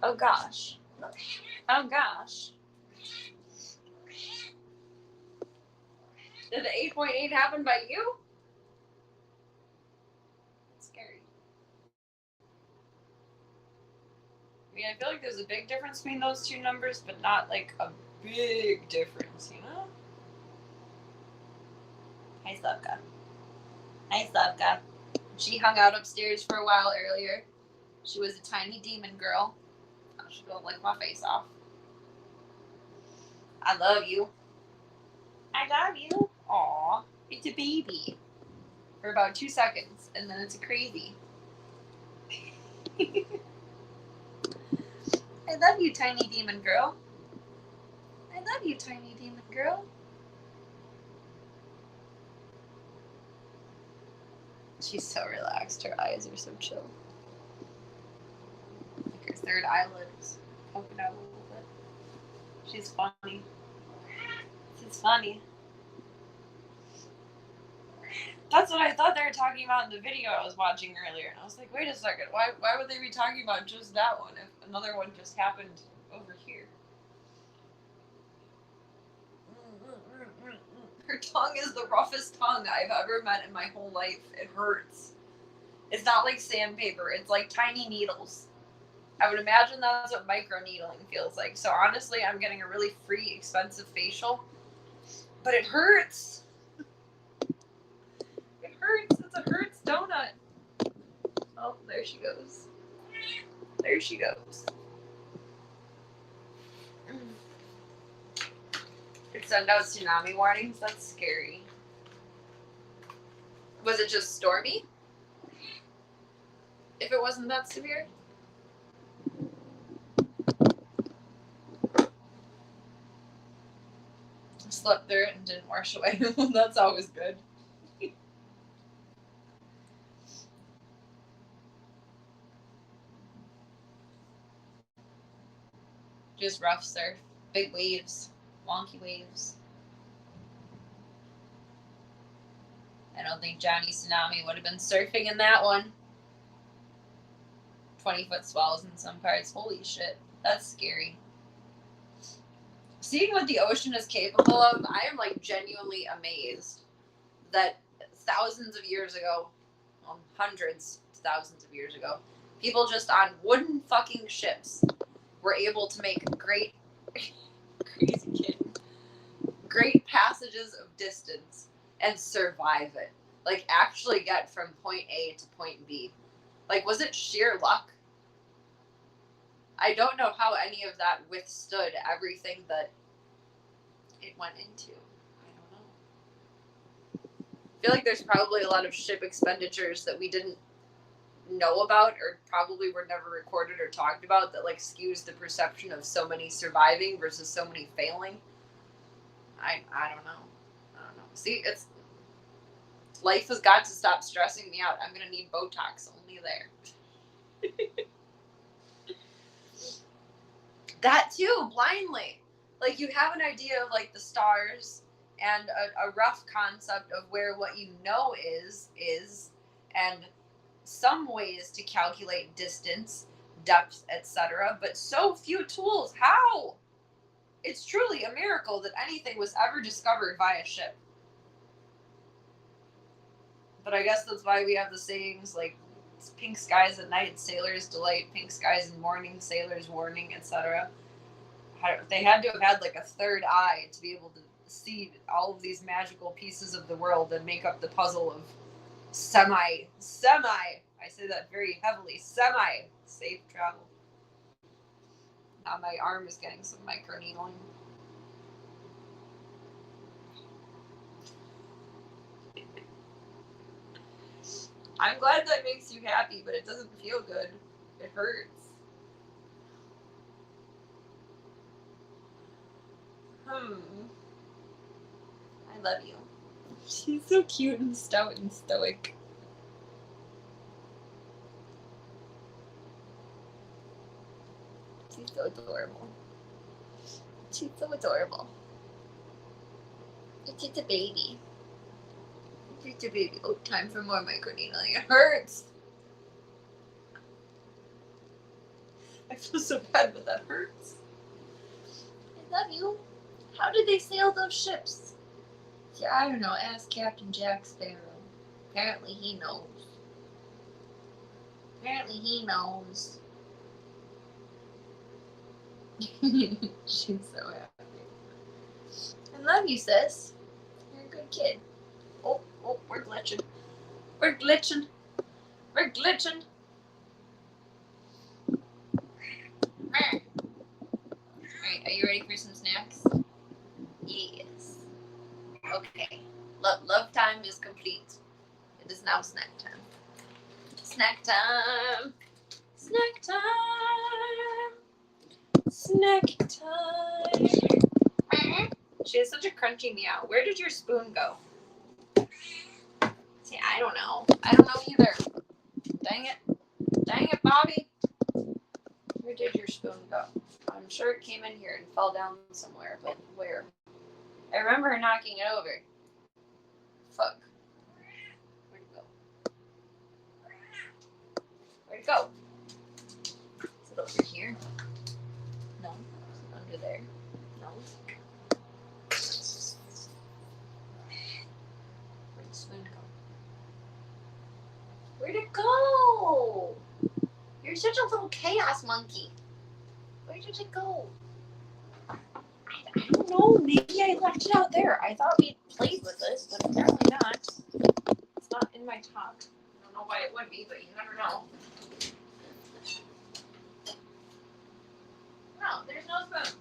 Oh gosh. Oh gosh. Did the 8.8 happen by you? That's scary. I mean, I feel like there's a big difference between those two numbers, but not like a big difference, you know? Hi, Slavka. Hi, Slavka. She hung out upstairs for a while earlier. She was a tiny demon girl. Oh, she's gonna lick my face off. I love you. I love you. Aw, it's a baby. For about 2 seconds, and then it's a crazy. I love you, tiny demon girl. I love you, tiny demon girl. She's so relaxed. Her eyes are so chill. Like her third eyelid is poking out a little bit. She's funny. She's funny. That's what I thought they were talking about in the video I was watching earlier. And I was like, wait a second. Why would they be talking about just that one if another one just happened over here? Her tongue is the roughest tongue I've ever met in my whole life. It hurts. It's not like sandpaper. It's like tiny needles. I would imagine that's what microneedling feels like. So honestly, I'm getting a really free, expensive facial. But it hurts. It hurts. It's a hurts donut. Oh, there she goes. There she goes. It sent out tsunami warnings. That's scary. Was it just stormy? If it wasn't that severe? Slept through it and didn't wash away. That's always good. Just rough surf. Big waves. Wonky waves. I don't think Johnny Tsunami would have been surfing in that one. 20-foot swells in some parts. Holy shit. That's scary. Seeing what the ocean is capable of, I am like genuinely amazed that thousands of years ago, well, hundreds, thousands of years ago, people just on wooden fucking ships were able to make great, crazy kid, great passages of distance and survive it. Like, actually get from point A to point B. Like, was it sheer luck? I don't know how any of that withstood everything that it went into. I don't know. I feel like there's probably a lot of ship expenditures that we didn't know about or probably were never recorded or talked about that, like, skews the perception of so many surviving versus so many failing. I don't know. I don't know. See, it's... Life has got to stop stressing me out. I'm going to need Botox only there. That too, blindly. Like, you have an idea of, like, the stars and a rough concept of where what you know is, and some ways to calculate distance, depth, etc., but so few tools. How? It's truly a miracle that anything was ever discovered by a ship. But I guess that's why we have the sayings like pink skies at night, sailor's delight, pink skies in morning, sailor's warning, etc. They had to have had like a third eye to be able to see all of these magical pieces of the world and make up the puzzle of semi, I say that very heavily, semi-safe travel. Now my arm is getting some microneedling. I'm glad that makes you happy, but it doesn't feel good. It hurts. I love you. She's so cute and stout and stoic. She's so adorable. She's so adorable. It's just a baby. It's just a baby. Oh, time for more microneedling. It hurts. I feel so bad, but that hurts. I love you. How did they sail those ships? Yeah, I don't know. Ask Captain Jack Sparrow. Apparently he knows. Apparently he knows. She's so happy. I love you, sis. You're a good kid. Oh, we're glitching. We're glitching. We're glitching. Alright, are you ready for some snacks? Yes. Okay. Love time is complete. It is now snack time. Snack time. Snack time. Snack time. She has such a crunchy meow. Where did your spoon go? See, I don't know. I don't know either. Dang it. Dang it, Bobby. Where did your spoon go? I'm sure it came in here and fell down somewhere, but where? I remember her knocking it over. Fuck. Where'd it go? Where'd it go? Is it over here? No. Is it under there? No. Where'd the spoon go? Where'd it go? You're such a little chaos monkey. Where did it go? I don't know. Maybe I left it out there. I thought we played with this, but apparently not. It's not in my talk. I don't know why it would be, but you never know. No, there's no spoon.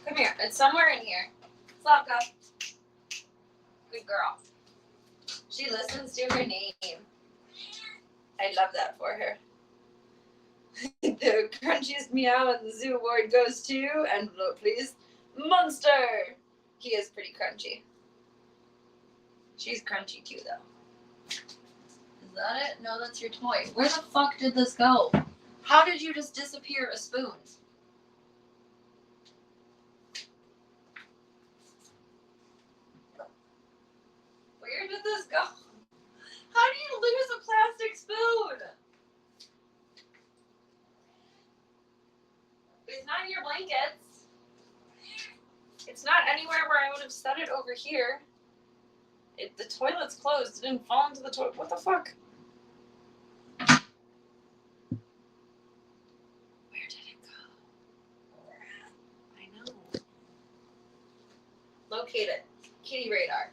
Come here. It's somewhere in here. Slavka. Good girl. She listens to her name. I love that for her. The crunchiest meow in the zoo award goes to, envelope please, Monster. He is pretty crunchy. She's crunchy too, though. Is that it? No, that's your toy. Where the fuck did this go? How did you just disappear a spoon? Where did this go? How do you lose a plastic spoon? It's not in your blankets. It's not anywhere where I would have set it over here. The toilet's closed. It didn't fall into the toilet. What the fuck? Where did it go? I know. Locate it. Kitty radar.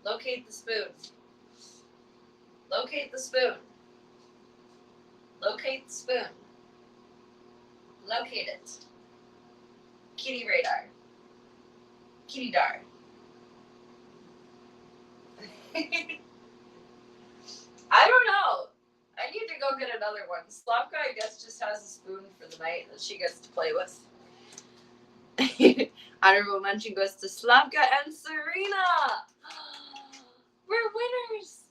Locate the spoon. Locate the spoon. Locate the spoon. Locate it. Kitty radar. Kitty dar. I don't know. I need to go get another one. Slavka, I guess, just has a spoon for the night that she gets to play with. Honorable mention goes to Slavka and Serena. We're winners.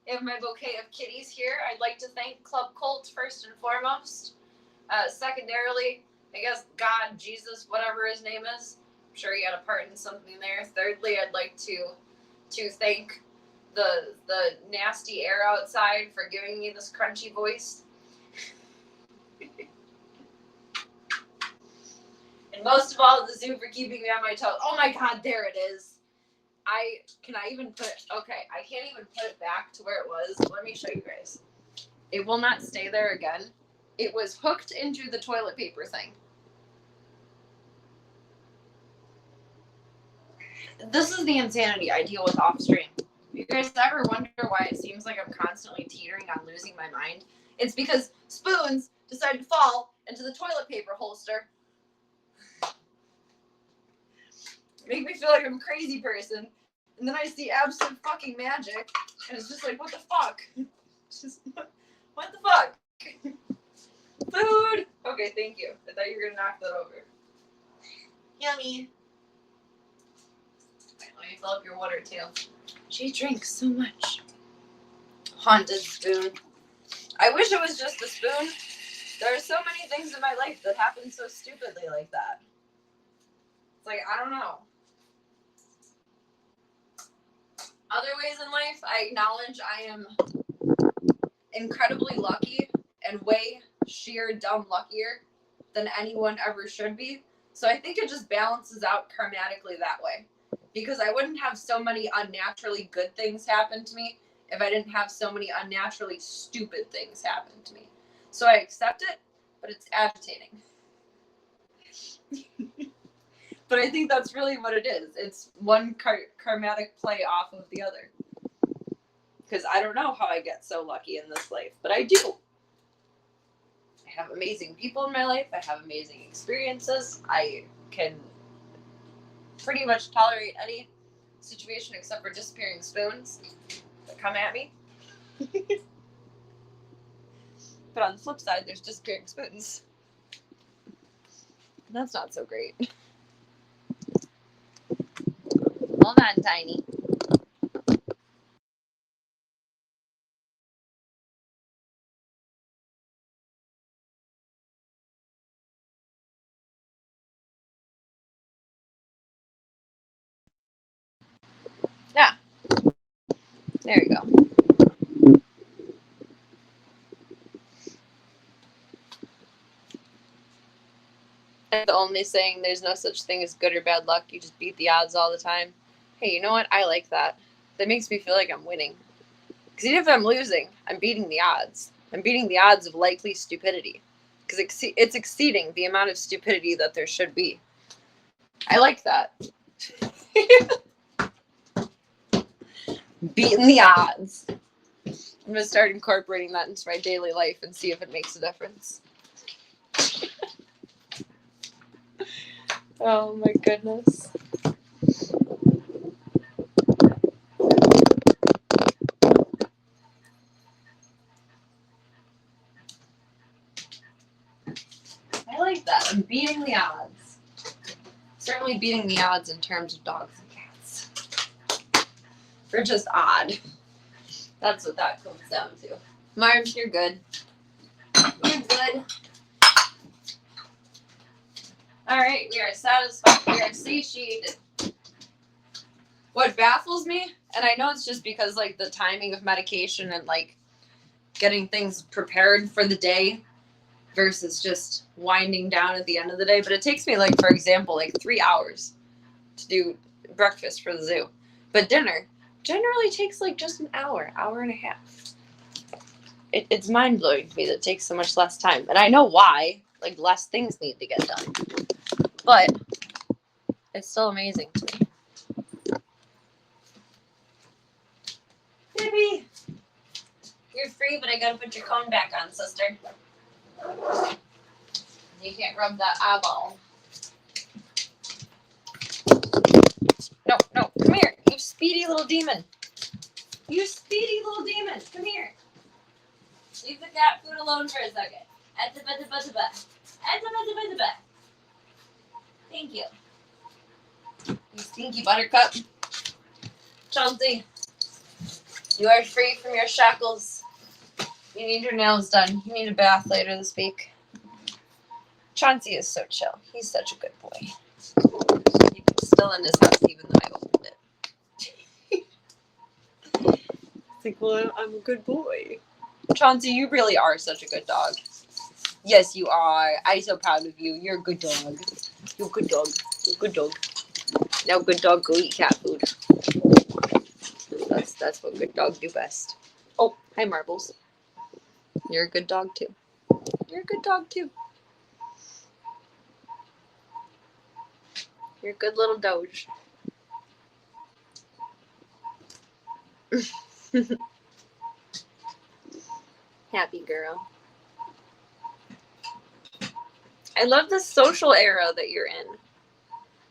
I have my bouquet of kitties here. I'd like to thank Club Colt first and foremost. Secondarily, I guess God, Jesus, whatever his name is. I'm sure he had a part in something there. Thirdly, I'd like to thank the nasty air outside for giving me this crunchy voice. And most of all, the zoo for keeping me on my toes. Oh my God, there it is. I can't even put it back to where it was. Let me show you guys. It will not stay there again. It was hooked into the toilet paper thing. This is the insanity I deal with off stream. You guys ever wonder why it seems like I'm constantly teetering on losing my mind? It's because spoons decide to fall into the toilet paper holster. Make me feel like I'm a crazy person. And then I see absolute fucking magic. And it's just like, what the fuck? Just, what the fuck? Food! Okay, thank you. I thought you were gonna knock that over. Yummy. Right, let me fill up your water too. She drinks so much. Haunted spoon. I wish it was just a spoon. There are so many things in my life that happen so stupidly like that. It's like, I don't know. Other ways in life, I acknowledge I am incredibly lucky and way sheer dumb luckier than anyone ever should be. So I think it just balances out karmatically that way. Because I wouldn't have so many unnaturally good things happen to me if I didn't have so many unnaturally stupid things happen to me. So I accept it, but it's agitating. But I think that's really what it is. It's one karmatic play off of the other. Because I don't know how I get so lucky in this life, but I do. I have amazing people in my life. I have amazing experiences. I can pretty much tolerate any situation except for disappearing spoons that come at me. But on the flip side, there's disappearing spoons. That's not so great. Hold on, Tiny. Yeah. There we go. The only saying there's no such thing as good or bad luck. You just beat the odds all the time. Hey, you know what? I like that. That makes me feel like I'm winning. Because even if I'm losing, I'm beating the odds. I'm beating the odds of likely stupidity. Because it's exceeding the amount of stupidity that there should be. I like that. Beating the odds. I'm gonna start incorporating that into my daily life and see if it makes a difference. Oh my goodness. I like that. I'm beating the odds. Certainly beating the odds in terms of dogs and cats. They're just odd. That's what that comes down to. Marge, you're good. You're good. Alright, we are satisfied. We are satiated. What baffles me, and I know it's just because, like, the timing of medication and, like, getting things prepared for the day versus just winding down at the end of the day, but it takes me, like, for example, like 3 hours to do breakfast for the zoo. But dinner generally takes, like, just an hour, hour and a half. It's mind-blowing to me that it takes so much less time. And I know why. Like, less things need to get done. But it's still amazing to me. Baby, you're free, but I gotta put your cone back on, sister. You can't rub that eyeball. No, no, come here, you speedy little demon. You speedy little demon, come here. Leave the cat food alone for a second. Thank you. You stinky buttercup. Chauncey, you are free from your shackles. You need your nails done. You need a bath later this week. Chauncey is so chill. He's such a good boy. He's still in his house even though I opened it. It's like, well, I'm a good boy. Chauncey, you really are such a good dog. Yes, you are. I'm so proud of you. You're a good dog. You're a good dog. You're a good dog. Now good dog go eat cat food. That's what good dogs do best. Oh, hi Marbles. You're a good dog too. You're a good dog too. You're a good little doge. Happy girl. I love the social era that you're in.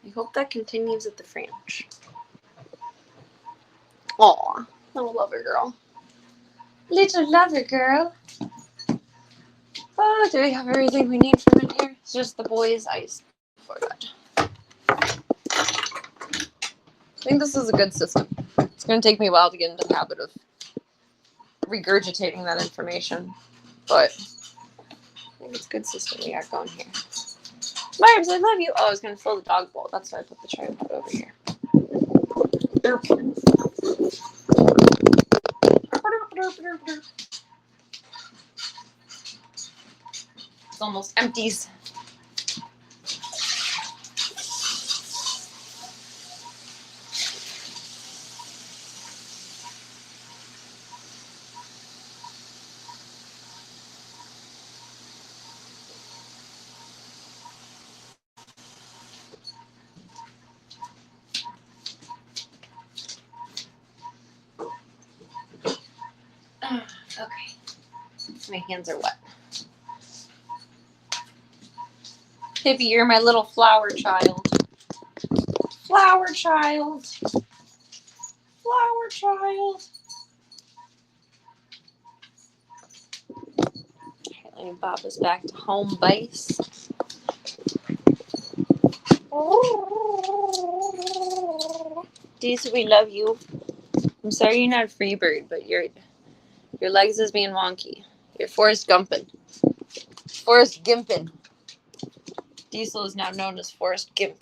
I hope that continues at the French. Aw, little lover girl. Little lover girl. Oh, do we have everything we need from in here? It's just the boys' ice. Forgot. I think this is a good system. It's going to take me a while to get into the habit of regurgitating that information, but I think it's a good system we got going here. Marbs, I love you. Oh, I was going to fill the dog bowl. That's why I put the tripod over here. It's almost empties. Okay. My hands are wet. Hippie, you're my little flower child. Flower child. Flower child. Okay, let me bob this back to home base. Deez, we love you. I'm sorry you're not a free bird, but your legs is being wonky. You're Forrest Gumpin'. Forrest Gimpin'. Diesel is now known as Forrest Gimp.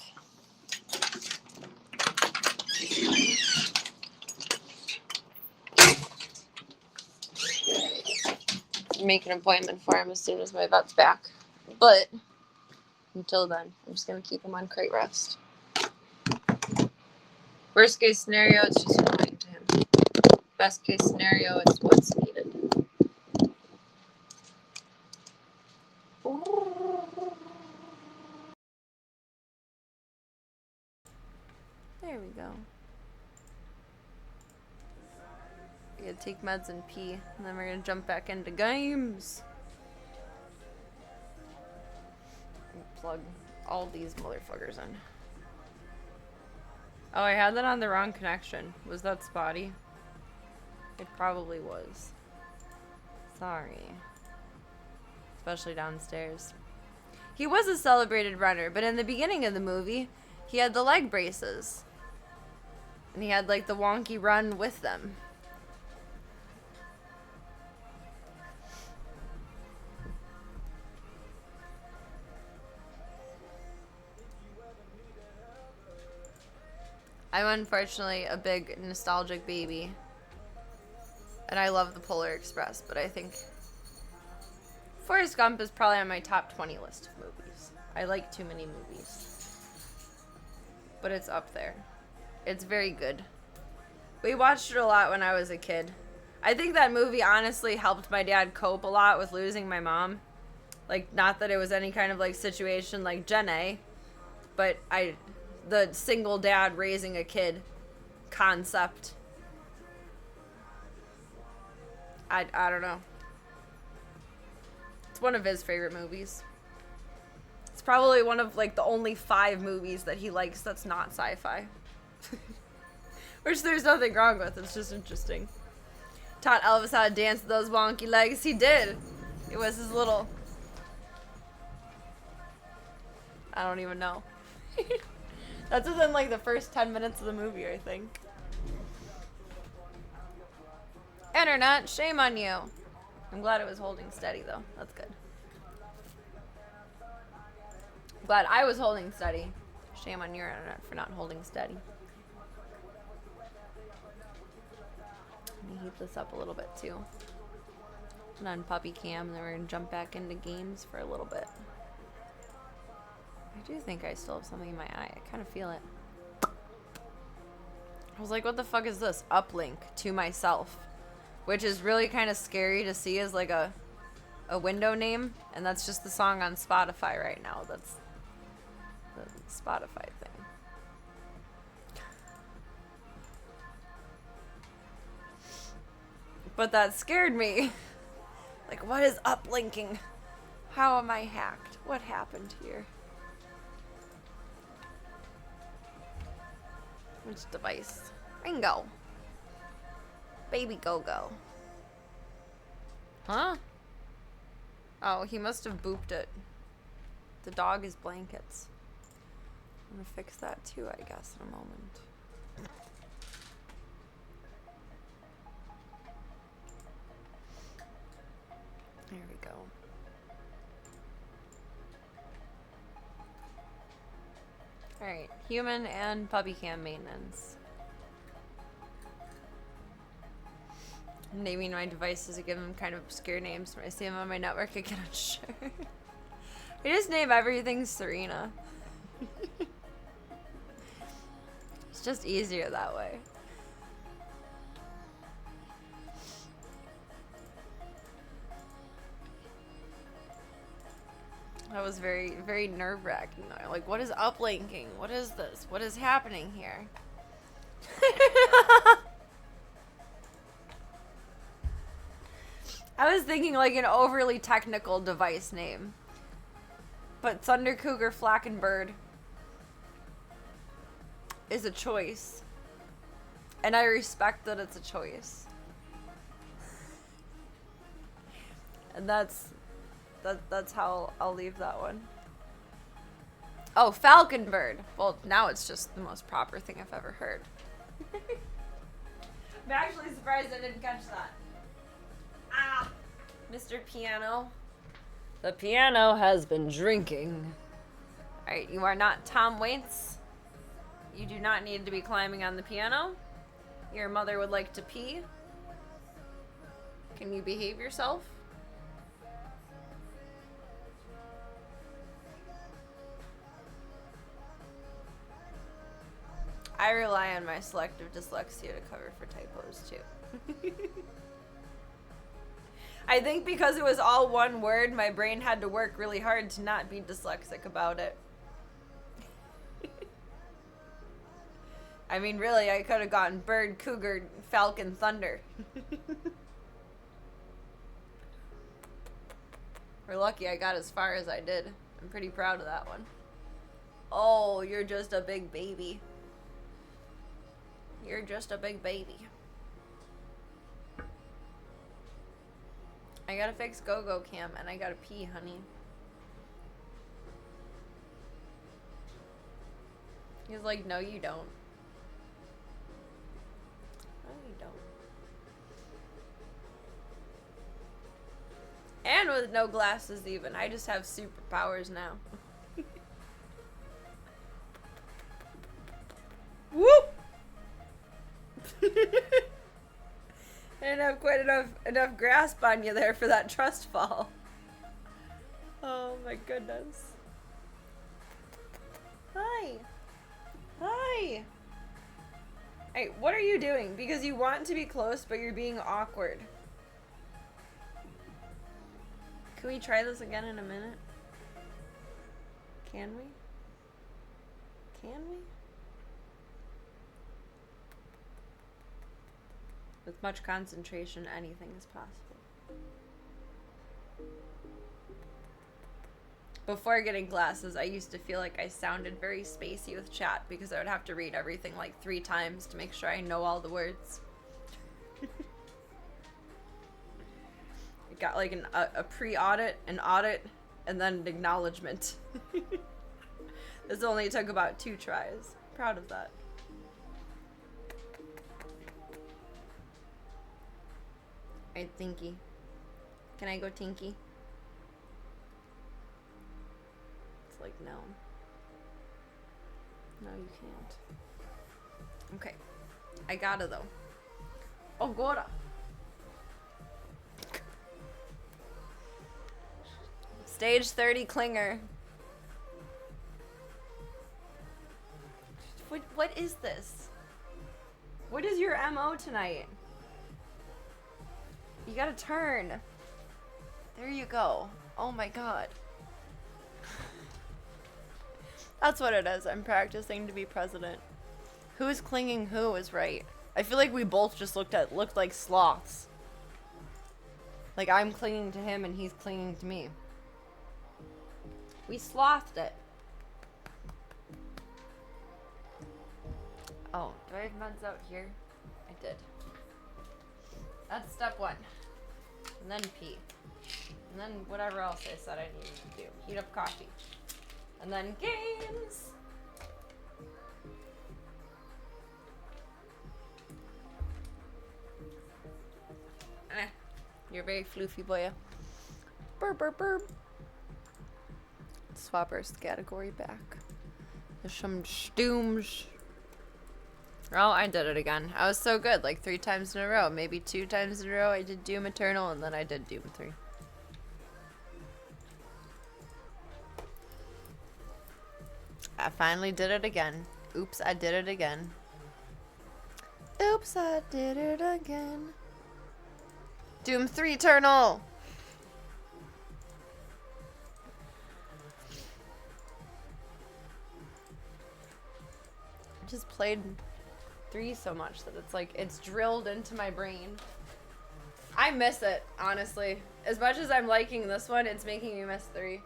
Make an appointment for him as soon as my vet's back. But until then, I'm just going to keep him on crate rest. Worst case scenario, it's just annoying to him. Best case scenario, it's what's needed. There we go. gonna take meds and pee, and then we're gonna jump back into games. Plug all these motherfuckers in. Oh, I had that on the wrong connection. Was that spotty? It probably was. Sorry. Especially downstairs. He was a celebrated runner, but in the beginning of the movie, he had the leg braces. And he had like the wonky run with them. I'm unfortunately a big nostalgic baby. And I love the Polar Express, but I think Forrest Gump is probably on my top 20 list of movies. I like too many movies. But it's up there. It's very good. We watched it a lot when I was a kid. I think that movie honestly helped my dad cope a lot with losing my mom. Like, not that it was any kind of like situation like Jenna, but the single dad raising a kid concept. I don't know. It's one of his favorite movies. It's probably one of like the only 5 movies that he likes that's not sci-fi. Which there's nothing wrong with, it's just interesting. Taught Elvis how to dance with those wonky legs. He did. It was his little... I don't even know. That's within like the first 10 minutes of the movie, I think. Internet, shame on you. I'm glad it was holding steady though. That's good. Glad I was holding steady. Shame on your internet for not holding steady. Let me heat this up a little bit too. And on puppy cam, and then we're gonna jump back into games for a little bit. I do think I still have something in my eye. I kind of feel it. I was like, what the fuck is this? Uplink to myself. Which is really kind of scary to see as like a window name. And that's just the song on Spotify right now. That's the Spotify thing. But that scared me. Like, what is uplinking? How am I hacked? What happened here? Which device? Ringo. Baby Go-Go. Huh? Oh, he must have booped it. The dog is blankets. I'm gonna fix that too, I guess, in a moment. There we go. Alright, human and puppy cam maintenance. Naming my devices to give them kind of obscure names when I see them on my network, I get unsure. I just name everything Serena. It's just easier that way. That was very, very nerve-wracking. Like, what is uplinking? What is this? What is happening here? I was thinking like an overly technical device name. But Thunder Cougar Flackenbird is a choice. And I respect that it's a choice. And that's how I'll leave that one. Oh, Falconbird. Well, now it's just the most proper thing I've ever heard. I'm actually surprised I didn't catch that. Ah, Mr. Piano. The piano has been drinking. Alright, you are not Tom Waits. You do not need to be climbing on the piano. Your mother would like to pee. Can you behave yourself? I rely on my selective dyslexia to cover for typos too. I think because it was all one word, my brain had to work really hard to not be dyslexic about it. I mean, really, I could have gotten bird, cougar, falcon, thunder. We're lucky I got as far as I did. I'm pretty proud of that one. Oh, you're just a big baby. You're just a big baby. I gotta fix go-go cam and I gotta pee, honey. He's like, no you don't. No you don't. And with no glasses even. I just have superpowers now. Whoop! I didn't have quite enough grasp on you there for that trust fall. Oh my goodness. Hi. Hi. Hey, what are you doing? Because you want to be close, but you're being awkward. Can we try this again in a minute? Can we? Can we? With much concentration, anything is possible. Before getting glasses, I used to feel like I sounded very spacey with chat because I would have to read everything like 3 times to make sure I know all the words. I got like a pre-audit, an audit, and then an acknowledgement. This only took about 2 tries. Proud of that. Alright, Tinky. Can I go Tinky? It's like, no. No, you can't. Okay. I gotta, though. Oh, gotta. Stage 30 clinger. What is this? What is your MO tonight? You gotta turn. There you go. Oh my god. That's what it is. I'm practicing to be president. Who's clinging who is right. I feel like we both just looked like sloths. Like I'm clinging to him and he's clinging to me. We slothed it. Oh, do I have meds out here? I did. That's step 1. And then pee. And then whatever else I said I needed to do. Heat up coffee. And then games! You're very floofy, boy. Burp, burp, burp. Swap our category back. There's some stooms. Oh, I did it again. I was so good, like 3 times in a row. Maybe 2 times in a row I did Doom Eternal, and then I did Doom 3. I finally did it again. Oops, I did it again. Oops, I did it again. Doom 3 Eternal! I just played 3 so much that it's like, it's drilled into my brain. I miss it, honestly. As much as I'm liking this one, it's making me miss 3.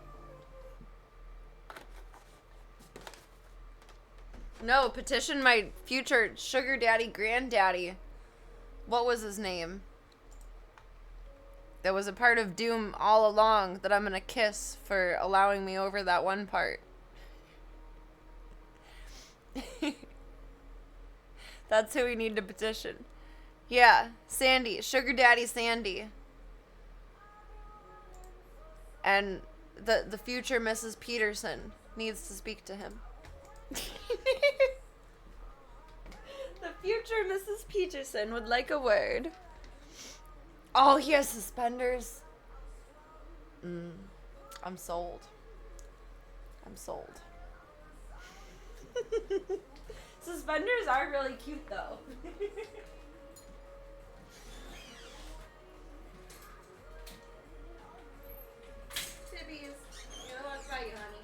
No, petition my future sugar daddy granddaddy. What was his name? That was a part of Doom all along that I'm gonna kiss for allowing me over that one part. That's who we need to petition. Yeah, Sandy. Sugar Daddy Sandy. And the future Mrs. Peterson needs to speak to him. The future Mrs. Peterson would like a word. Oh, he has suspenders. I'm sold. I'm sold. Suspenders are really cute, though. Tibbies, you know what's right, honey.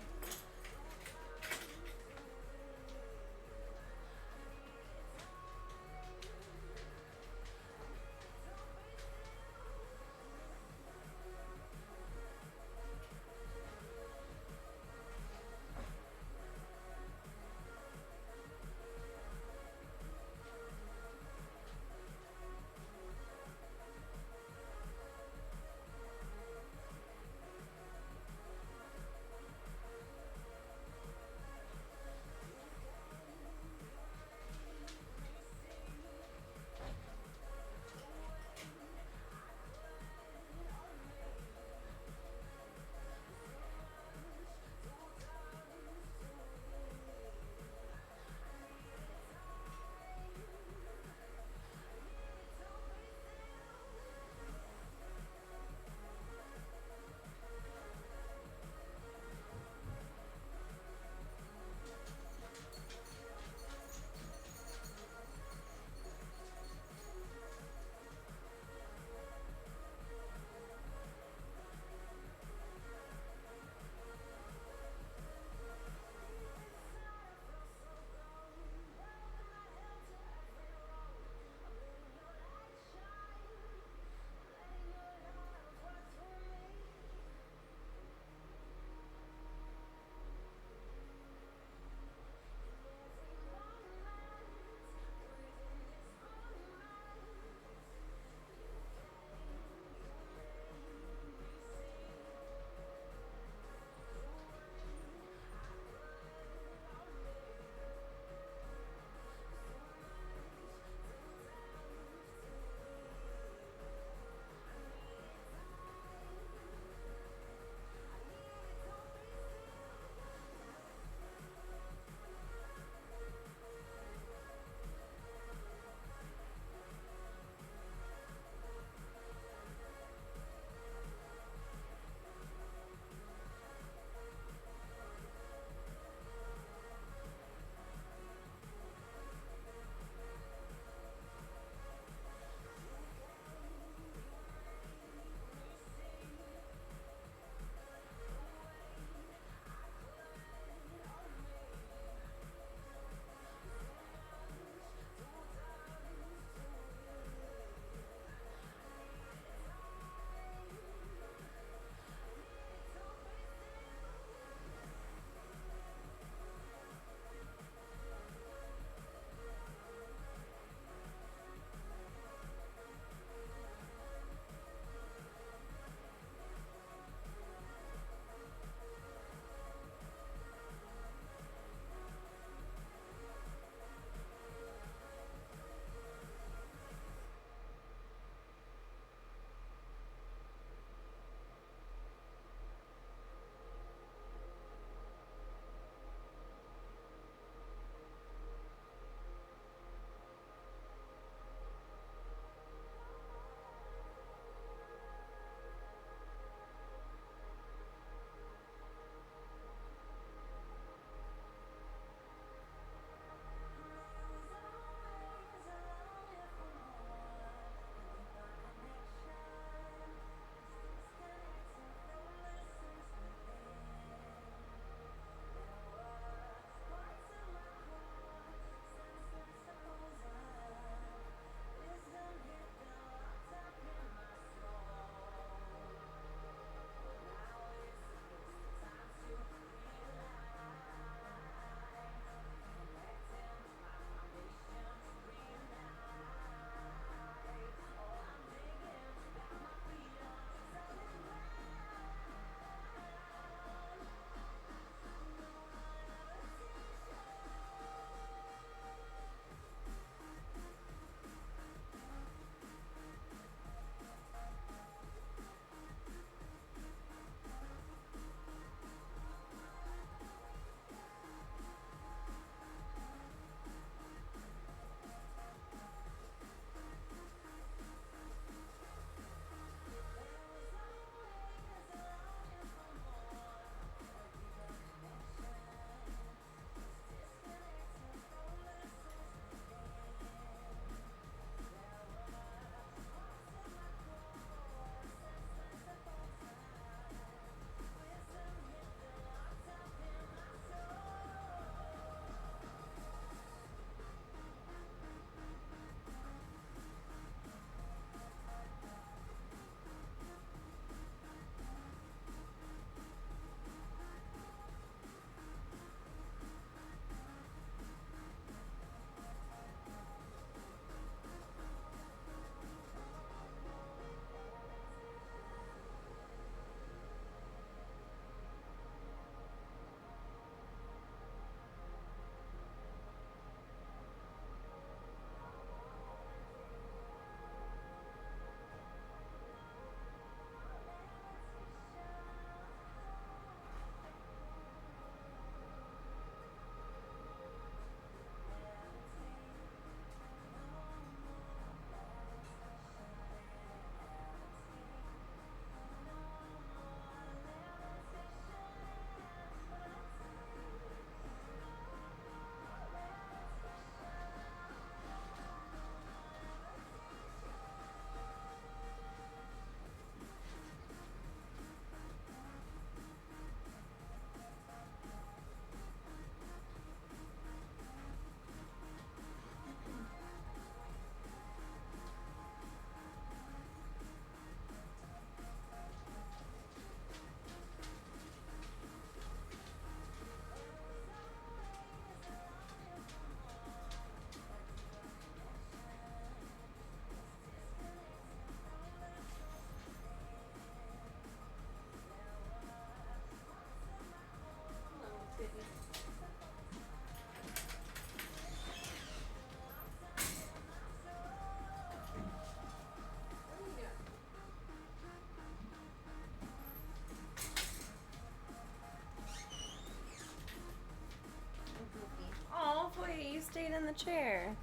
the chair.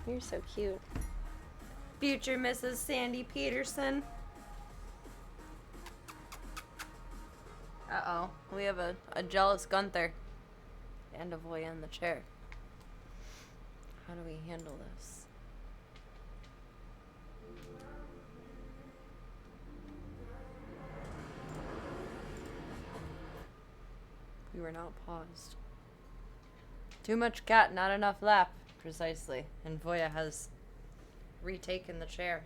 You're so cute. Future Mrs. Sandy Peterson. Uh-oh. We have a jealous Gunther. And a Voya in the chair. How do we handle this? We were not paused. Too much cat, not enough lap. Precisely. And Voya has retaken the chair.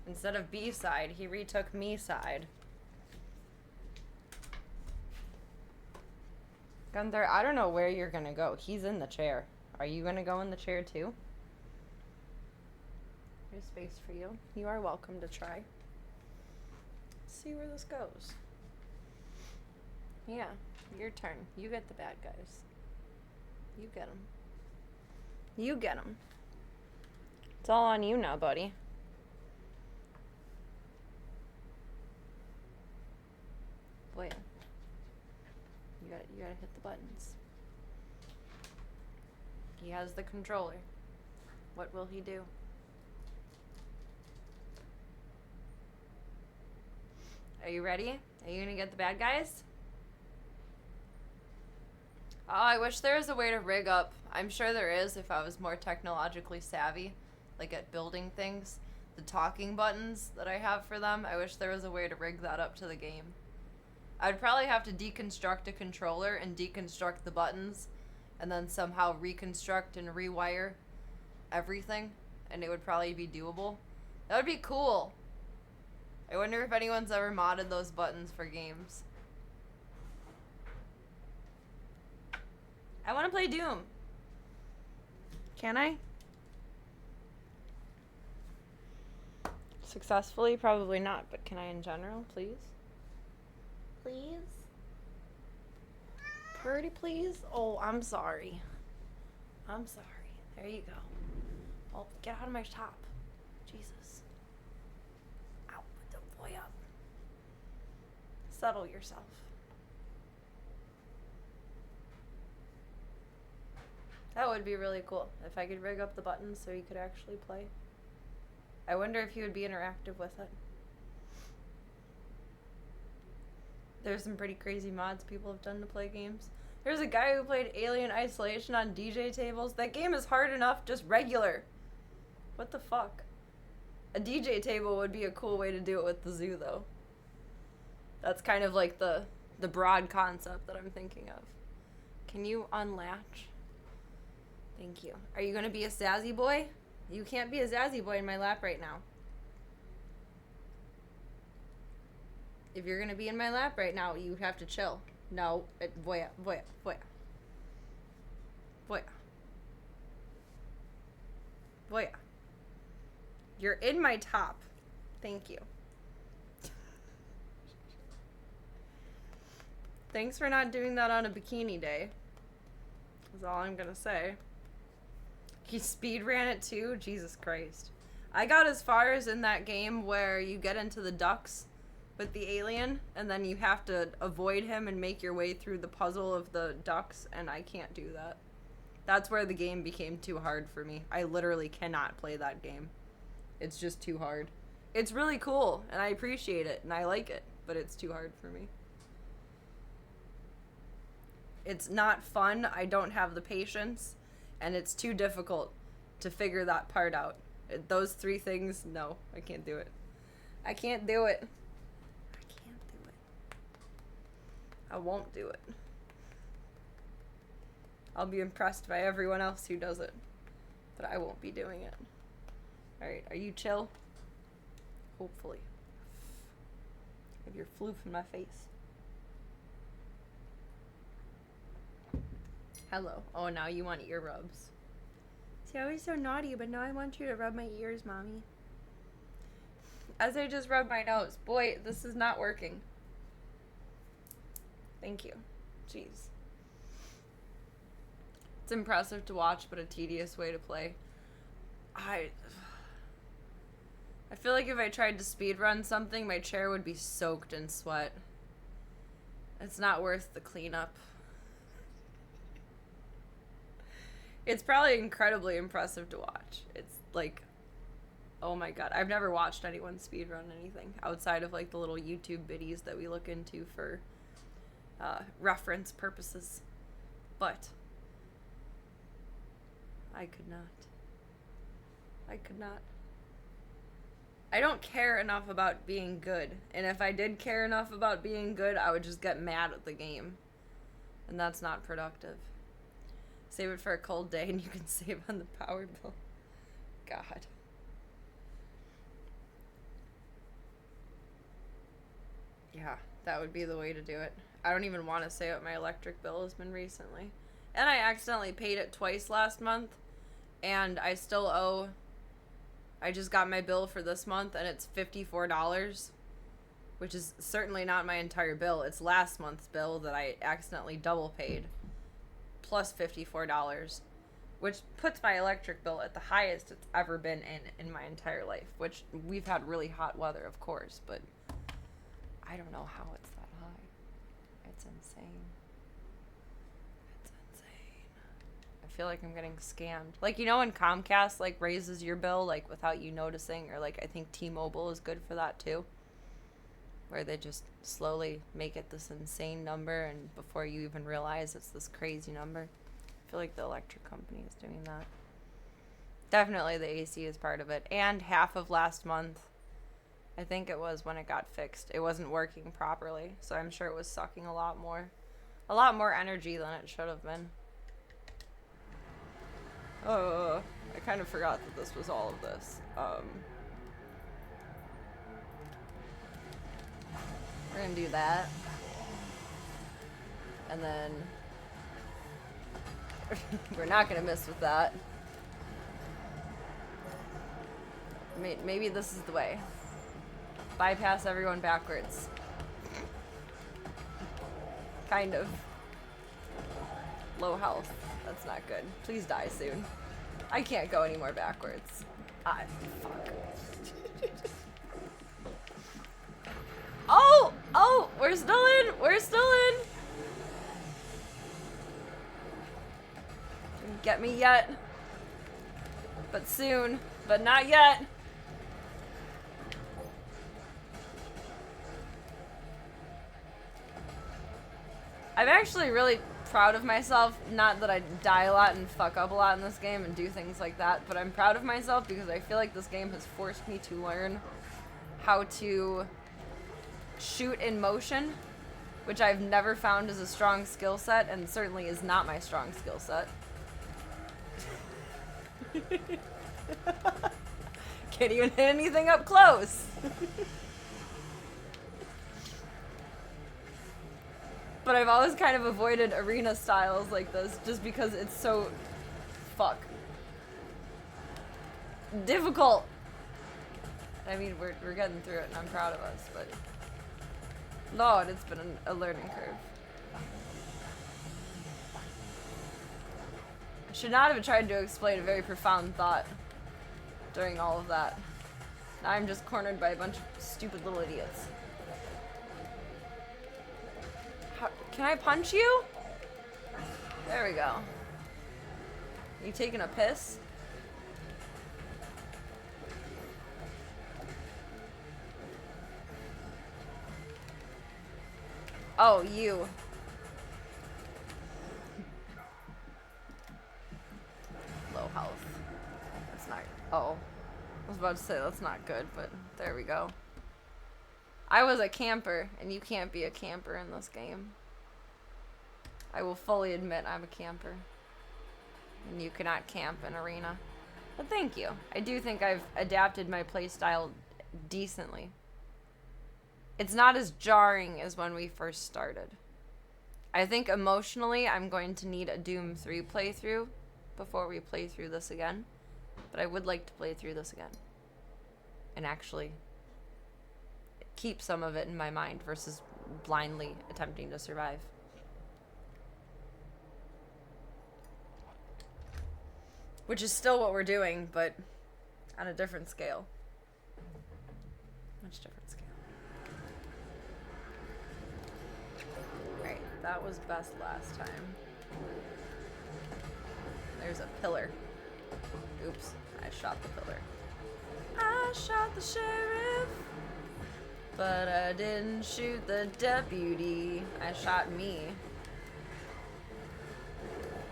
Instead of B side, he retook me side. Gunther, I don't know where you're gonna go. He's in the chair. Are you gonna go in the chair too? There's space for you. You are welcome to try. Let's see where this goes. Yeah, your turn. You get the bad guys. You get them. You get them. It's all on you now, buddy. Boy, you gotta hit the buttons. He has the controller. What will he do? Are you ready? Are you gonna get the bad guys? Oh, I wish there was a way to rig up. I'm sure there is if I was more technologically savvy, like at building things. The talking buttons that I have for them, I wish there was a way to rig that up to the game. I'd probably have to deconstruct a controller and deconstruct the buttons and then somehow reconstruct and rewire everything, and it would probably be doable. That would be cool. I wonder if anyone's ever modded those buttons for games. I want to play Doom. Can I? Successfully? Probably not, but can I in general, please? Please? Pretty please? Oh, I'm sorry. I'm sorry. There you go. Oh, get out of my top. Jesus. Ow, put the boy up. Settle yourself. That would be really cool if I could rig up the buttons so you could actually play. I wonder if you would be interactive with it. There's some pretty crazy mods people have done to play games. There's a guy who played Alien Isolation on DJ tables. That game is hard enough, just regular. What the fuck? A DJ table would be a cool way to do it with the zoo, though. That's kind of like the broad concept that I'm thinking of. Can you unlatch? Thank you. Are you gonna be a Zazzy boy? You can't be a Zazzy boy in my lap right now. If you're gonna be in my lap right now, you have to chill. No, Voya. You're in my top. Thank you. Thanks for not doing that on a bikini day. That's all I'm gonna say. He speed ran it too? Jesus Christ. I got as far as in that game where you get into the ducks with the alien, and then you have to avoid him and make your way through the puzzle of the ducks, and I can't do that. That's where the game became too hard for me. I literally cannot play that game. It's just too hard. It's really cool, and I appreciate it, and I like it, but it's too hard for me. It's not fun, I don't have the patience, and it's too difficult to figure that part out. Those three things, no, I can't do it. I can't do it. I won't do it. I'll be impressed by everyone else who does it, but I won't be doing it. Alright, are you chill? Hopefully. Have your floof in my face. Hello. Oh, now you want ear rubs. See, I was so naughty, but now I want you to rub my ears, Mommy. As I just rubbed my nose. Boy, this is not working. Thank you. Jeez. It's impressive to watch, but a tedious way to play. I feel like if I tried to speedrun something, my chair would be soaked in sweat. It's not worth the cleanup. It's probably incredibly impressive to watch. It's like, oh my god. I've never watched anyone speedrun anything outside of like the little YouTube biddies that we look into for reference purposes. But I could not. I could not. I don't care enough about being good. And if I did care enough about being good, I would just get mad at the game. And that's not productive. Save it for a cold day and you can save on the power bill. God. Yeah, that would be the way to do it. I don't even want to say what my electric bill has been recently. And I accidentally paid it twice last month. And I still owe... I just got my bill for this month and it's $54. Which is certainly not my entire bill. It's last month's bill that I accidentally double paid. Plus $54. Which puts my electric bill at the highest it's ever been in my entire life. Which, we've had really hot weather, of course. But I don't know how it's that high. It's insane. It's insane. I feel like I'm getting scammed. Like, you know when Comcast, like, raises your bill, like, without you noticing? Or, like, I think T-Mobile is good for that, too. Where they just slowly make it this insane number, and before you even realize it's this crazy number. I feel like the electric company is doing that. Definitely the AC is part of it. And half of last month, I think it was when it got fixed. It wasn't working properly, so I'm sure it was sucking a lot more energy than it should have been. Oh, I kind of forgot that this was all of this. We're gonna do that. And then we're not gonna miss with that. Maybe this is the way. Bypass everyone backwards. Kind of. Low health. That's not good. Please die soon. I can't go any more backwards. Ah, fuck. Oh! Oh! We're still in! We're still in! Didn't get me yet. But soon. But not yet. I'm actually really proud of myself. Not that I die a lot and fuck up a lot in this game and do things like that, but I'm proud of myself because I feel like this game has forced me to learn how to shoot in motion, which I've never found is a strong skill set, and certainly is not my strong skill set. Can't even hit anything up close. But I've always kind of avoided arena styles like this just because it's so difficult. I mean, we're getting through it and I'm proud of us, but Lord, it's been a learning curve. I should not have tried to explain a very profound thought during all of that. Now I'm just cornered by a bunch of stupid little idiots. Can I punch you? There we go. You taking a piss? Oh, you. Low health. That's not... Oh. I was about to say that's not good, but there we go. I was a camper, and you can't be a camper in this game. I will fully admit I'm a camper. And you cannot camp in arena. But thank you. I do think I've adapted my playstyle decently. It's not as jarring as when we first started. I think emotionally I'm going to need a Doom 3 playthrough before we play through this again. But I would like to play through this again. And actually keep some of it in my mind versus blindly attempting to survive. Which is still what we're doing, but on a different scale. Much different scale. Right, that was best last time. There's a pillar. Oops, I shot the pillar. I shot the sheriff, but I didn't shoot the deputy. I shot me.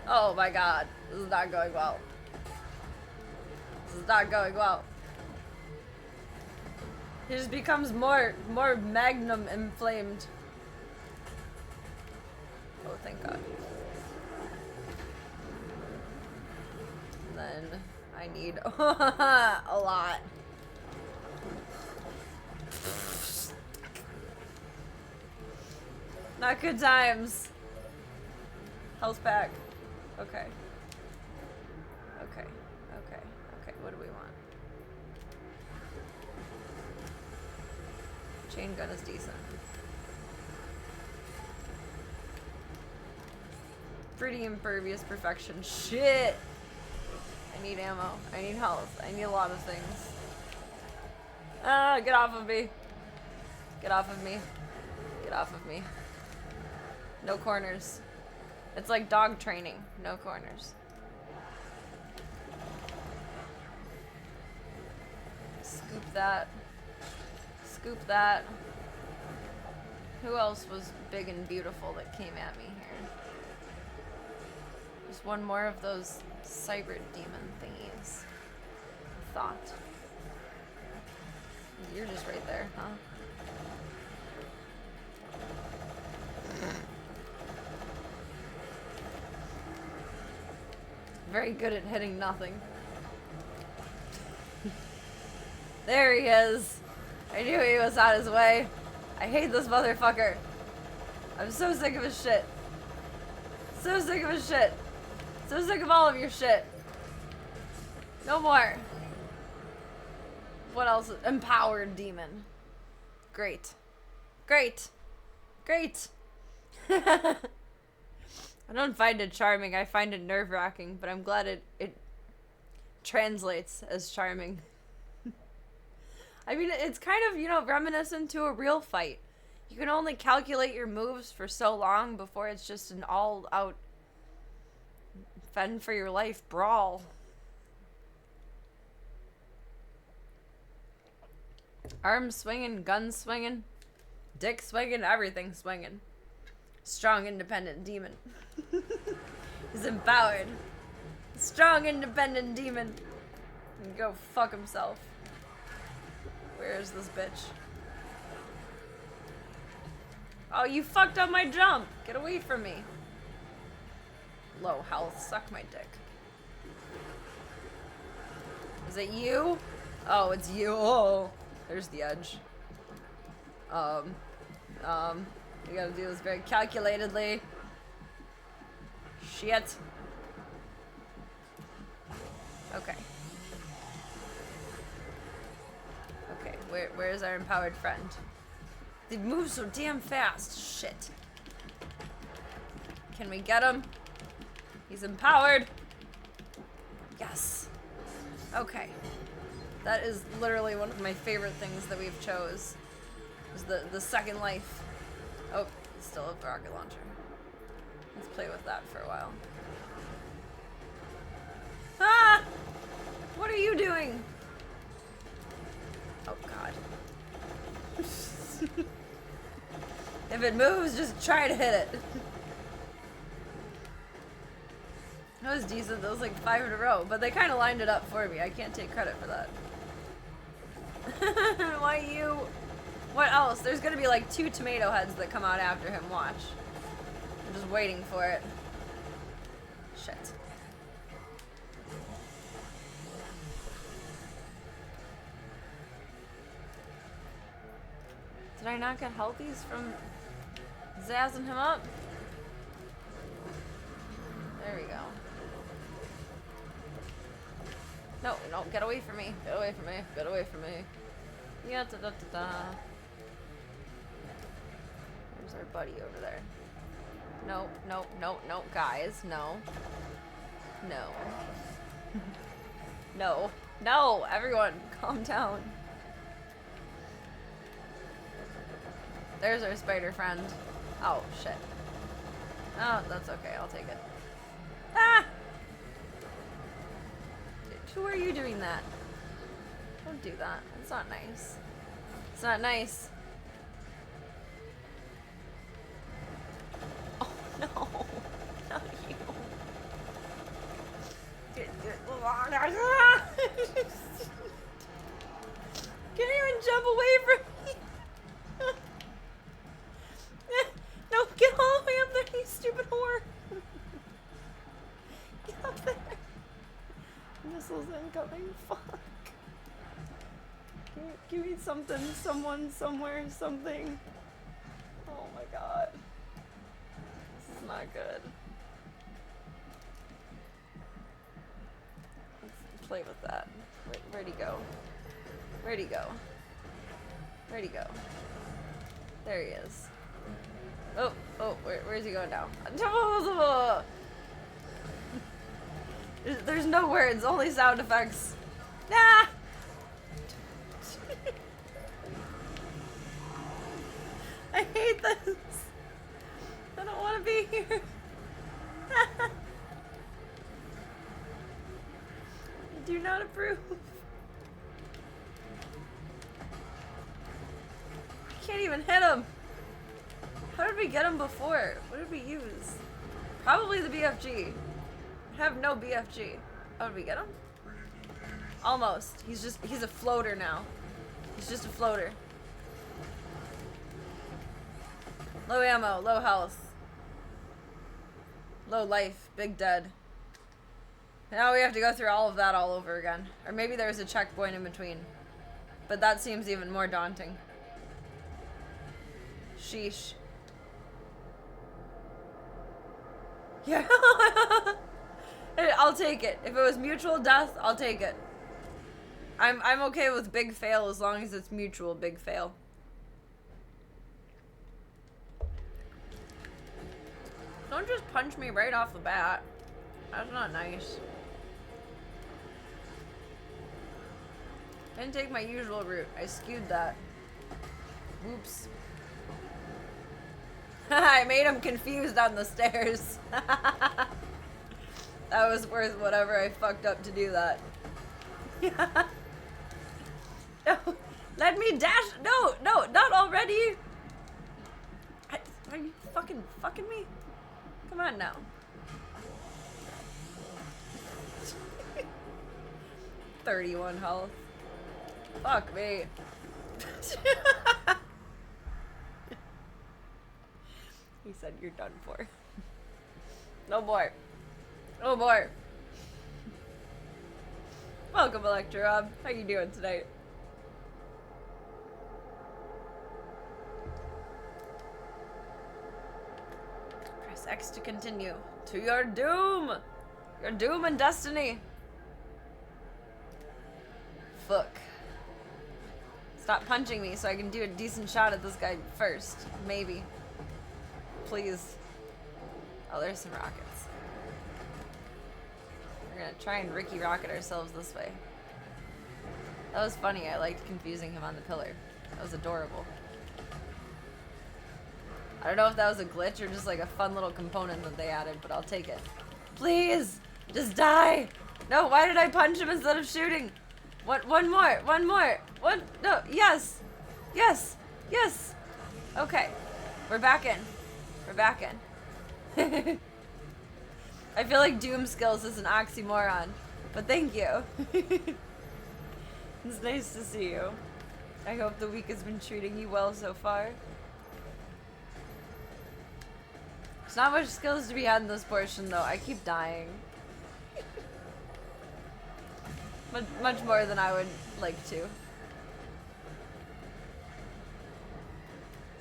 Oh my god, this is not going well. This is not going well. He just becomes more magnum inflamed. Oh, thank god. And then I need a lot. Not good times. Health pack. Okay. Okay. Okay. Okay. What do we want? Chain gun is decent. Pretty impervious perfection. Shit! I need ammo. I need health. I need a lot of things. Ah, get off of me. Get off of me. Get off of me. No corners. It's like dog training. No corners. Scoop that. Scoop that. Who else was big and beautiful that came at me here? Just one more of those cyber demon thingies. I thought. You're just right there, huh? Very good at hitting nothing. There he is. I knew he was on his way. I hate this motherfucker. I'm so sick of his shit. So sick of his shit. So sick of all of your shit. No more. What else? Empowered demon. Great. Great. Great. I don't find it charming. I find it nerve-wracking, but I'm glad it translates as charming. I mean, it's kind of, you know, reminiscent to a real fight. You can only calculate your moves for so long before it's just an all-out fend for your life brawl. Arms swinging, guns swinging, dick swinging, everything swinging. Strong, independent demon. He's empowered. Strong, independent demon. Can go fuck himself. Where is this bitch? Oh, you fucked up my jump. Get away from me. Low health. Suck my dick. Is it you? Oh, it's you. Oh, there's the edge. We gotta do this very calculatedly. Shit. Okay. Okay, where's our empowered friend? They move so damn fast. Shit. Can we get him? He's empowered. Yes. Okay. That is literally one of my favorite things that we've chose. Is the second life. Oh, still a rocket launcher. Let's play with that for a while. Ah! What are you doing? Oh god. If it moves, just try to hit it. That was decent. That was like 5 in a row, but they kind of lined it up for me. I can't take credit for that. Why you? What else? There's gonna be like 2 tomato heads that come out after him. Watch. I'm just waiting for it. Shit. Did I not get healthies from zazzing him up? There we go. No, no, get away from me. Get away from me. Get away from me. Yeah, da da da da. There's our buddy over there. No, no, no, no, guys, no. No. No. No, everyone, calm down. There's our spider friend. Oh, shit. Oh, that's okay, I'll take it. Ah! Who are you doing that? Don't do that. It's not nice. It's not nice. Oh no. Not you. Can't even jump away from me. No, get all the way up there, you stupid whore. Get up there. Missiles incoming. Fuck. Give me something, someone, somewhere, something. Oh my god. This is not good. Let's play with that. Where'd he go? Where'd he go? Where'd he go? There he is. Oh, where's he going now? There's no words, only sound effects. Nah! I hate this. I don't want to be here. I do not approve. I can't even hit him. How did we get him before? What did we use? Probably the BFG. I have no BFG. Oh, did we get him? Almost. He's a floater now. He's just a floater. Low ammo, low health. Low life, big dead. Now we have to go through all of that all over again. Or maybe there's a checkpoint in between. But that seems even more daunting. Sheesh. Yeah. I'll take it. If it was mutual death, I'll take it. I'm okay with big fail as long as it's mutual big fail. Don't just punch me right off the bat. That's not nice. I didn't take my usual route. I skewed that. Whoops. I made him confused on the stairs. That was worth whatever I fucked up to do that. No, let me dash. No, not already. Are you fucking me? Come on now. 31 health. Fuck me. He said you're done for. No more. No more. Welcome, Electra Rob. How you doing tonight? Press X to continue. To your doom! Your doom and destiny! Fuck. Stop punching me so I can do a decent shot at this guy first. Maybe. Please. Oh, there's some rockets. We're gonna try and Ricky rocket ourselves this way. That was funny. I liked confusing him on the pillar. That was adorable. I don't know if that was a glitch or just like a fun little component that they added, but I'll take it. Please! Just die! No, why did I punch him instead of shooting? One more! No, yes! Yes! Yes! Okay. We're back in. We're back in. I feel like Doom skills is an oxymoron, but thank you. It's nice to see you. I hope the week has been treating you well so far. There's not much skills to be had in this portion, though. I keep dying. Much more than I would like to.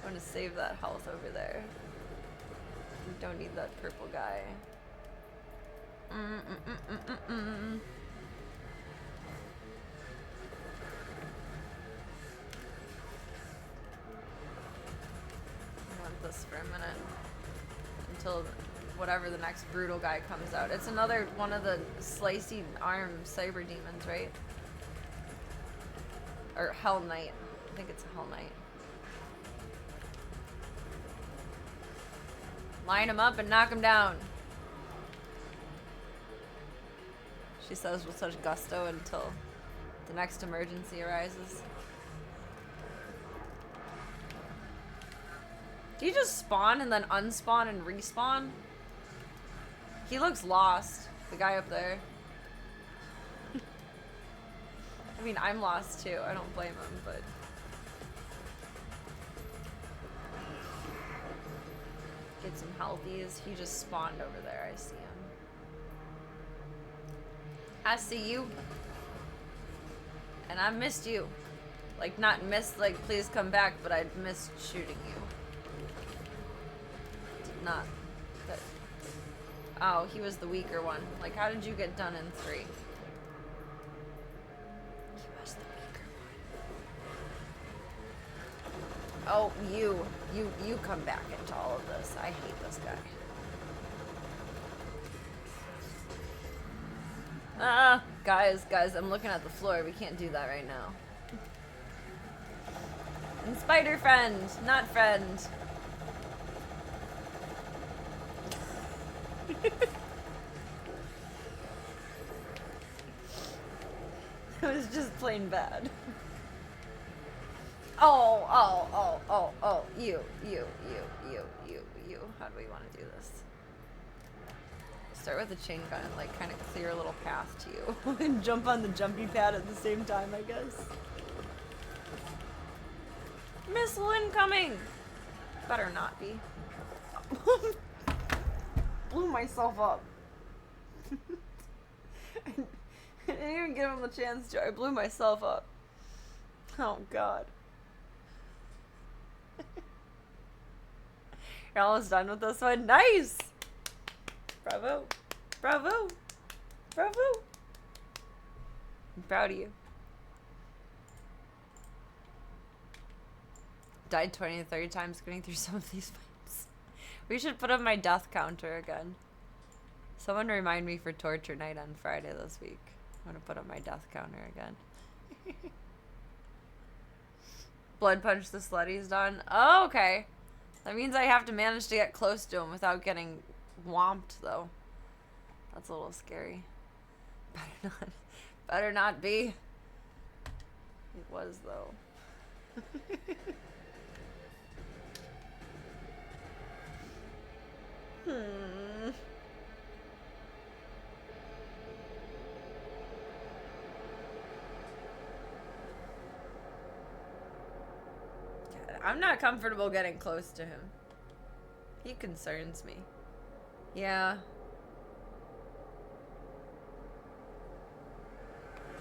I want to save that health over there. We don't need that purple guy. I want this for a minute. Until whatever the next brutal guy comes out. It's another one of the slicey arm cyber demons, right? Or Hell Knight. I think it's a Hell Knight. Line him up and knock him down. she says with such gusto until the next emergency arises. Do you just spawn and then unspawn and respawn? He looks lost, the guy up there. I mean, I'm lost too. I don't blame him, but... Get some healthies. He just spawned over there. I see him. I see you. And I missed you. Like, not missed, like, please come back, but I missed shooting you. Did not. That. Oh, he was the weaker one. Like, how did you get done in 3? He was the weaker one. Oh, you come back into all of this. I hate this guy. Guys, I'm looking at the floor. We can't do that right now. And spider friend, not friend. It was just plain bad. Oh, you. How do we want to do this? Start with a chain gun and like kind of clear a little path to you. And jump on the jumpy pad at the same time, I guess. Missile incoming! Better not be. Blew myself up. I didn't even give him the chance to. I blew myself up. Oh god. You're almost done with this one. Nice! Bravo. Bravo. Bravo. I'm proud of you. Died 20 to 30 times getting through some of these fights. We should put up my death counter again. Someone remind me for torture night on Friday this week. I'm gonna put up my death counter again. Blood punch the slutty's done. Oh, okay. That means I have to manage to get close to him without getting whomped, though. That's a little scary. Better not be. It was, though. I'm not comfortable getting close to him. He concerns me. Yeah.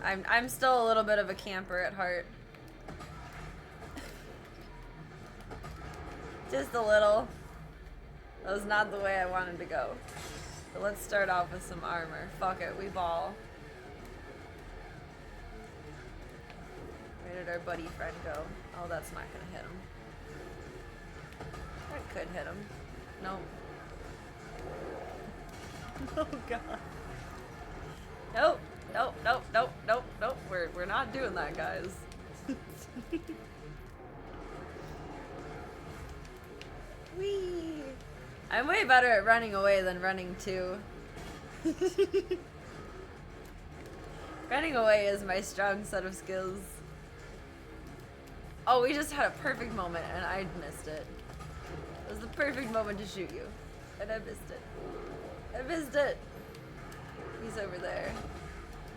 I'm still a little bit of a camper at heart. Just a little. That was not the way I wanted to go. But let's start off with some armor. Fuck it, we ball. Where did our buddy friend go? Oh, that's not gonna hit him. That could hit him. Nope. Oh god. Nope. Nope. We're not doing that, guys. Whee! I'm way better at running away than running to. Running away is my strong set of skills. Oh, we just had a perfect moment and I missed it. It was the perfect moment to shoot you. And I missed it. I missed it. He's over there.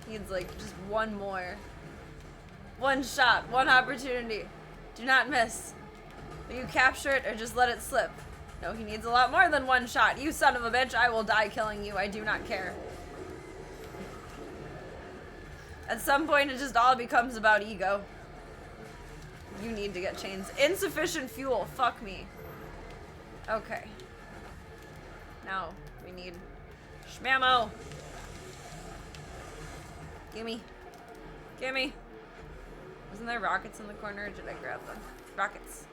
Needs like just one more. One shot, one opportunity. Do not miss. Will you capture it or just let it slip? No, he needs a lot more than one shot. You son of a bitch, I will die killing you. I do not care. At some point, it just all becomes about ego. You need to get chains. Insufficient fuel. Fuck me. Okay. Now, we need shmammo. Gimme. Gimme. Wasn't there rockets in the corner or did I grab them? Rockets.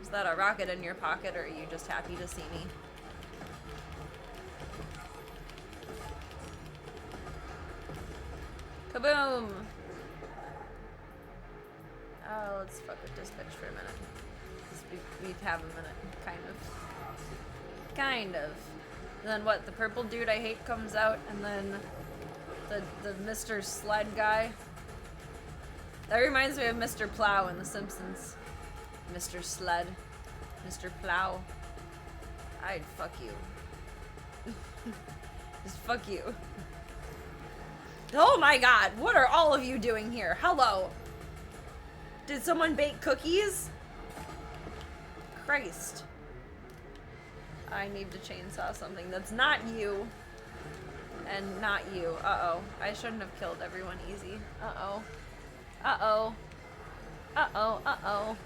Is that a rocket in your pocket or are you just happy to see me? Kaboom! Oh, let's fuck with this bitch for a minute. We have a minute, kind of. Kind of. And then what, the purple dude I hate comes out and then The Mr. Sled guy. That reminds me of Mr. Plow in The Simpsons. Mr. Sled. Mr. Plow. I'd fuck you. Just fuck you. Oh my god, what are all of you doing here? Hello. Did someone bake cookies? Christ. I need to chainsaw something that's not you. And not you. Uh-oh. I shouldn't have killed everyone easy. Uh-oh. Uh-oh. Uh-oh. Uh-oh.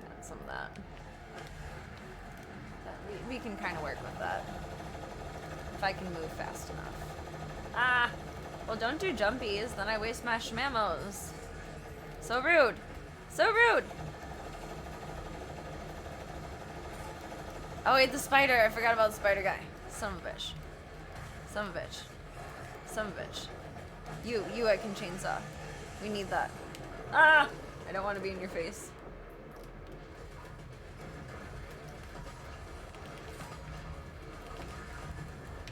Got some of that. We can kind of work with that. If I can move fast enough. Ah! Well, don't do jumpies, then I waste my shmamos. So rude! So rude! Oh wait, the spider! I forgot about the spider guy. Son of a bitch. Son of a bitch. Son of a bitch. You I can chainsaw. We need that. Ah! I don't want to be in your face.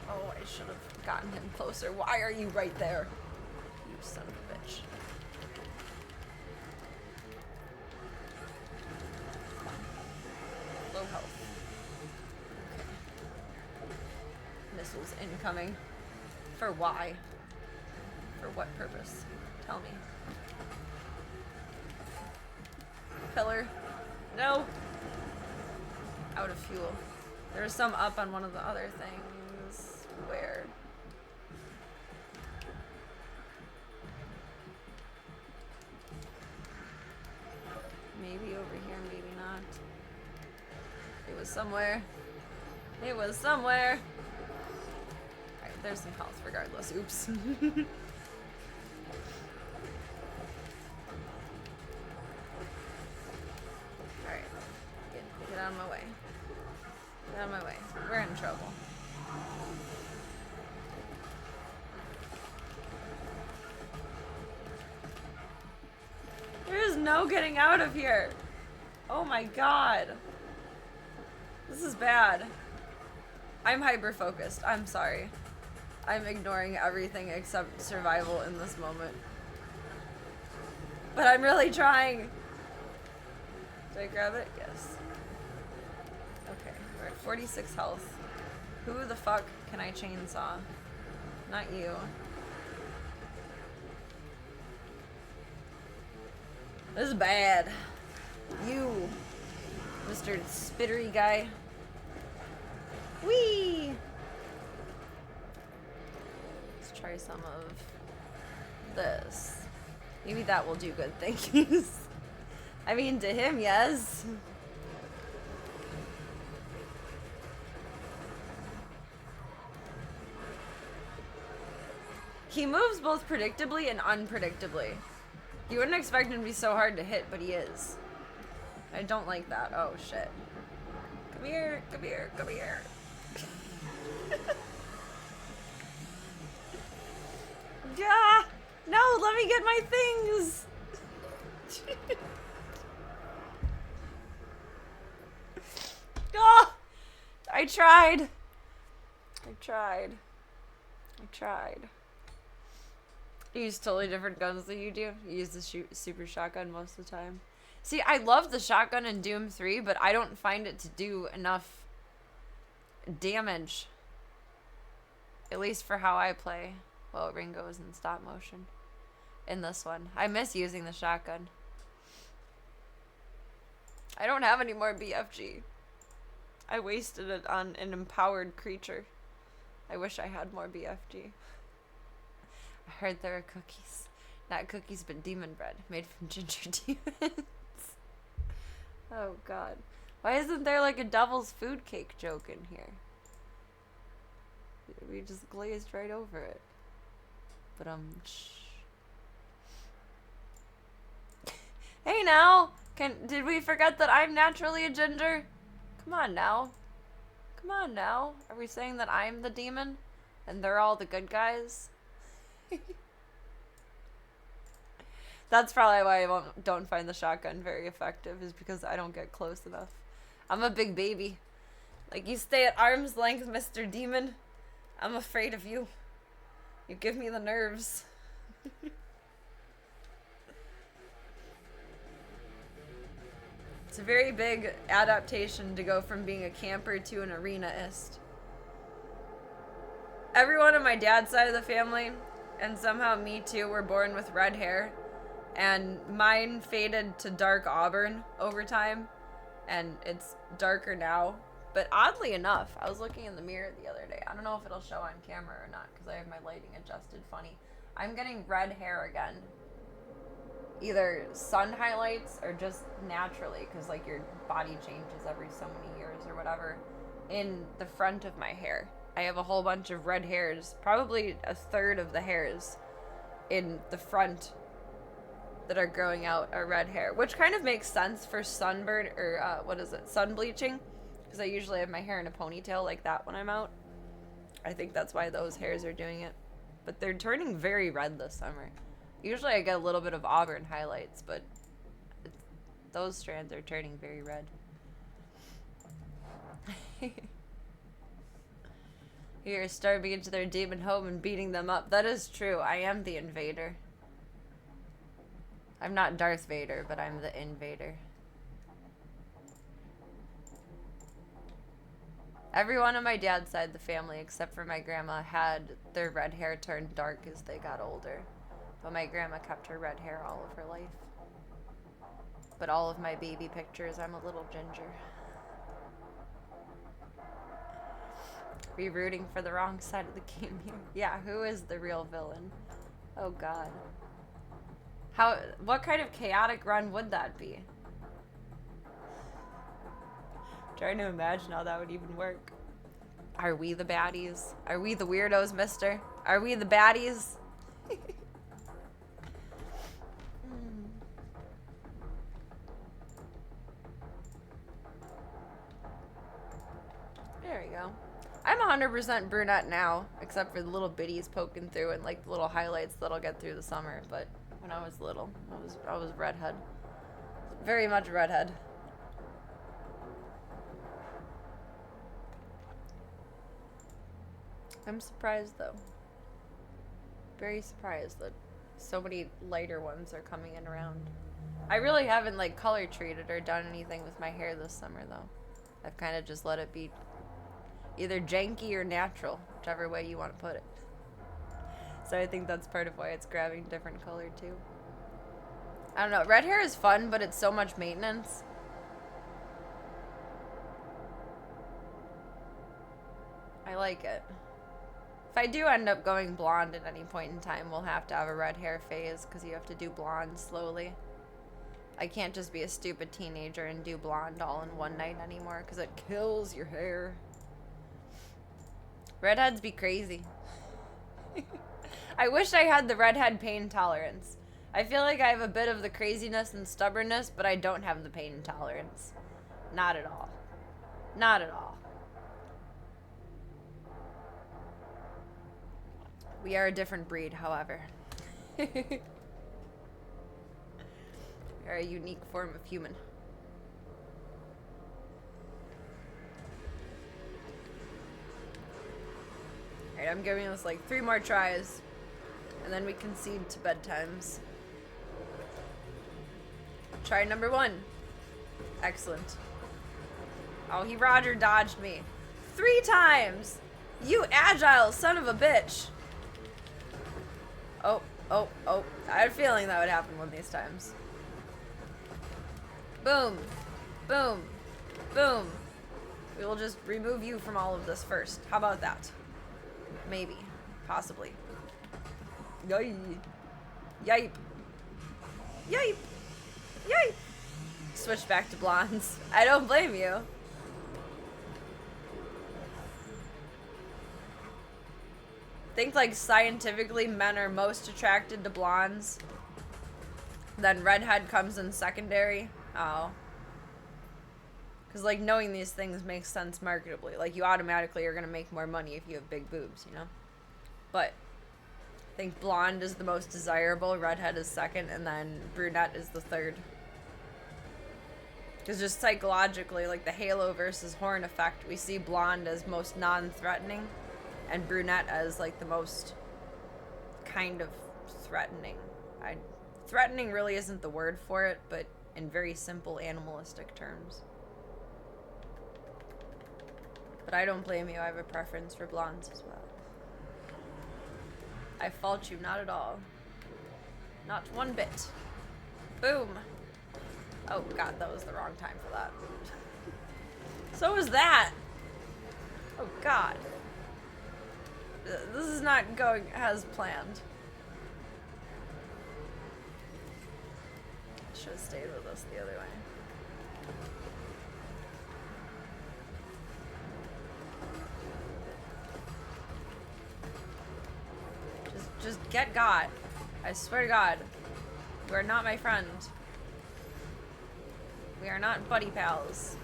Oh, I should have gotten him closer. Why are you right there? You son of a bitch. Low health. Okay. Missiles incoming. For why? For what purpose? Tell me. Pillar. No! Out of fuel. There's some up on one of the other things. Where? Maybe over here, maybe not. It was somewhere. It was somewhere. Alright, there's some health regardless. Oops. Alright. Get out of my way. Get out of my way. We're in trouble. There's no getting out of here. Oh my god. This is bad. I'm hyper-focused. I'm sorry. I'm ignoring everything except survival in this moment. But I'm really trying. Did I grab it? Yes. Okay, we're at 46 health. Who the fuck can I chainsaw? Not you. This is bad. You, Mr. Spittery guy. Whee! Let's try some of this. Maybe that will do good things. I mean, to him, yes. He moves both predictably and unpredictably. You wouldn't expect him to be so hard to hit, but he is. I don't like that. Oh, shit. Come here, come here, come here. Yeah! No, let me get my things! Oh! I tried. I tried. I tried. You use totally different guns than you do. You use the super shotgun most of the time. See, I love the shotgun in Doom 3, but I don't find it to do enough damage. At least for how I play. Well, Ringo is in stop motion. In this one. I miss using the shotgun. I don't have any more BFG. I wasted it on an empowered creature. I wish I had more BFG. I heard there are cookies. Not cookies, but demon bread. Made from ginger demons. Oh, God. Why isn't there like a devil's food cake joke in here? We just glazed right over it. But, Hey, now! Did we forget that I'm naturally a ginger? Come on, now. Come on, now. Are we saying that I'm the demon? And they're all the good guys? That's probably why I don't find the shotgun very effective, is because I don't get close enough. I'm a big baby. Like, you stay at arm's length, Mr. Demon. I'm afraid of you. You give me the nerves. It's a very big adaptation to go from being a camper to an arenaist. Everyone on my dad's side of the family, and somehow me too, were born with red hair. And mine faded to dark auburn over time. And it's darker now. But oddly enough, I was looking in the mirror the other day. I don't know if it'll show on camera or not because I have my lighting adjusted funny. I'm getting red hair again. Either sun highlights or just naturally because like your body changes every so many years or whatever. In the front of my hair. I have a whole bunch of red hairs. Probably a third of the hairs in the front that are growing out are red hair. Which kind of makes sense for sunburn or sun bleaching. Because I usually have my hair in a ponytail like that when I'm out. I think that's why those hairs are doing it. But they're turning very red this summer. Usually I get a little bit of auburn highlights, but those strands are turning very red. You're storming into their demon home and beating them up. That is true. I am the invader. I'm not Darth Vader, but I'm the invader. Everyone on my dad's side of the family, except for my grandma, had their red hair turned dark as they got older. But my grandma kept her red hair all of her life. But all of my baby pictures, I'm a little ginger. Are you rooting for the wrong side of the game here? Yeah, who is the real villain? Oh god. What kind of chaotic run would that be? Trying to imagine how that would even work. Are we the baddies? Are we the weirdos, mister? Are we the baddies? There we go. I'm 100% brunette now, except for the little bitties poking through and like the little highlights that I'll get through the summer. But when I was little, I was redhead. Very much redhead. I'm surprised though. Very surprised that so many lighter ones are coming in around. I really haven't like color treated or done anything with my hair this summer though. I've kind of just let it be either janky or natural, whichever way you want to put it. So I think that's part of why it's grabbing different color too. I don't know, red hair is fun, but it's so much maintenance. I like it. If I do end up going blonde at any point in time, we'll have to have a red hair phase because you have to do blonde slowly. I can't just be a stupid teenager and do blonde all in one night anymore because it kills your hair. Redheads be crazy. I wish I had the redhead pain tolerance. I feel like I have a bit of the craziness and stubbornness, but I don't have the pain tolerance. Not at all. Not at all. We are a different breed, however. We are a unique form of human. Alright, I'm giving this like 3 more tries, and then we concede to bedtimes. Try number 1. Excellent. Oh, he Roger dodged me. 3 times! You agile son of a bitch! Oh. I had a feeling that would happen one of these times. Boom. Boom. Boom. We will just remove you from all of this first. How about that? Maybe. Possibly. Yipe. Yipe. Yipe. Yipe. Switch back to blondes. I don't blame you. I think like scientifically men are most attracted to blondes. Then redhead comes in secondary. Oh. Because like knowing these things makes sense marketably. Like you automatically are going to make more money if you have big boobs, you know? But I think blonde is the most desirable, redhead is second, and then brunette is the third. Because just psychologically, like the halo versus horn effect, we see blonde as most non-threatening and brunette as like the most kind of threatening. Threatening really isn't the word for it, but in very simple animalistic terms. But I don't blame you, I have a preference for blondes as well. I fault you not at all. Not one bit. Boom. Oh god, that was the wrong time for that. So was that. Oh god. This is not going as planned. I should have stayed with us the other way. Just get God. I swear to God. You are not my friend. We are not buddy pals.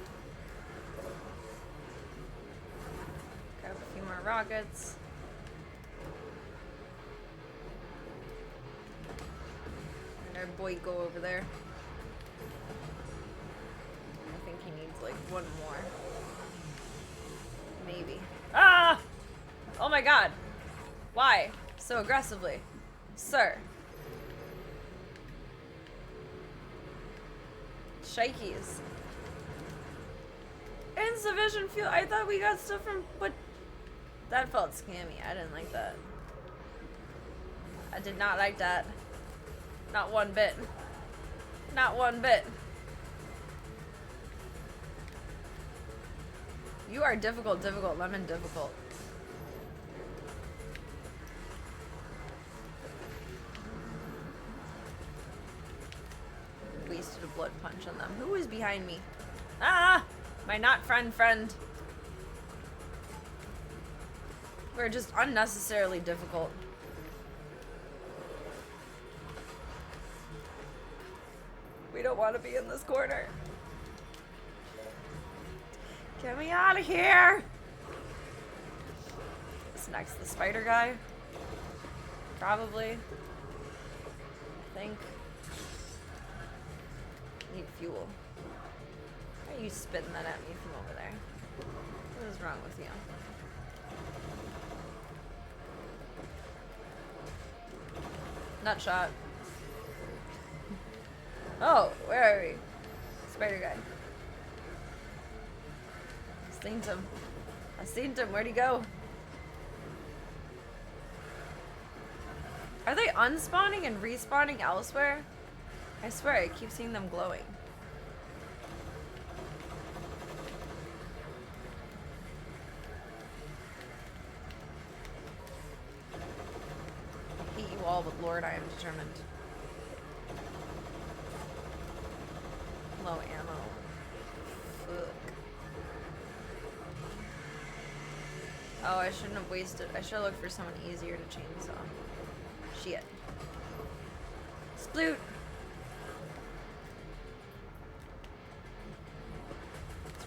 Grab a few more rockets. And our boy go over there. I think he needs like one more. Maybe. Ah! Oh my god. Why? So aggressively. Sir. Shikeys. Insufficient fuel. I thought we got stuff from, but that felt scammy. I didn't like that. I did not like that. Not one bit. Not one bit. You are difficult, lemon difficult. Wasted a blood punch on them. Who is behind me? Ah! My not friend. We're just unnecessarily difficult. We don't want to be in this corner. Get me out of here! What's next? The spider guy? Probably. I think. Need fuel. Why are you spitting that at me from over there? What is wrong with you? Nut shot. Oh, where are we? Spider guy. I seen him. Where'd he go? Are they unspawning and respawning elsewhere? I swear, I keep seeing them glowing. I hate you all, but Lord, I am determined. Low ammo. Fuck. Oh, I shouldn't have wasted. I should have looked for someone easier to chainsaw. Shit. Sploot!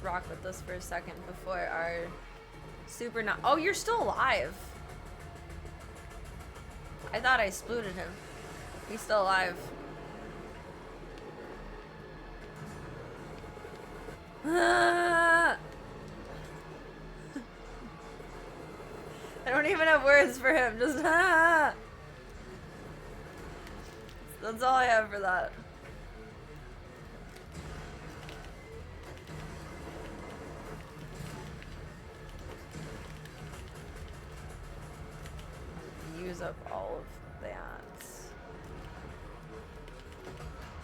Rock with this for a second before our super not. Oh, you're still alive. I thought I splooted him. He's still alive. I don't even have words for him. Just that's all I have for that. Use up all of that.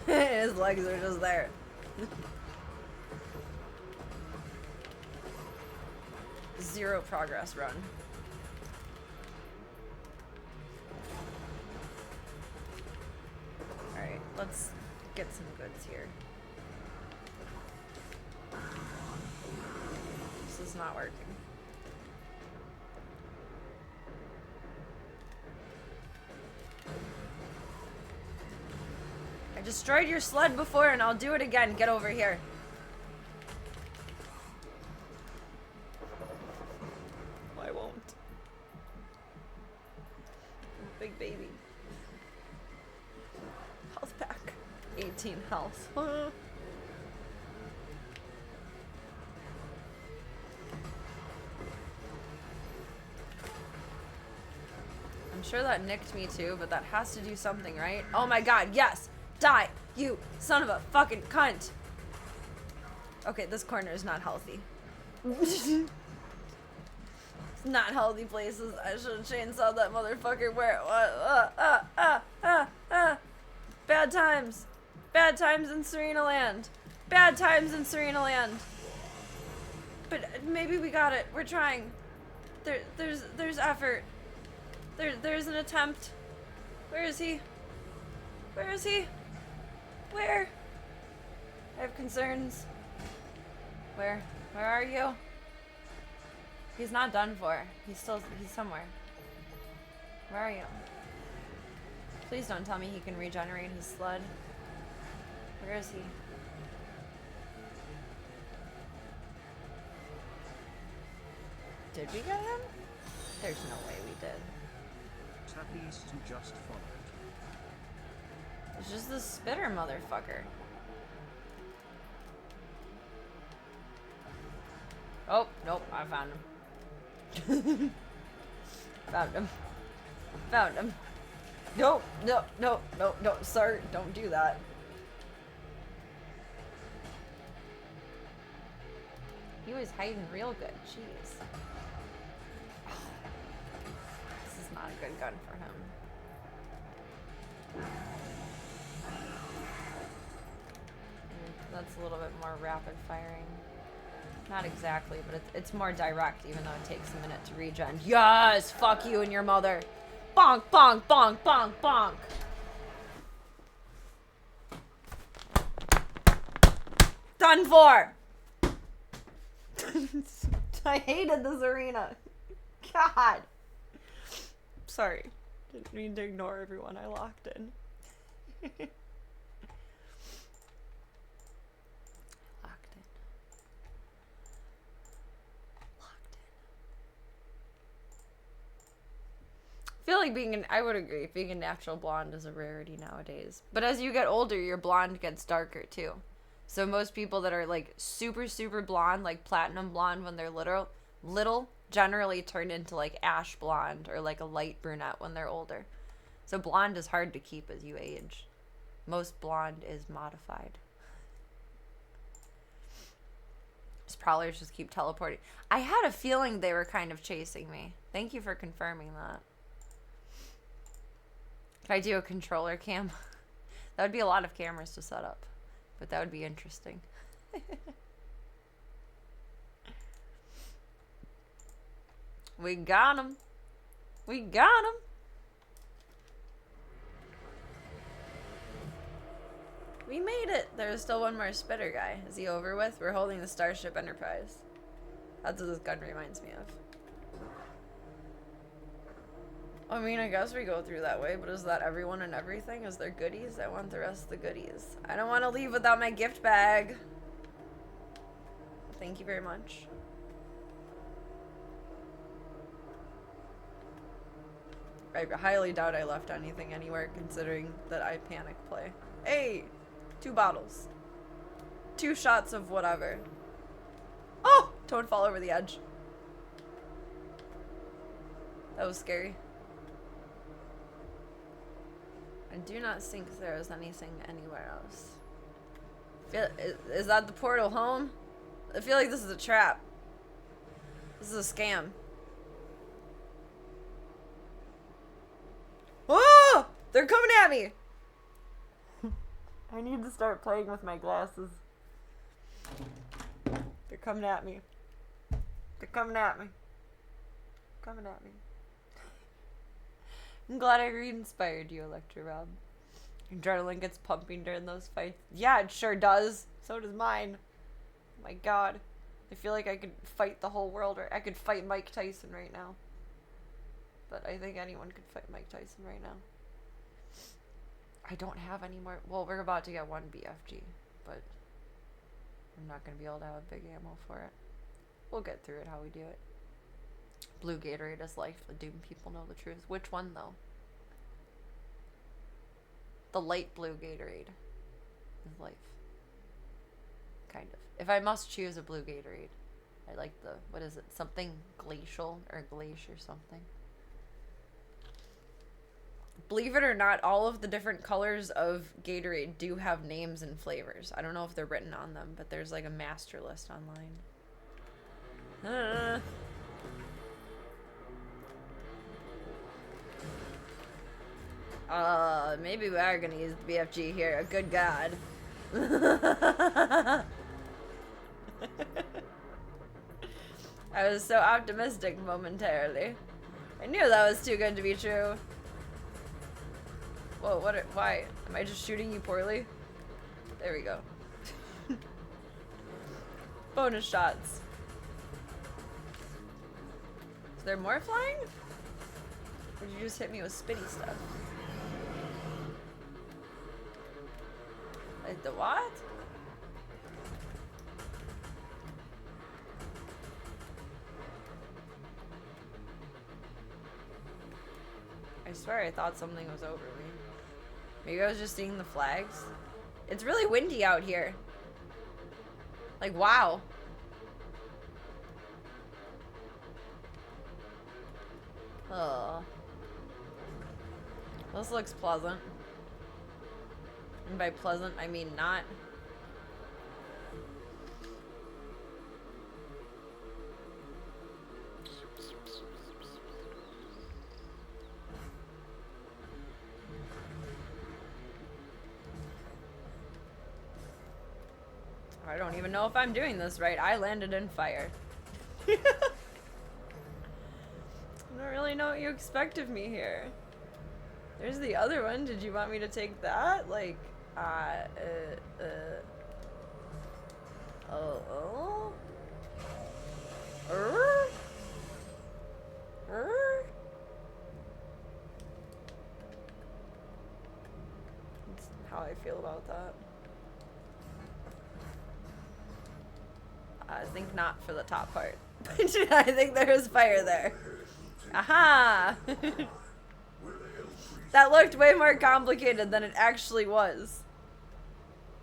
His legs are just there. Zero progress run. Alright, let's get some goods here. This is not working. I destroyed your sled before and I'll do it again. Get over here. I won't. Big baby. Health pack. 18 health. sure that nicked me too, but that has to do something, right? Oh my god, yes! Die! You son of a fucking cunt! Okay, this corner is not healthy. It's not healthy places. I should have chainsawed that motherfucker where it was. Bad times. Bad times in Serena Land. Bad times in Serena Land. But maybe we got it. We're trying. There's effort. There's an attempt. Where is he? Where is he? Where? I have concerns. Where are you? He's not done for. He's somewhere. Where are you? Please don't tell me he can regenerate his sled. Where is he? Did we get him? There's no way we did. Tappies to just followed. It's just this spitter motherfucker. Oh, nope, I found him. Found him. Found him. No, sir, don't do that. He was hiding real good, jeez. This is not a good gun for him. That's a little bit more rapid firing. Not exactly, but it's more direct, even though it takes a minute to regen. Yes! Fuck you and your mother! Bonk, bonk, bonk, bonk, bonk! Done for! I hated this arena. God! Sorry. Didn't mean to ignore everyone I locked in. I feel like I would agree, being a natural blonde is a rarity nowadays. But as you get older, your blonde gets darker too. So most people that are like super, super blonde, like platinum blonde when they're little, generally turn into like ash blonde or like a light brunette when they're older. So blonde is hard to keep as you age. Most blonde is modified. These prowlers just keep teleporting. I had a feeling they were kind of chasing me. Thank you for confirming that. Can I do a controller cam? That would be a lot of cameras to set up, but that would be interesting. We got him. We got him. We made it. There's still one more spitter guy. Is he over with? We're holding the Starship Enterprise. That's what this gun reminds me of. I mean, I guess we go through that way, but is that everyone and everything? Is there goodies? I want the rest of the goodies. I don't want to leave without my gift bag. Thank you very much. I highly doubt I left anything anywhere, considering that I panic play. Hey! 2 bottles. 2 shots of whatever. Oh! Don't fall over the edge. That was scary. I do not think there is anything anywhere else. Is that the portal home? I feel like this is a trap. This is a scam. Oh! They're coming at me! I need to start playing with my glasses. They're coming at me. They're coming at me. Coming at me. I'm glad I re-inspired you, Electra Rob. Adrenaline gets pumping during those fights. Yeah, it sure does. So does mine. Oh my god. I feel like I could fight the whole world, or I could fight Mike Tyson right now. But I think anyone could fight Mike Tyson right now. I don't have any more. Well, we're about to get 1 BFG, but I'm not going to be able to have big ammo for it. We'll get through it how we do it. Blue Gatorade is life. The Doom people know the truth. Which one, though? The light blue Gatorade is life. Kind of. If I must choose a blue Gatorade, I like the, what is it? Something glacial or glacier something. Believe it or not, all of the different colors of Gatorade do have names and flavors. I don't know if they're written on them, but there's like a master list online. Maybe we are gonna use the BFG here. Good God. I was so optimistic momentarily. I knew that was too good to be true. Whoa, why? Am I just shooting you poorly? There we go. Bonus shots. Is there more flying? Or did you just hit me with spitty stuff? Like the what? I swear I thought something was over me. Maybe I was just seeing the flags. It's really windy out here. Like, wow. Oh. This looks pleasant. And by pleasant, I mean not. I don't even know if I'm doing this right. I landed in fire. I don't really know what you expect of me here. There's the other one. Did you want me to take that? Like, That's how I feel about that. I think not for the top part. I think there was fire there. Aha! That looked way more complicated than it actually was.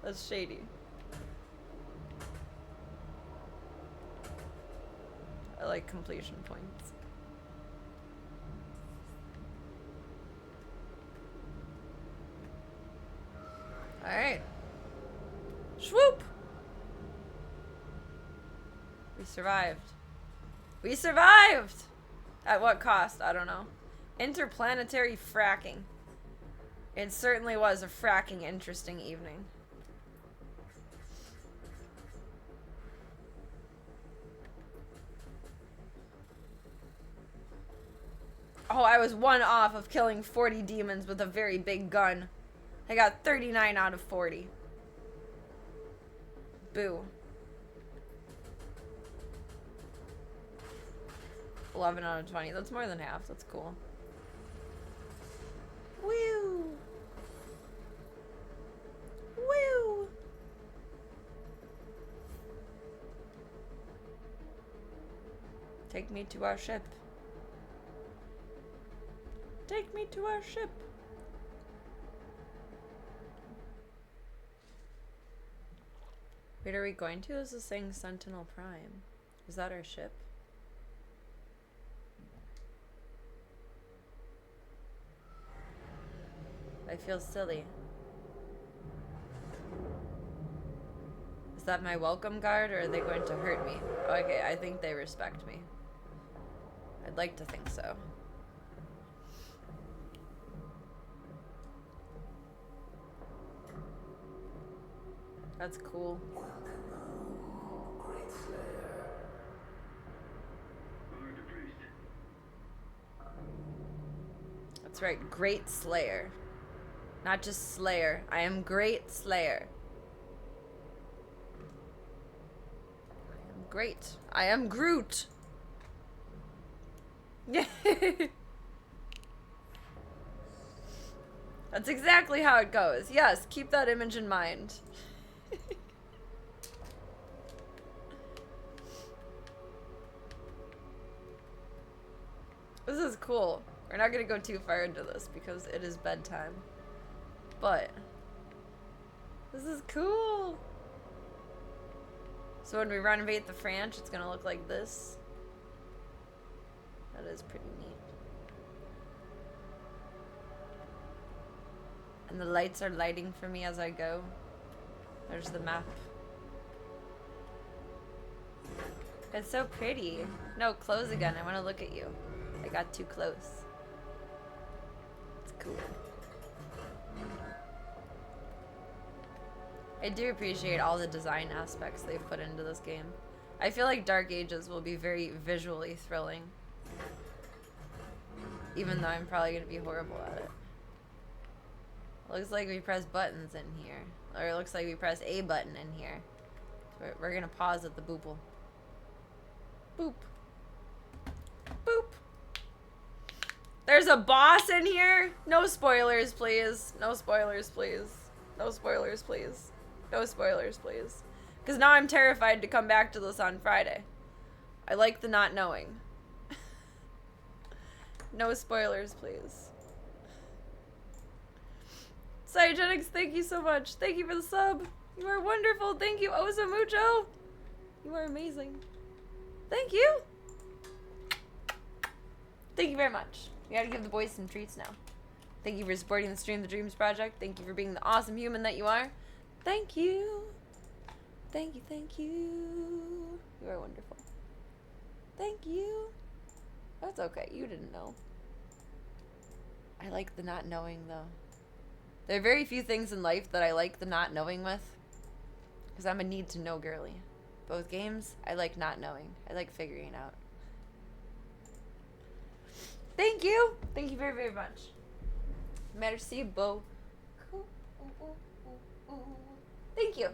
That's shady. I like completion points. Alright. Swoop! We survived. We survived! At what cost? I don't know. Interplanetary fracking. It certainly was a fracking interesting evening. Oh, I was one off of killing 40 demons with a very big gun. I got 39 out of 40. Boo. 11 out of 20. That's more than half. That's cool. Woo! Woo! Take me to our ship. Take me to our ship. Wait, are we going to? Is this saying Sentinel Prime? Is that our ship? I feel silly. Is that my welcome guard, or are they going to hurt me? Okay, I think they respect me. I'd like to think so. That's cool. That's right, Great Slayer. Not just Slayer. I am Great Slayer. I am great. I am Groot. That's exactly how it goes. Yes, keep that image in mind. This is cool. We're not gonna go too far into this because it is bedtime. But this is cool. So when we renovate the Franch, it's gonna look like this. That is pretty neat. And the lights are lighting for me as I go. There's the map. It's so pretty. No, close again. I want to look at you. I got too close. It's cool. I do appreciate all the design aspects they've put into this game. I feel like Dark Ages will be very visually thrilling. Even though I'm probably going to be horrible at it. Looks like we press buttons in here. Or it looks like we press a button in here. So we're going to pause at the boople. Boop. Boop. There's a boss in here? No spoilers, please. No spoilers, please. No spoilers, please. No spoilers, please. Because now I'm terrified to come back to this on Friday. I like the not knowing. No spoilers, please. Cygenix, thank you so much. Thank you for the sub. You are wonderful. Thank you, Osa Mucho. You are amazing. Thank you. Thank you very much. We gotta give the boys some treats now. Thank you for supporting the Stream the Dreams project. Thank you for being the awesome human that you are. Thank you. Thank you, thank you. You are wonderful. Thank you. That's okay. You didn't know. I like the not knowing, though. There are very few things in life that I like the not knowing with. Because I'm a need-to-know girly. Both games, I like not knowing. I like figuring out. Thank you. Thank you very, very much. Merci beaucoup. Thank you.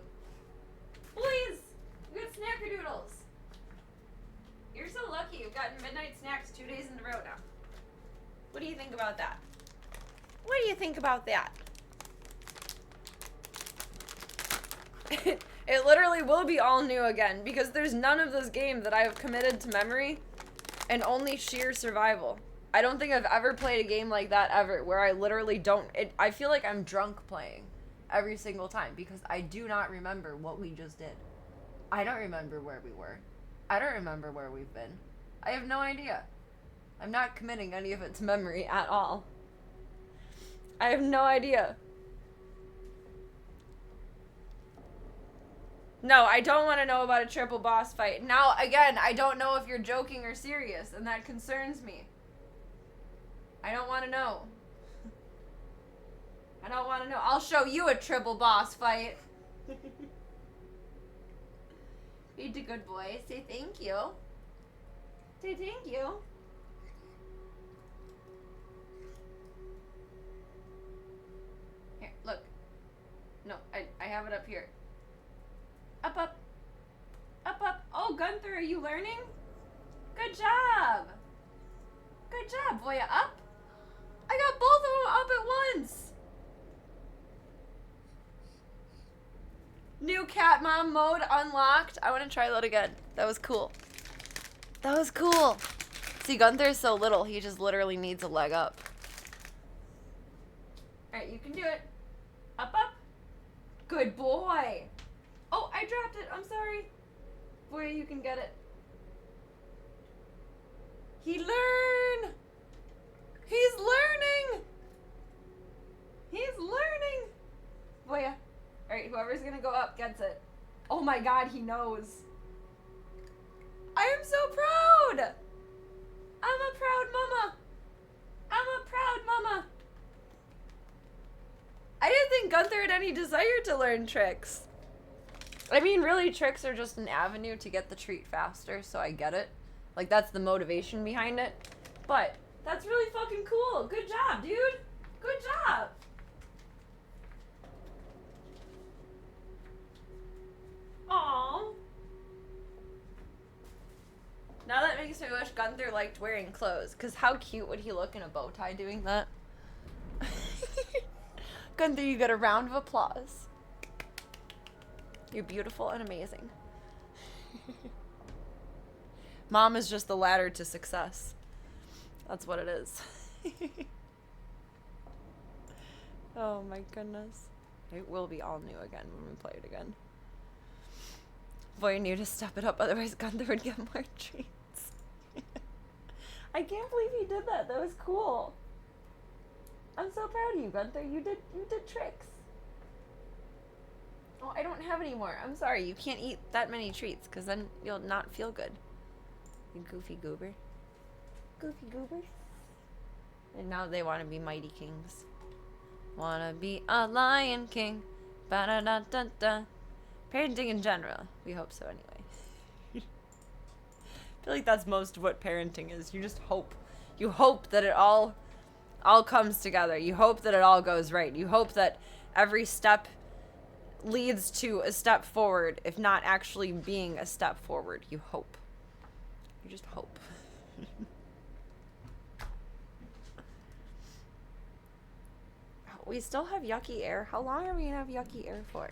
Please! You got snackerdoodles. You're so lucky you've gotten midnight snacks 2 days in a row now. What do you think about that? What do you think about that? It literally will be all new again because there's none of this game that I have committed to memory and only sheer survival. I don't think I've ever played a game like that ever where I literally don't... I feel like I'm drunk playing every single time because I do not remember what we just did. I don't remember where we were. I don't remember where we've been. I have no idea. I'm not committing any of it to memory at all. I have no idea. No, I don't want to know about a triple boss fight. Now, again, I don't know if you're joking or serious, and that concerns me. I don't want to know. I don't want to know. I'll show you a triple boss fight. Be the good boy. Say thank you. Say thank you. Here, look. No, I have it up here. Up, up. Up, up. Oh, Gunther, are you learning? Good job. Good job, Voya. Up. I got both of them up at once. New cat mom mode unlocked. I want to try that again. That was cool. That was cool. See, Gunther's so little, he just literally needs a leg up. Alright, you can do it. Up, up. Good boy. Oh, I dropped it. I'm sorry. Boy, you can get it. He learn. He's learning. He's learning. Boy, alright, whoever's gonna go up gets it. Oh my god, he knows. I am so proud. I'm a proud mama. I'm a proud mama. I didn't think Gunther had any desire to learn tricks. I mean, really, tricks are just an avenue to get the treat faster, so I get it. Like, that's the motivation behind it. But, that's really fucking cool. Good job, dude. Good job. Aww. Now that makes me wish Gunther liked wearing clothes, because how cute would he look in a bow tie doing that? Gunther, you get a round of applause. You're beautiful and amazing. Mom is just the ladder to success. That's what it is. Oh my goodness. It will be all new again when we play it again. Boy, knew to step it up, otherwise Gunther would get more treats. I can't believe he did that. That was cool. I'm so proud of you, Gunther. You did tricks. Oh, I don't have any more. I'm sorry. You can't eat that many treats because then you'll not feel good. You goofy goober. Goofy goober. And now they want to be mighty kings. Wanna be a lion king. Ba-da-da-da-da. Parenting in general. We hope so anyway. I feel like that's most of what parenting is. You just hope. You hope that it all comes together. You hope that it all goes right. You hope that every step leads to a step forward, if not actually being a step forward. You hope. You just hope. We still have yucky air. How long are we gonna have yucky air for?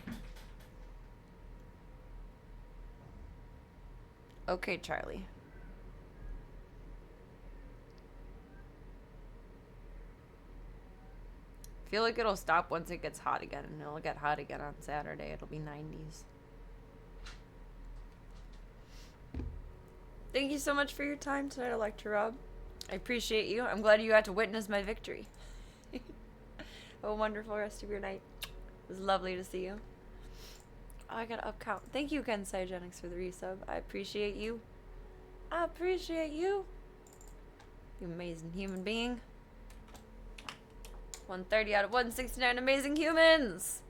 Okay, Charlie. I feel like it'll stop once it gets hot again, and it'll get hot again on Saturday. It'll be 90s. Thank you so much for your time tonight, Electra Rob. I appreciate you. I'm glad you got to witness my victory. Have a wonderful rest of your night. It was lovely to see you. Oh, I gotta up count. Thank you again, Cygenix, for the resub. I appreciate you. I appreciate you. You amazing human being. 130 out of 169 amazing humans.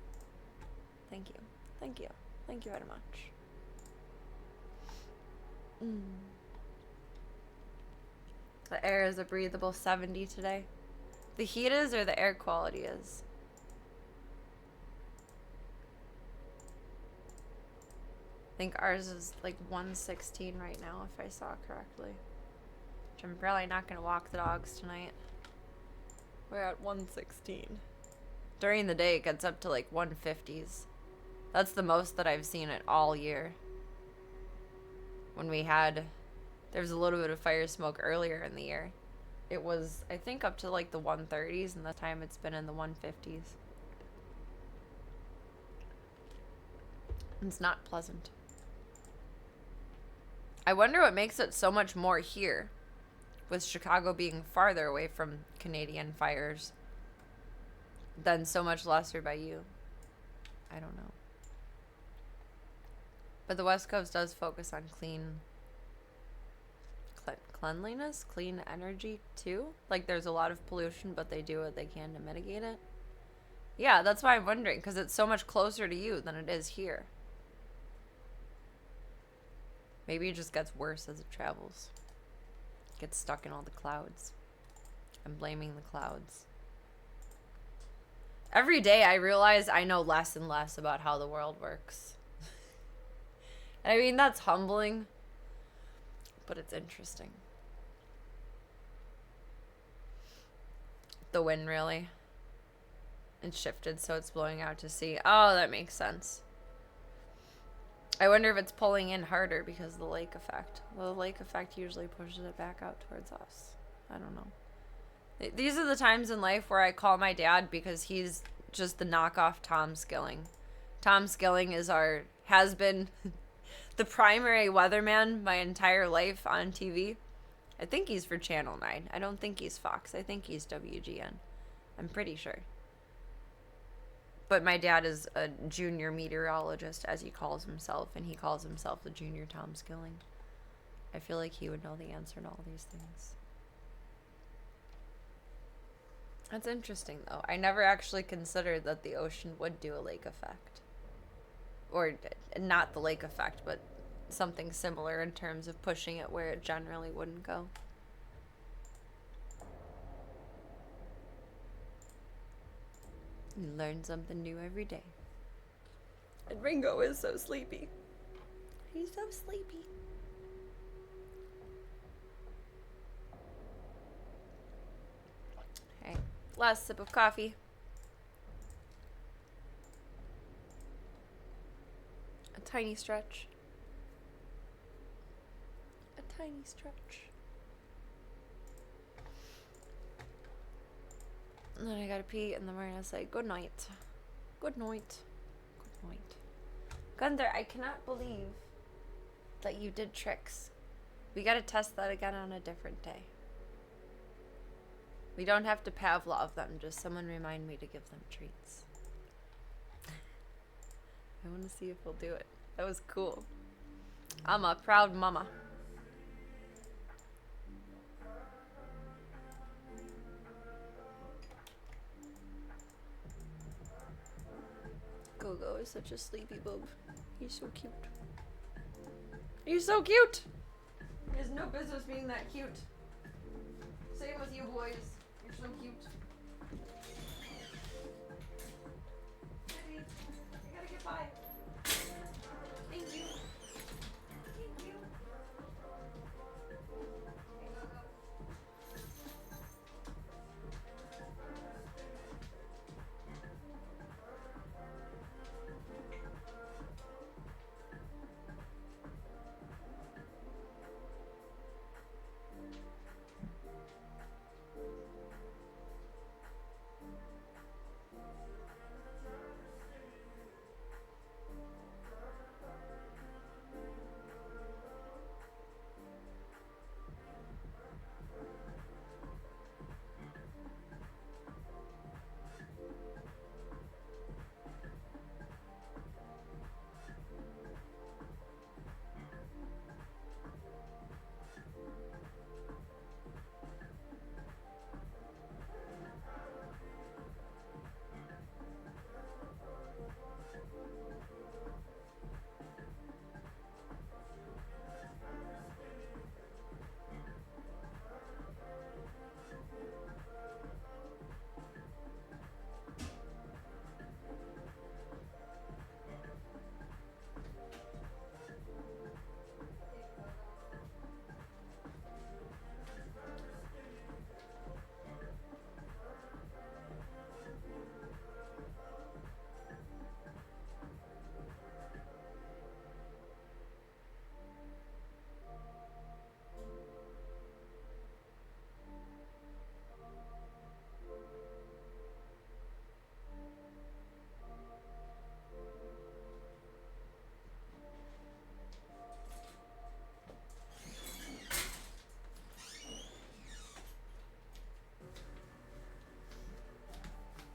Thank you. Thank you. Thank you very much. The air is a breathable 70 today. The heat is, or the air quality is? I think ours is like 116 right now, if I saw correctly. Which I'm probably not going to walk the dogs tonight. We're at 116. During the day, it gets up to like 150s. That's the most that I've seen it all year. When we had... There was a little bit of fire smoke earlier in the year. It was, I think, up to like the 130s, and the time it's been in the 150s. It's not pleasant. I wonder what makes it so much more here, with Chicago being farther away from Canadian fires, than so much lesser by you. I don't know. But the West Coast does focus on cleanliness, clean energy too. Like there's a lot of pollution, but they do what they can to mitigate it. Yeah, that's why I'm wondering, because it's so much closer to you than it is here. Maybe it just gets worse as it travels. Gets stuck in all the clouds. I'm blaming the clouds. Every day I realize I know less and less about how the world works. I mean, that's humbling, but it's interesting. The wind, really. It shifted, so it's blowing out to sea. Oh, that makes sense. I wonder if it's pulling in harder because of the lake effect. Well, the lake effect usually pushes it back out towards us. I don't know. These are the times in life where I call my dad because he's just the knockoff Tom Skilling. Tom Skilling has been the primary weatherman my entire life on TV. I think he's for Channel 9. I don't think he's Fox. I think he's WGN. I'm pretty sure. But my dad is a junior meteorologist, as he calls himself, and he calls himself the junior Tom Skilling. I feel like he would know the answer to all these things. That's interesting, though. I never actually considered that the ocean would do a lake effect. Or not the lake effect, but something similar in terms of pushing it where it generally wouldn't go. You learn something new every day. And Ringo is so sleepy. He's so sleepy. Okay, last sip of coffee. A tiny stretch. A tiny stretch. And then I gotta pee, and then we're gonna say good night. Good night. Good night. Gunther, I cannot believe that you did tricks. We gotta test that again on a different day. We don't have to Pavlov them, just someone remind me to give them treats. I want to see if he'll do it. That was cool. I'm a proud mama. Gogo is such a sleepy boob. He's so cute. He's so cute! He has no business being that cute. Same with you boys. You're so cute. Kitty, I gotta get by. Thank you. Thank you.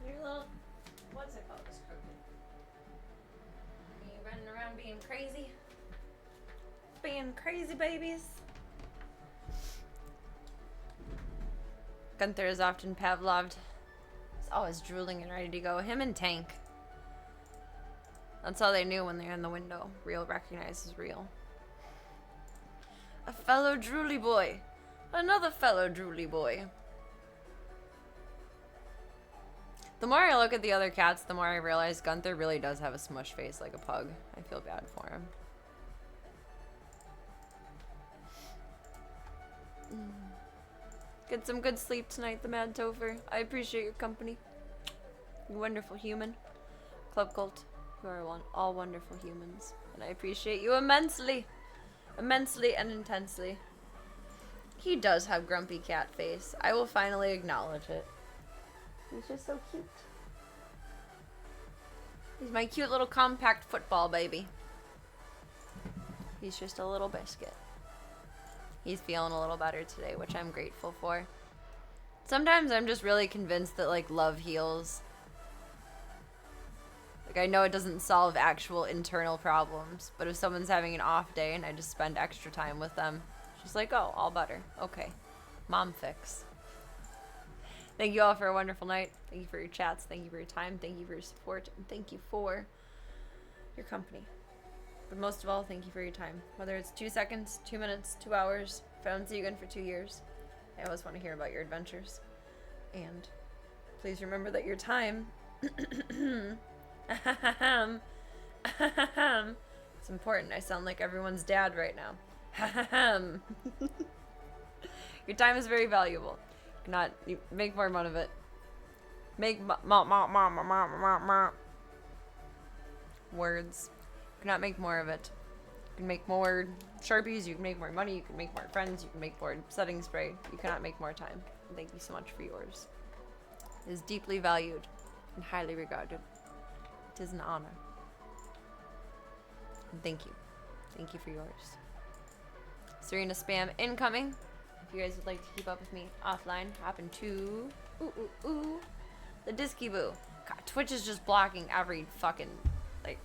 Hey, Gogo. What's it called? This crooked. You running around being crazy? Being crazy babies? Gunther is often Pavloved. He's always drooling and ready to go. Him and Tank. That's all they knew when they're in the window. Real recognizes real. A fellow drooly boy. Another fellow drooly boy. The more I look at the other cats, the more I realize Gunther really does have a smush face like a pug. I feel bad for him. Get some good sleep tonight, the Mad Topher. I appreciate your company. You wonderful human. Club Cult, you are all wonderful humans. And I appreciate you immensely. Immensely and intensely. He does have grumpy cat face. I will finally acknowledge it. He's just so cute. He's my cute little compact football baby. He's just a little biscuit. He's feeling a little better today, which I'm grateful for. Sometimes I'm just really convinced that, like, love heals. Like, I know it doesn't solve actual internal problems, but if someone's having an off day and I just spend extra time with them, it's just like, oh, all better. Okay. Mom fix. Thank you all for a wonderful night. Thank you for your chats. Thank you for your time. Thank you for your support. And thank you for your company. But most of all, thank you for your time. Whether it's 2 seconds, 2 minutes, 2 hours. If I don't see you again for 2 years, I always want to hear about your adventures. And please remember that your time it's important. I sound like everyone's dad right now. Your time is very valuable. You make more of it. Make words. You cannot make more of it. You can make more Sharpies, you can make more money, you can make more friends, you can make more setting spray. You cannot make more time. And thank you so much for yours. It is deeply valued and highly regarded. It is an honor. And thank you. Thank you for yours. Serena spam incoming. If you guys would like to keep up with me offline, hop into the Disky Boo. God, Twitch is just blocking every fucking like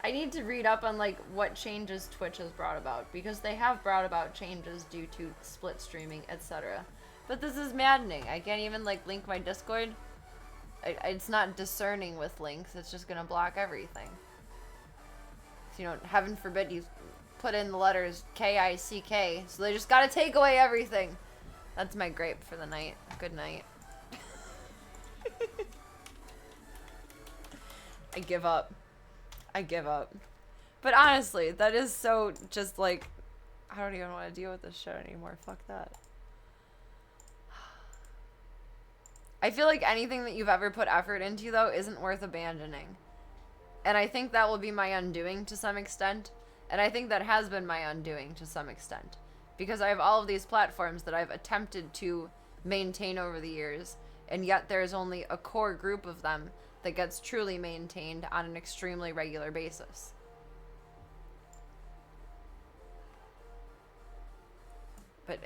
I need to read up on like what changes Twitch has brought about, because they have brought about changes due to split streaming, etc. But this is maddening. I can't even like link my Discord. It's not discerning with links. It's just gonna block everything. So, you know, heaven forbid you put in the letters K-I-C-K, so they just gotta take away everything. That's my gripe for the night. Good night. I give up. I give up. But honestly, that is so just like, I don't even want to deal with this shit anymore. Fuck that. I feel like anything that you've ever put effort into, though, isn't worth abandoning. And I think that will be my undoing to some extent. And I think that has been my undoing to some extent. Because I have all of these platforms that I've attempted to maintain over the years. And yet there's only a core group of them that gets truly maintained on an extremely regular basis. But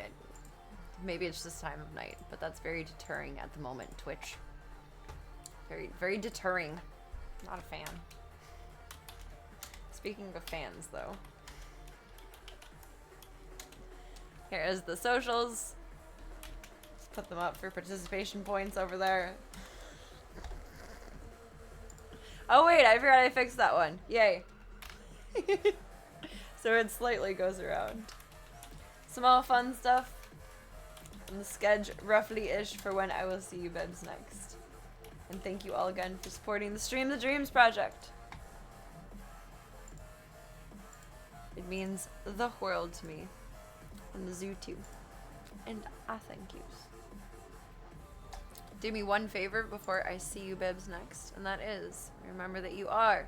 maybe it's this time of night, but that's very deterring at the moment, Twitch. Very, very deterring. Not a fan. Speaking of fans, though. Here is the socials. Let's put them up for participation points over there. Oh wait, I forgot I fixed that one. Yay. So it slightly goes around. Some more fun stuff. And the sketch roughly-ish for when I will see you beds next. And thank you all again for supporting the Stream the Dreams project. It means the world to me. And the zoo too. And I thank yous. Do me one favor before I see you bibs next, and that is, remember that you are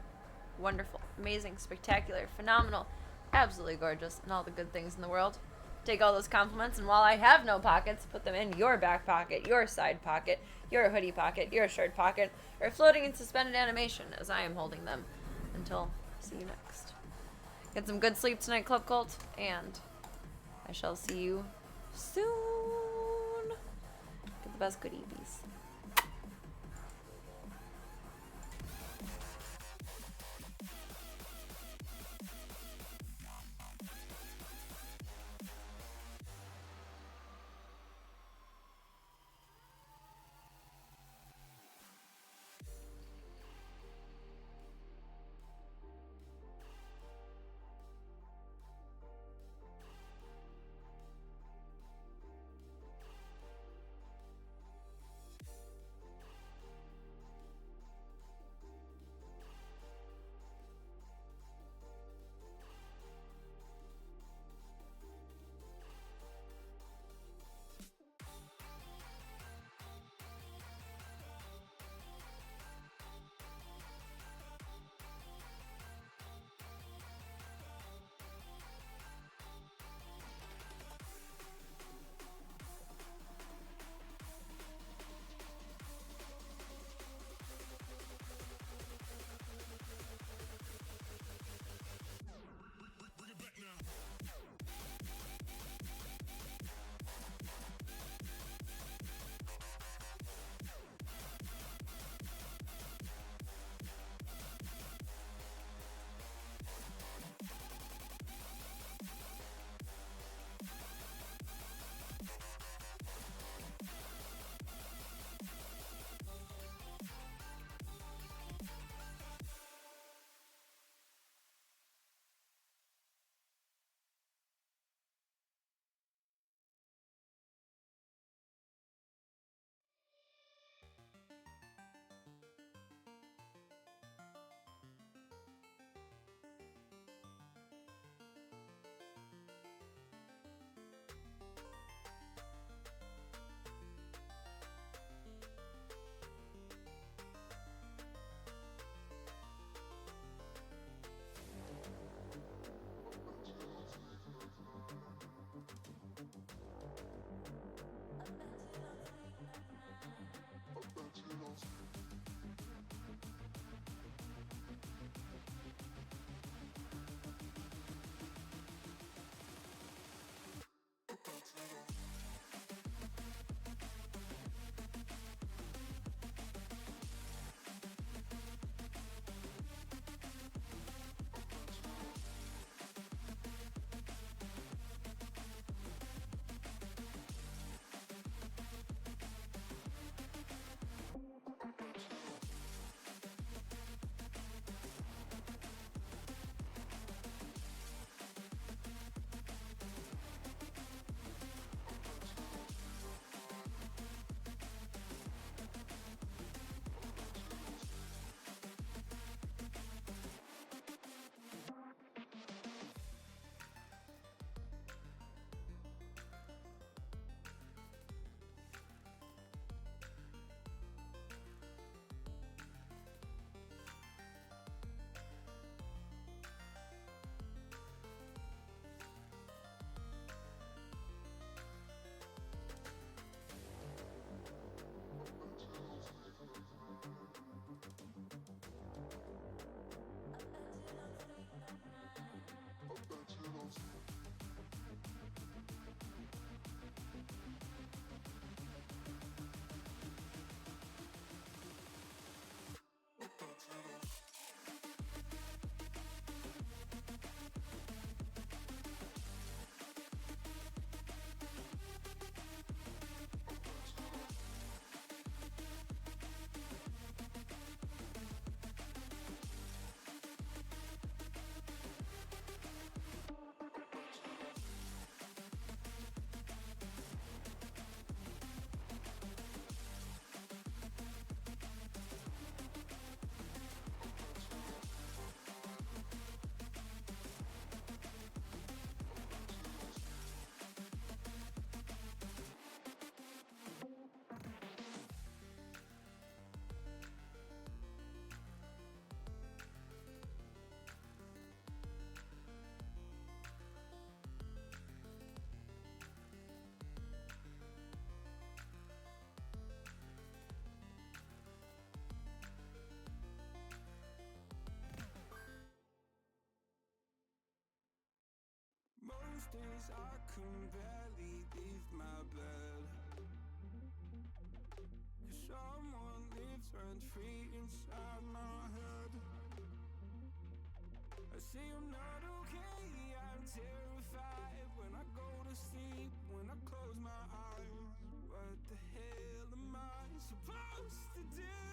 wonderful, amazing, spectacular, phenomenal, absolutely gorgeous, and all the good things in the world. Take all those compliments, and while I have no pockets, put them in your back pocket, your side pocket, your hoodie pocket, your shirt pocket, or floating in suspended animation as I am holding them until I see you next. Get some good sleep tonight, Club Cult, and I shall see you soon. Get the best good EBs. days I can barely leave my bed. 'Cause someone lives rent free inside my head. I say I'm not okay, I'm terrified when I go to sleep, when I close my eyes. What the hell am I supposed to do?